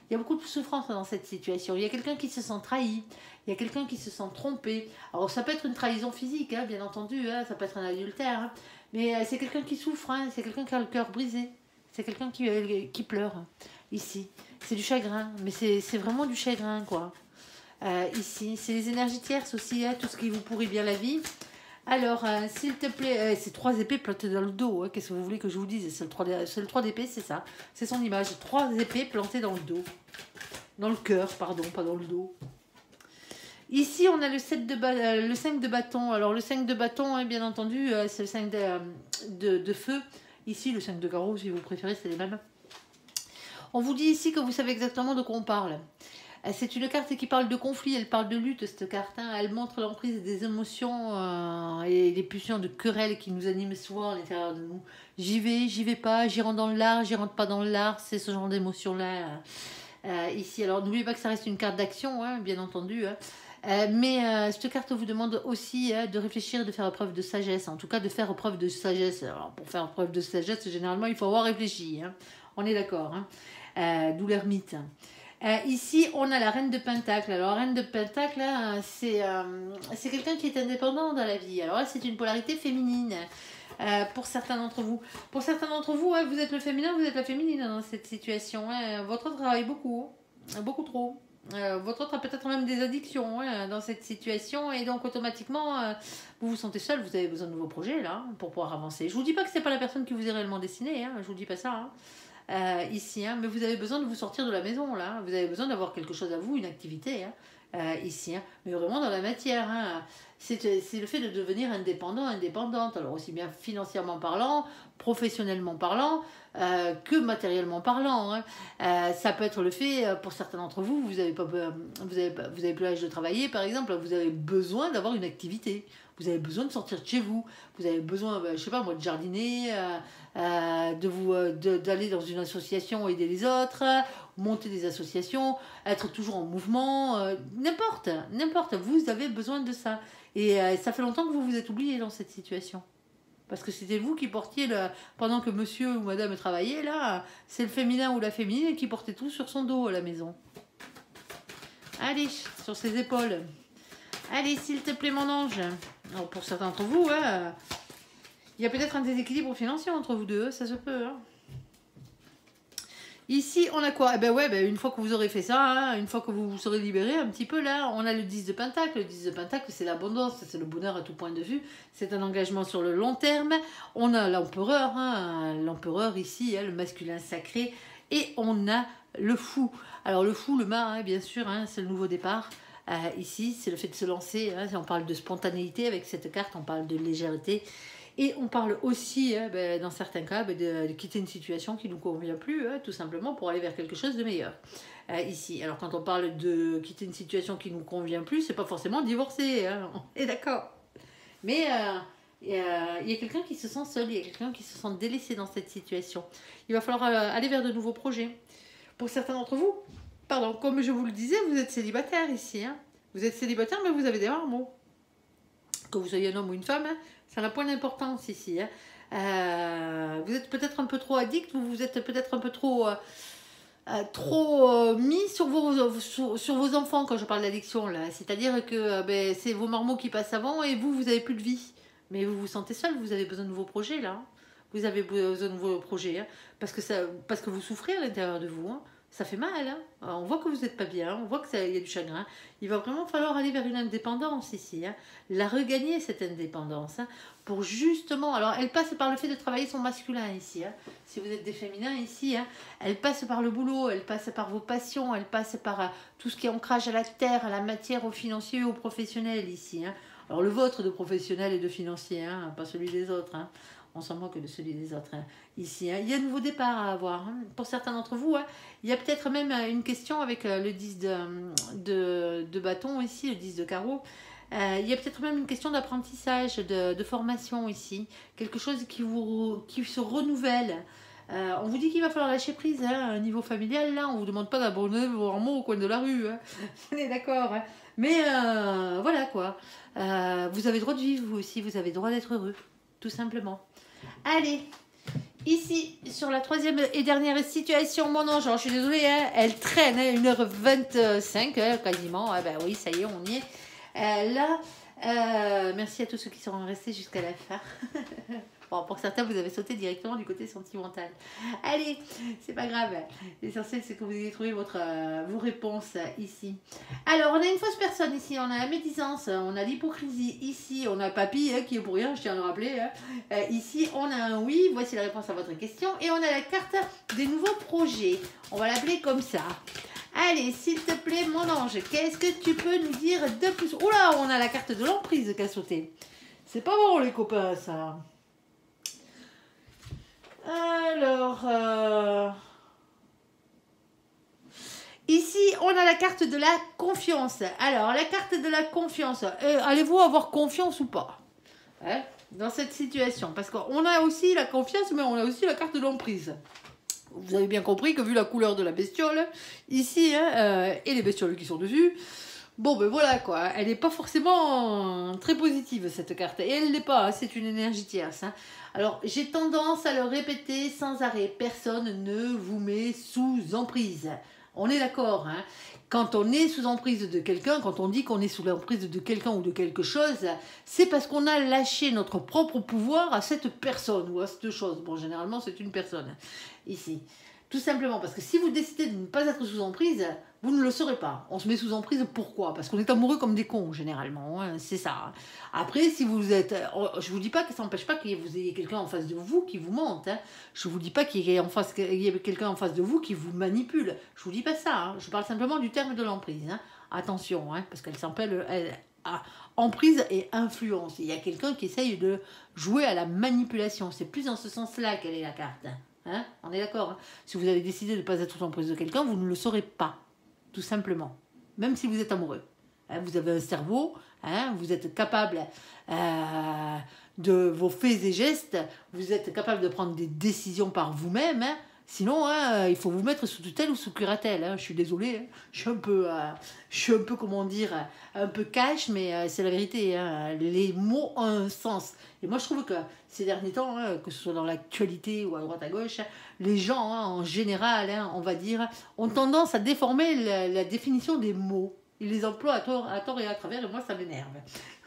Il y a beaucoup de souffrance dans cette situation. Il y a quelqu'un qui se sent trahi, il y a quelqu'un qui se sent trompé. Alors, ça peut être une trahison physique, hein, bien entendu, hein. Ça peut être un adultère. Hein. Mais c'est quelqu'un qui souffre, hein. C'est quelqu'un qui a le cœur brisé. C'est quelqu'un qui pleure, ici. C'est du chagrin, mais c'est vraiment du chagrin, quoi. Ici, c'est les énergies tierces aussi, hein, tout ce qui vous pourrit bien la vie. Alors, s'il te plaît, c'est 3 épées plantées dans le dos. Hein, qu'est-ce que vous voulez que je vous dise? C'est le 3 d'épée, c'est ça. C'est son image. 3 épées plantées dans le dos. Dans le cœur, pardon, pas dans le dos. Ici, on a le 5 de bâton. Alors, le 5 de bâton, hein, bien entendu, c'est le 5 de feu. Ici, le 5 de carreau, si vous préférez, c'est les mêmes. On vous dit ici que vous savez exactement de quoi on parle. C'est une carte qui parle de conflit, elle parle de lutte, cette carte. Hein. Elle montre l'emprise des émotions et les pulsions de querelles qui nous animent souvent à l'intérieur de nous. J'y vais pas, j'y rentre dans le lard, j'y rentre pas dans le lard, c'est ce genre d'émotion-là. Ici, alors n'oubliez pas que ça reste une carte d'action, hein, bien entendu. Hein. Mais cette carte vous demande aussi de réfléchir, de faire preuve de sagesse. En tout cas, de faire preuve de sagesse. Alors, pour faire preuve de sagesse, généralement, il faut avoir réfléchi. Hein. On est d'accord. Hein. D'où l'ermite. Ici, on a la reine de Pentacle. Alors, la reine de Pentacle, c'est quelqu'un qui est indépendant dans la vie. Alors là, c'est une polarité féminine pour certains d'entre vous. Pour certains d'entre vous, vous êtes le féminin, vous êtes la féminine dans cette situation. Votre autre travaille beaucoup, beaucoup trop. Votre autre a peut-être même des addictions dans cette situation et donc automatiquement vous vous sentez seul, vous avez besoin de nouveaux projets là pour pouvoir avancer. Je vous dis pas que c'est pas la personne qui vous est réellement destinée, hein, je vous dis pas ça. Hein. Ici, hein, mais vous avez besoin de vous sortir de la maison là, vous avez besoin d'avoir quelque chose à vous, une activité ici, hein, mais vraiment dans la matière. Hein. C'est le fait de devenir indépendante, alors aussi bien financièrement parlant, professionnellement parlant, que matériellement parlant. Hein. Ça peut être le fait, pour certains d'entre vous, vous avez plus l'âge de travailler par exemple, vous avez besoin d'avoir une activité. Vous avez besoin de sortir de chez vous. Vous avez besoin, je sais pas moi, de jardiner, d'aller dans une association, aider les autres, monter des associations, être toujours en mouvement, n'importe. Vous avez besoin de ça. Et ça fait longtemps que vous vous êtes oublié dans cette situation. Parce que c'était vous qui portiez, pendant que monsieur ou madame travaillait, là, c'est le féminin ou la féminine qui portait tout sur son dos à la maison. Allez, sur ses épaules. Allez, s'il te plaît, mon ange. Alors, pour certains d'entre vous, il y a peut-être un déséquilibre financier entre vous deux, ça se peut. Hein. Ici, on a quoi? Eh ben ouais, une fois que vous aurez fait ça, hein, une fois que vous vous serez libéré un petit peu là, on a le 10 de Pentacle. Le 10 de Pentacle, c'est l'abondance, c'est le bonheur à tout point de vue. C'est un engagement sur le long terme. On a l'empereur, hein, l'empereur ici, hein, le masculin sacré. Et on a le fou. Alors le fou, le mât, hein, bien sûr, hein, c'est le nouveau départ. Ici, c'est le fait de se lancer. Hein, on parle de spontanéité avec cette carte, on parle de légèreté. Et on parle aussi, dans certains cas, de quitter une situation qui ne nous convient plus, tout simplement pour aller vers quelque chose de meilleur. Ici, alors quand on parle de quitter une situation qui ne nous convient plus, c'est pas forcément divorcer, hein, on est d'accord. Mais il y a quelqu'un qui se sent seul, il y a quelqu'un qui se sent délaissé dans cette situation. Il va falloir aller vers de nouveaux projets. Pour certains d'entre vous, pardon, comme je vous le disais, vous êtes célibataire ici. Hein. Vous êtes célibataire, mais vous avez des marmots. Que vous soyez un homme ou une femme, hein, ça a un point d'importance ici. Hein. Vous êtes peut-être un peu trop addict, vous êtes peut-être un peu trop mis sur vos enfants quand je parle d'addiction. C'est-à-dire que c'est vos marmots qui passent avant et vous n'avez plus de vie. Mais vous vous sentez seul, vous avez besoin de nouveaux projets là. Hein. Vous avez besoin de nouveaux projets. Hein, parce que vous souffrez à l'intérieur de vous. Hein. Ça fait mal, hein. On voit que vous n'êtes pas bien, on voit qu'il y a du chagrin. Il va vraiment falloir aller vers une indépendance ici, hein. La regagner cette indépendance, hein, pour justement, alors elle passe par le fait de travailler son masculin ici, hein. Si vous êtes des féminins ici, hein, elle passe par le boulot, elle passe par vos passions, elle passe par tout ce qui est ancrage à la terre, à la matière, au financier, au professionnel ici, hein. Alors le vôtre de professionnel et de financier, hein, pas celui des autres, hein. On s'en moque de celui des autres. Hein. Ici, hein. Il y a un nouveau départ à avoir. Hein. Pour certains d'entre vous, hein. Il y a peut-être même une question avec le 10 de bâton ici, le 10 de carreau. Il y a peut-être même une question d'apprentissage, de formation ici. Quelque chose qui se renouvelle. On vous dit qu'il va falloir lâcher prise, hein, au niveau familial. Là, on ne vous demande pas d'abandonner vos rameaux au coin de la rue. Hein. On est d'accord. Hein. Mais voilà quoi. Vous avez le droit de vivre, vous aussi. Vous avez le droit d'être heureux. Tout simplement. Allez, ici, sur la troisième et dernière situation, mon ange, alors je suis désolée, hein, elle traîne, hein, 1h25, hein, quasiment, ah ben oui, ça y est, on y est. Merci à tous ceux qui sont restés jusqu'à la fin. Bon, pour certains, vous avez sauté directement du côté sentimental. Allez, c'est pas grave. L'essentiel, c'est que vous ayez trouvé vos réponses ici. Alors, on a une fausse personne ici. On a la médisance, on a l'hypocrisie ici. On a papy, hein, qui est pour rien, je tiens à le rappeler. Hein. Ici, on a un oui. Voici la réponse à votre question. Et on a la carte des nouveaux projets. On va l'appeler comme ça. Allez, s'il te plaît, mon ange, qu'est-ce que tu peux nous dire de plus? Oula, on a la carte de l'emprise qui a sauté. C'est pas bon, les copains, ça. Alors, ici, on a la carte de la confiance. Alors, la carte de la confiance, allez-vous avoir confiance ou pas, hein, dans cette situation? Parce qu'on a aussi la confiance, mais on a aussi la carte de l'emprise. Vous avez bien compris que vu la couleur de la bestiole, ici, hein, et les bestioles qui sont dessus, bon, ben voilà quoi, elle n'est pas forcément très positive cette carte. Et elle ne l'est pas, hein, c'est une énergie tierce. Hein. Alors, j'ai tendance à le répéter sans arrêt. Personne ne vous met sous emprise. On est d'accord, hein. Quand on est sous emprise de quelqu'un, quand on dit qu'on est sous l'emprise de quelqu'un ou de quelque chose, c'est parce qu'on a lâché notre propre pouvoir à cette personne ou à cette chose. Bon, généralement, c'est une personne, ici. Tout simplement, parce que si vous décidez de ne pas être sous emprise, vous ne le serez pas. On se met sous emprise, pourquoi? Parce qu'on est amoureux comme des cons, généralement. Hein, c'est ça. Après, si vous êtes... Je vous dis pas que ça n'empêche pas que vous ayez quelqu'un en face de vous qui vous mente. Hein. Je vous dis pas qu'il y ait quelqu'un en face de vous qui vous manipule. Je vous dis pas ça. Hein. Je parle simplement du terme de l'emprise. Hein. Attention, hein, parce qu'elle s'appelle... emprise et influence. Il y a quelqu'un qui essaye de jouer à la manipulation. C'est plus dans ce sens-là qu'elle est la carte. Hein, on est d'accord. Hein. Si vous avez décidé de ne pas être sous emprise de quelqu'un, vous ne le saurez pas. Tout simplement. Même si vous êtes amoureux. Hein, vous avez un cerveau, hein, vous êtes capable de vos faits et gestes, vous êtes capable de prendre des décisions par vous-même. Hein. Sinon, hein, il faut vous mettre sous tutelle ou sous curatelle. Hein. Je suis désolée, hein. Je suis un peu, comment dire, un peu cash, mais c'est la vérité. Hein. Les mots ont un sens. Et moi, je trouve que ces derniers temps, hein, que ce soit dans l'actualité ou à droite à gauche, hein, les gens, hein, en général, hein, on va dire, ont tendance à déformer la définition des mots. Ils les emploient à tort et à travers, et moi, ça m'énerve.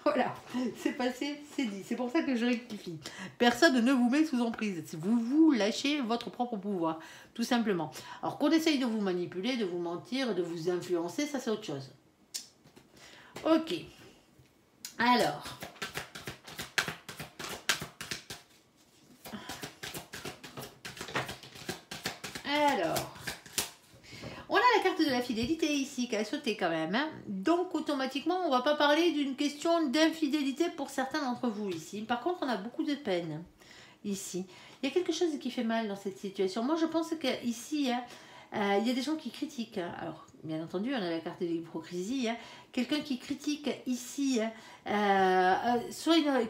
Voilà, c'est passé, c'est dit. C'est pour ça que je rectifie. Personne ne vous met sous emprise. Vous lâchez votre propre pouvoir, tout simplement. Alors qu'on essaye de vous manipuler, de vous mentir, de vous influencer, ça c'est autre chose. Ok. Alors. On a la carte de la fidélité ici qui a sauté quand même. Hein. Donc automatiquement, on ne va pas parler d'une question d'infidélité pour certains d'entre vous ici. Par contre, on a beaucoup de peine ici. Il y a quelque chose qui fait mal dans cette situation. Moi, je pense qu'ici, hein, il y a des gens qui critiquent. Hein. Alors, bien entendu, on a la carte de l'hypocrisie. Hein. Quelqu'un qui critique ici,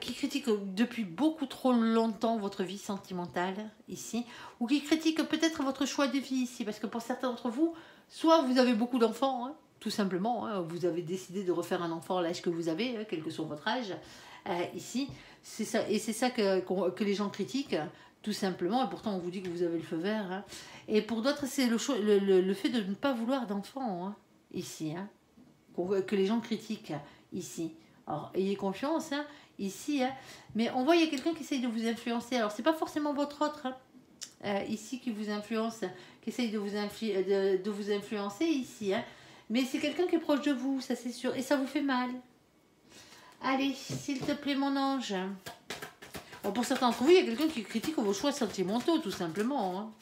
qui critique depuis beaucoup trop longtemps votre vie sentimentale ici, ou qui critique peut-être votre choix de vie ici, parce que pour certains d'entre vous, soit vous avez beaucoup d'enfants, hein, tout simplement, hein, vous avez décidé de refaire un enfant à l'âge que vous avez, hein, quel que soit votre âge, ici, c'est ça, et c'est ça que les gens critiquent, tout simplement, et pourtant on vous dit que vous avez le feu vert, hein. Et pour d'autres, c'est le fait de ne pas vouloir d'enfants, hein, ici, hein, que les gens critiquent ici. Alors, ayez confiance, hein, ici, hein, mais on voit il y a quelqu'un qui essaye de vous influencer, alors c'est pas forcément votre autre, hein, ici qui vous influence, qui essaye de vous influencer ici, hein, mais c'est quelqu'un qui est proche de vous, ça c'est sûr, et ça vous fait mal. Allez, s'il te plaît mon ange. Alors, pour certains d'entre vous, il y a quelqu'un qui critique vos choix sentimentaux, tout simplement, hein.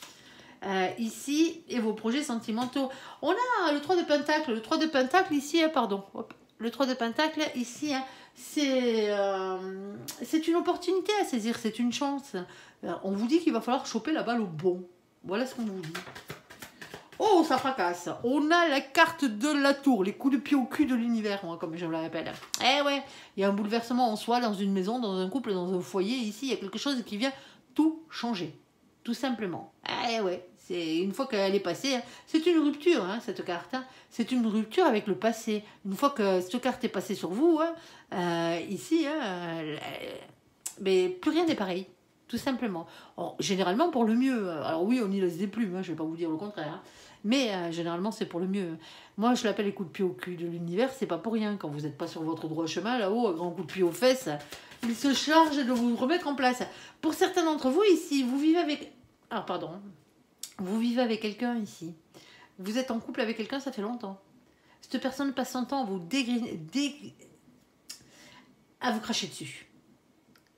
Ici, et vos projets sentimentaux. On a le 3 de Pentacle. Le 3 de Pentacle ici, pardon. Hop. Le 3 de Pentacle ici, hein, c'est une opportunité à saisir, c'est une chance. On vous dit qu'il va falloir choper la balle au bon. Voilà ce qu'on vous dit. Oh, ça fracasse. On a la carte de la tour, les coups de pied au cul de l'univers, comme je me la rappelle. Eh ouais, il y a un bouleversement en soi dans une maison, dans un couple, dans un foyer. Ici, il y a quelque chose qui vient tout changer. Tout simplement. Eh ouais, c'est une fois qu'elle est passée, hein, c'est une rupture, hein, cette carte. Hein. C'est une rupture avec le passé. Une fois que cette carte est passée sur vous, hein, ici, hein, mais plus rien n'est pareil. Tout simplement. Alors, généralement pour le mieux. Alors oui, on y laisse des plumes, hein, je ne vais pas vous dire le contraire. Hein. Mais généralement, c'est pour le mieux. Moi, je l'appelle les coups de pied au cul de l'univers. C'est pas pour rien. Quand vous n'êtes pas sur votre droit chemin, là-haut, un grand coup de pied aux fesses, il se charge de vous remettre en place. Pour certains d'entre vous, ici, vous vivez avec... Ah, pardon. Vous vivez avec quelqu'un, ici. Vous êtes en couple avec quelqu'un, ça fait longtemps. Cette personne passe son temps à vous à vous cracher dessus.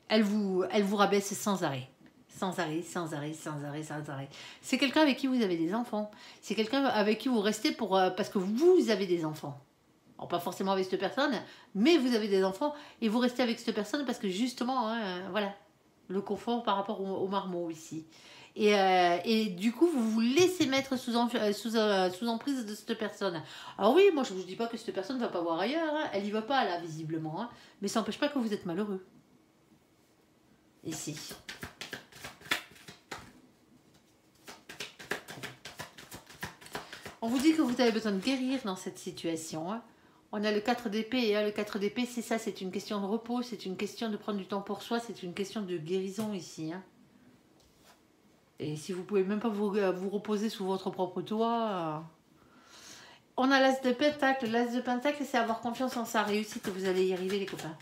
Elle vous rabaisse sans arrêt. Sans arrêt, sans arrêt, sans arrêt, sans arrêt. C'est quelqu'un avec qui vous avez des enfants. C'est quelqu'un avec qui vous restez parce que vous avez des enfants. Alors, pas forcément avec cette personne, mais vous avez des enfants et vous restez avec cette personne parce que justement, hein, voilà, le confort par rapport au marmot ici. Et du coup, vous vous laissez mettre sous emprise de cette personne. Alors oui, moi je ne vous dis pas que cette personne ne va pas voir ailleurs. Hein. Elle n'y va pas là, visiblement. Hein. Mais ça n'empêche pas que vous êtes malheureux. Ici. On vous dit que vous avez besoin de guérir dans cette situation. Hein. On a le 4 d'épée. Hein. Le 4 d'épée, c'est ça, c'est une question de repos, c'est une question de prendre du temps pour soi, c'est une question de guérison ici. Hein. Et si vous ne pouvez même pas vous reposer sous votre propre toit... On a l'as de pentacle. L'as de pentacle, c'est avoir confiance en sa réussite. Vous allez y arriver, les copains.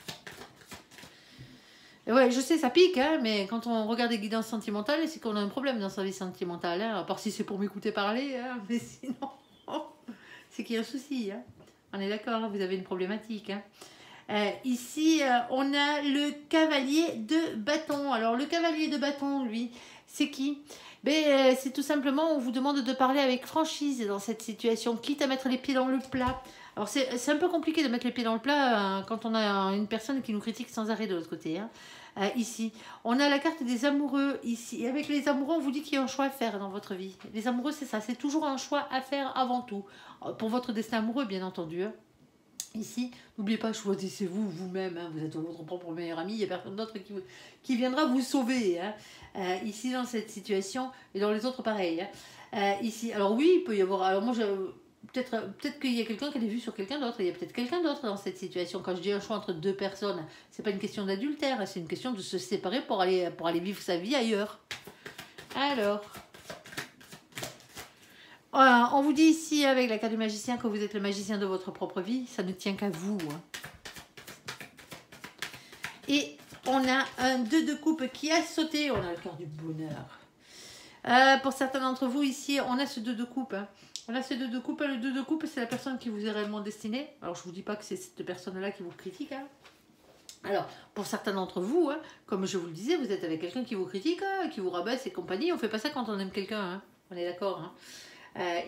Et ouais, je sais, ça pique, hein, mais quand on regarde les guidances sentimentales, c'est qu'on a un problème dans sa vie sentimentale. Hein, à part si c'est pour m'écouter parler, hein, mais sinon, c'est qu'il y a un souci. Hein. On est d'accord, vous avez une problématique. Hein. Ici, on a le cavalier de bâton. Alors, le cavalier de bâton, lui, c'est qui? C'est tout simplement, on vous demande de parler avec franchise dans cette situation, quitte à mettre les pieds dans le plat. Alors, c'est un peu compliqué de mettre les pieds dans le plat quand on a une personne qui nous critique sans arrêt de l'autre côté. Hein. Ici, on a la carte des amoureux. Ici, et avec les amoureux, on vous dit qu'il y a un choix à faire dans votre vie. Les amoureux, c'est ça, c'est toujours un choix à faire avant tout. Pour votre destin amoureux, bien entendu. Hein. Ici, n'oubliez pas, choisissez-vous vous-même. Hein. Vous êtes votre propre meilleur ami. Il n'y a personne d'autre qui viendra vous sauver. Hein. Ici, dans cette situation, et dans les autres, pareil. Hein. Ici, alors oui, il peut y avoir... Alors moi, peut-être qu'il y a quelqu'un qui a des vues sur quelqu'un d'autre. Il y a peut-être quelqu'un d'autre dans cette situation. Quand je dis un choix entre deux personnes, c'est pas une question d'adultère. C'est une question de se séparer pour aller vivre sa vie ailleurs. Alors... on vous dit ici avec la carte du magicien que vous êtes le magicien de votre propre vie. Ça ne tient qu'à vous. Hein. Et on a un 2 de coupe qui a sauté. On a le cœur du bonheur. Pour certains d'entre vous ici, on a ce 2 de coupe. Hein. On a ce 2 de coupe. Le 2 de coupe, c'est la personne qui vous est réellement destinée. Alors, je ne vous dis pas que c'est cette personne-là qui vous critique. Hein. Alors, pour certains d'entre vous, hein, comme je vous le disais, vous êtes avec quelqu'un qui vous critique, hein, qui vous rabaisse et compagnie. On ne fait pas ça quand on aime quelqu'un. Hein. On est d'accord. Hein.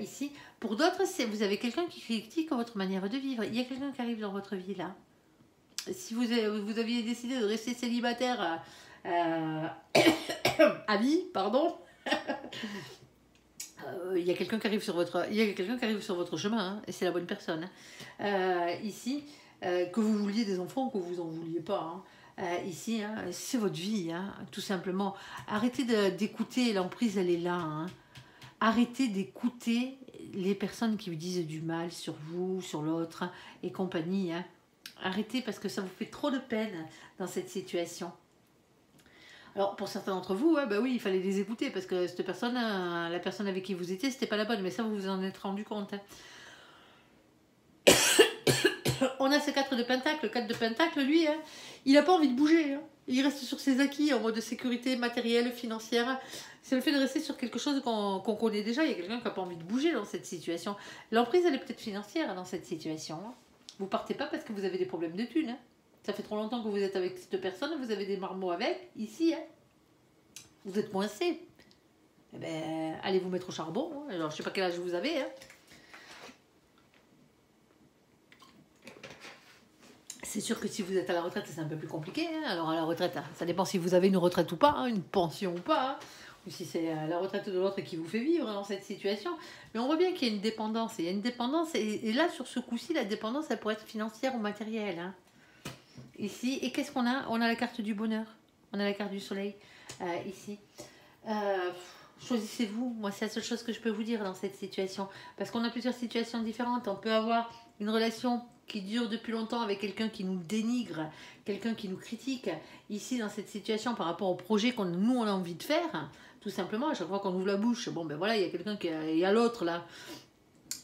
Ici. Pour d'autres, vous avez quelqu'un qui critique votre manière de vivre. Il y a quelqu'un qui arrive dans votre vie là. Si vous aviez décidé de rester célibataire à vie, pardon, il y a quelqu'un qui arrive sur votre chemin, hein, et c'est la bonne personne. Ici, que vous vouliez des enfants ou que vous en vouliez pas. Hein. Ici, hein, c'est votre vie, hein, tout simplement. Arrêtez d'écouter, l'emprise, elle est là. Hein. Arrêtez d'écouter les personnes qui vous disent du mal sur vous, sur l'autre et compagnie. Hein. Arrêtez parce que ça vous fait trop de peine dans cette situation. Alors pour certains d'entre vous, bah oui, il fallait les écouter parce que cette personne, la personne avec qui vous étiez, c'était pas la bonne, mais ça vous vous en êtes rendu compte. Hein. On a ce 4 de Pentacle. Le 4 de Pentacle, lui, hein, il n'a pas envie de bouger. Hein. Il reste sur ses acquis en mode de sécurité matérielle, financière. C'est le fait de rester sur quelque chose qu'on connaît déjà. Il y a quelqu'un qui n'a pas envie de bouger dans cette situation. L'emprise, elle est peut-être financière dans cette situation. Hein. Vous partez pas parce que vous avez des problèmes de thunes. Hein. Ça fait trop longtemps que vous êtes avec cette personne, vous avez des marmots avec, ici. Hein. Vous êtes coincé. Eh ben, allez vous mettre au charbon. Hein. Alors, je sais pas quel âge vous avez. Hein. C'est sûr que si vous êtes à la retraite, c'est un peu plus compliqué. Hein. Alors à la retraite, ça dépend si vous avez une retraite ou pas, hein, une pension ou pas, hein, ou si c'est la retraite de l'autre qui vous fait vivre dans cette situation. Mais on voit bien qu'il y a une dépendance. Il y a une dépendance, et là, sur ce coup-ci, la dépendance, elle pourrait être financière ou matérielle. Hein. Ici, et qu'est-ce qu'on a? On a la carte du bonheur, on a la carte du soleil, ici. Choisissez-vous, moi c'est la seule chose que je peux vous dire dans cette situation. Parce qu'on a plusieurs situations différentes. On peut avoir une relation qui dure depuis longtemps avec quelqu'un qui nous dénigre, quelqu'un qui nous critique. Ici, dans cette situation, par rapport au projet nous on a envie de faire, tout simplement, à chaque fois qu'on ouvre la bouche, bon ben voilà, il y a quelqu'un il y a l'autre là,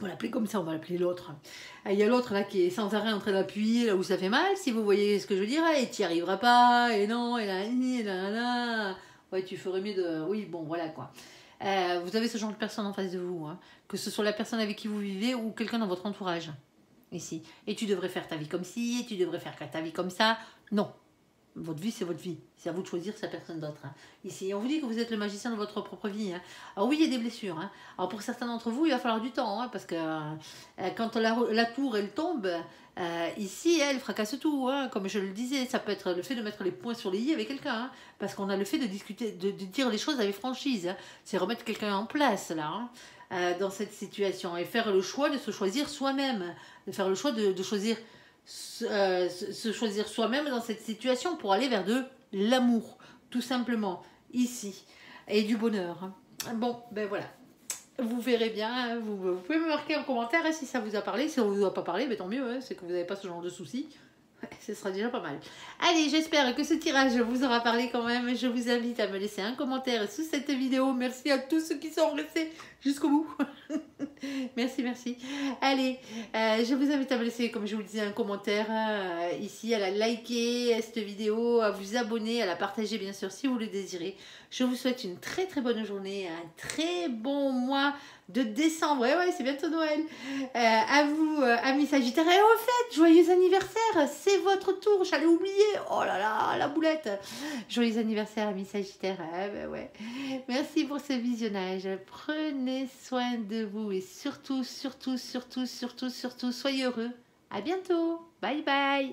on va l'appeler comme ça, on va l'appeler l'autre. Il y a l'autre là qui est sans arrêt en train d'appuyer là où ça fait mal, si vous voyez ce que je veux dire, et tu n'y arriveras pas, et non, et là. Ouais, tu ferais mieux de... Oui, bon, voilà quoi. Vous avez ce genre de personne en face de vous, hein, que ce soit la personne avec qui vous vivez ou quelqu'un dans votre entourage, ici. Et tu devrais faire ta vie comme ci, et tu devrais faire ta vie comme ça. Non. Votre vie, c'est votre vie. C'est à vous de choisir, c'est à personne d'autre. Hein. Ici, on vous dit que vous êtes le magicien de votre propre vie. Hein. Alors oui, il y a des blessures. Hein. Alors pour certains d'entre vous, il va falloir du temps. Hein, parce que quand la tour, elle tombe, ici, elle fracasse tout. Hein, comme je le disais, ça peut être le fait de mettre les points sur les i avec quelqu'un. Hein, parce qu'on a le fait de discuter, de dire les choses avec franchise. Hein. C'est remettre quelqu'un en place, là. Hein, dans cette situation. Et faire le choix de se choisir soi-même. De faire le choix de choisir... se choisir soi-même dans cette situation pour aller vers de l'amour, tout simplement, ici, et du bonheur. Bon, ben voilà, vous verrez bien, vous pouvez me marquer en commentaire si ça vous a parlé, si ça vous a pas parlé, ben tant mieux, hein, c'est que vous n'avez pas ce genre de soucis. Ce sera déjà pas mal. Allez, j'espère que ce tirage vous aura parlé quand même. Je vous invite à me laisser un commentaire sous cette vidéo. Merci à tous ceux qui sont restés jusqu'au bout. Merci. Allez, je vous invite à me laisser, comme je vous le disais, un commentaire ici, à la liker cette vidéo, à vous abonner, à la partager bien sûr si vous le désirez. Je vous souhaite une très bonne journée, un très bon mois de décembre. Ouais, c'est bientôt Noël. À vous, amis Sagittaires. Et au fait, joyeux anniversaire, c'est votre tour. J'allais oublier. Oh là là, la boulette. Joyeux anniversaire, amis Sagittaires. Ben ouais. Merci pour ce visionnage. Prenez soin de vous et surtout, soyez heureux. À bientôt. Bye bye.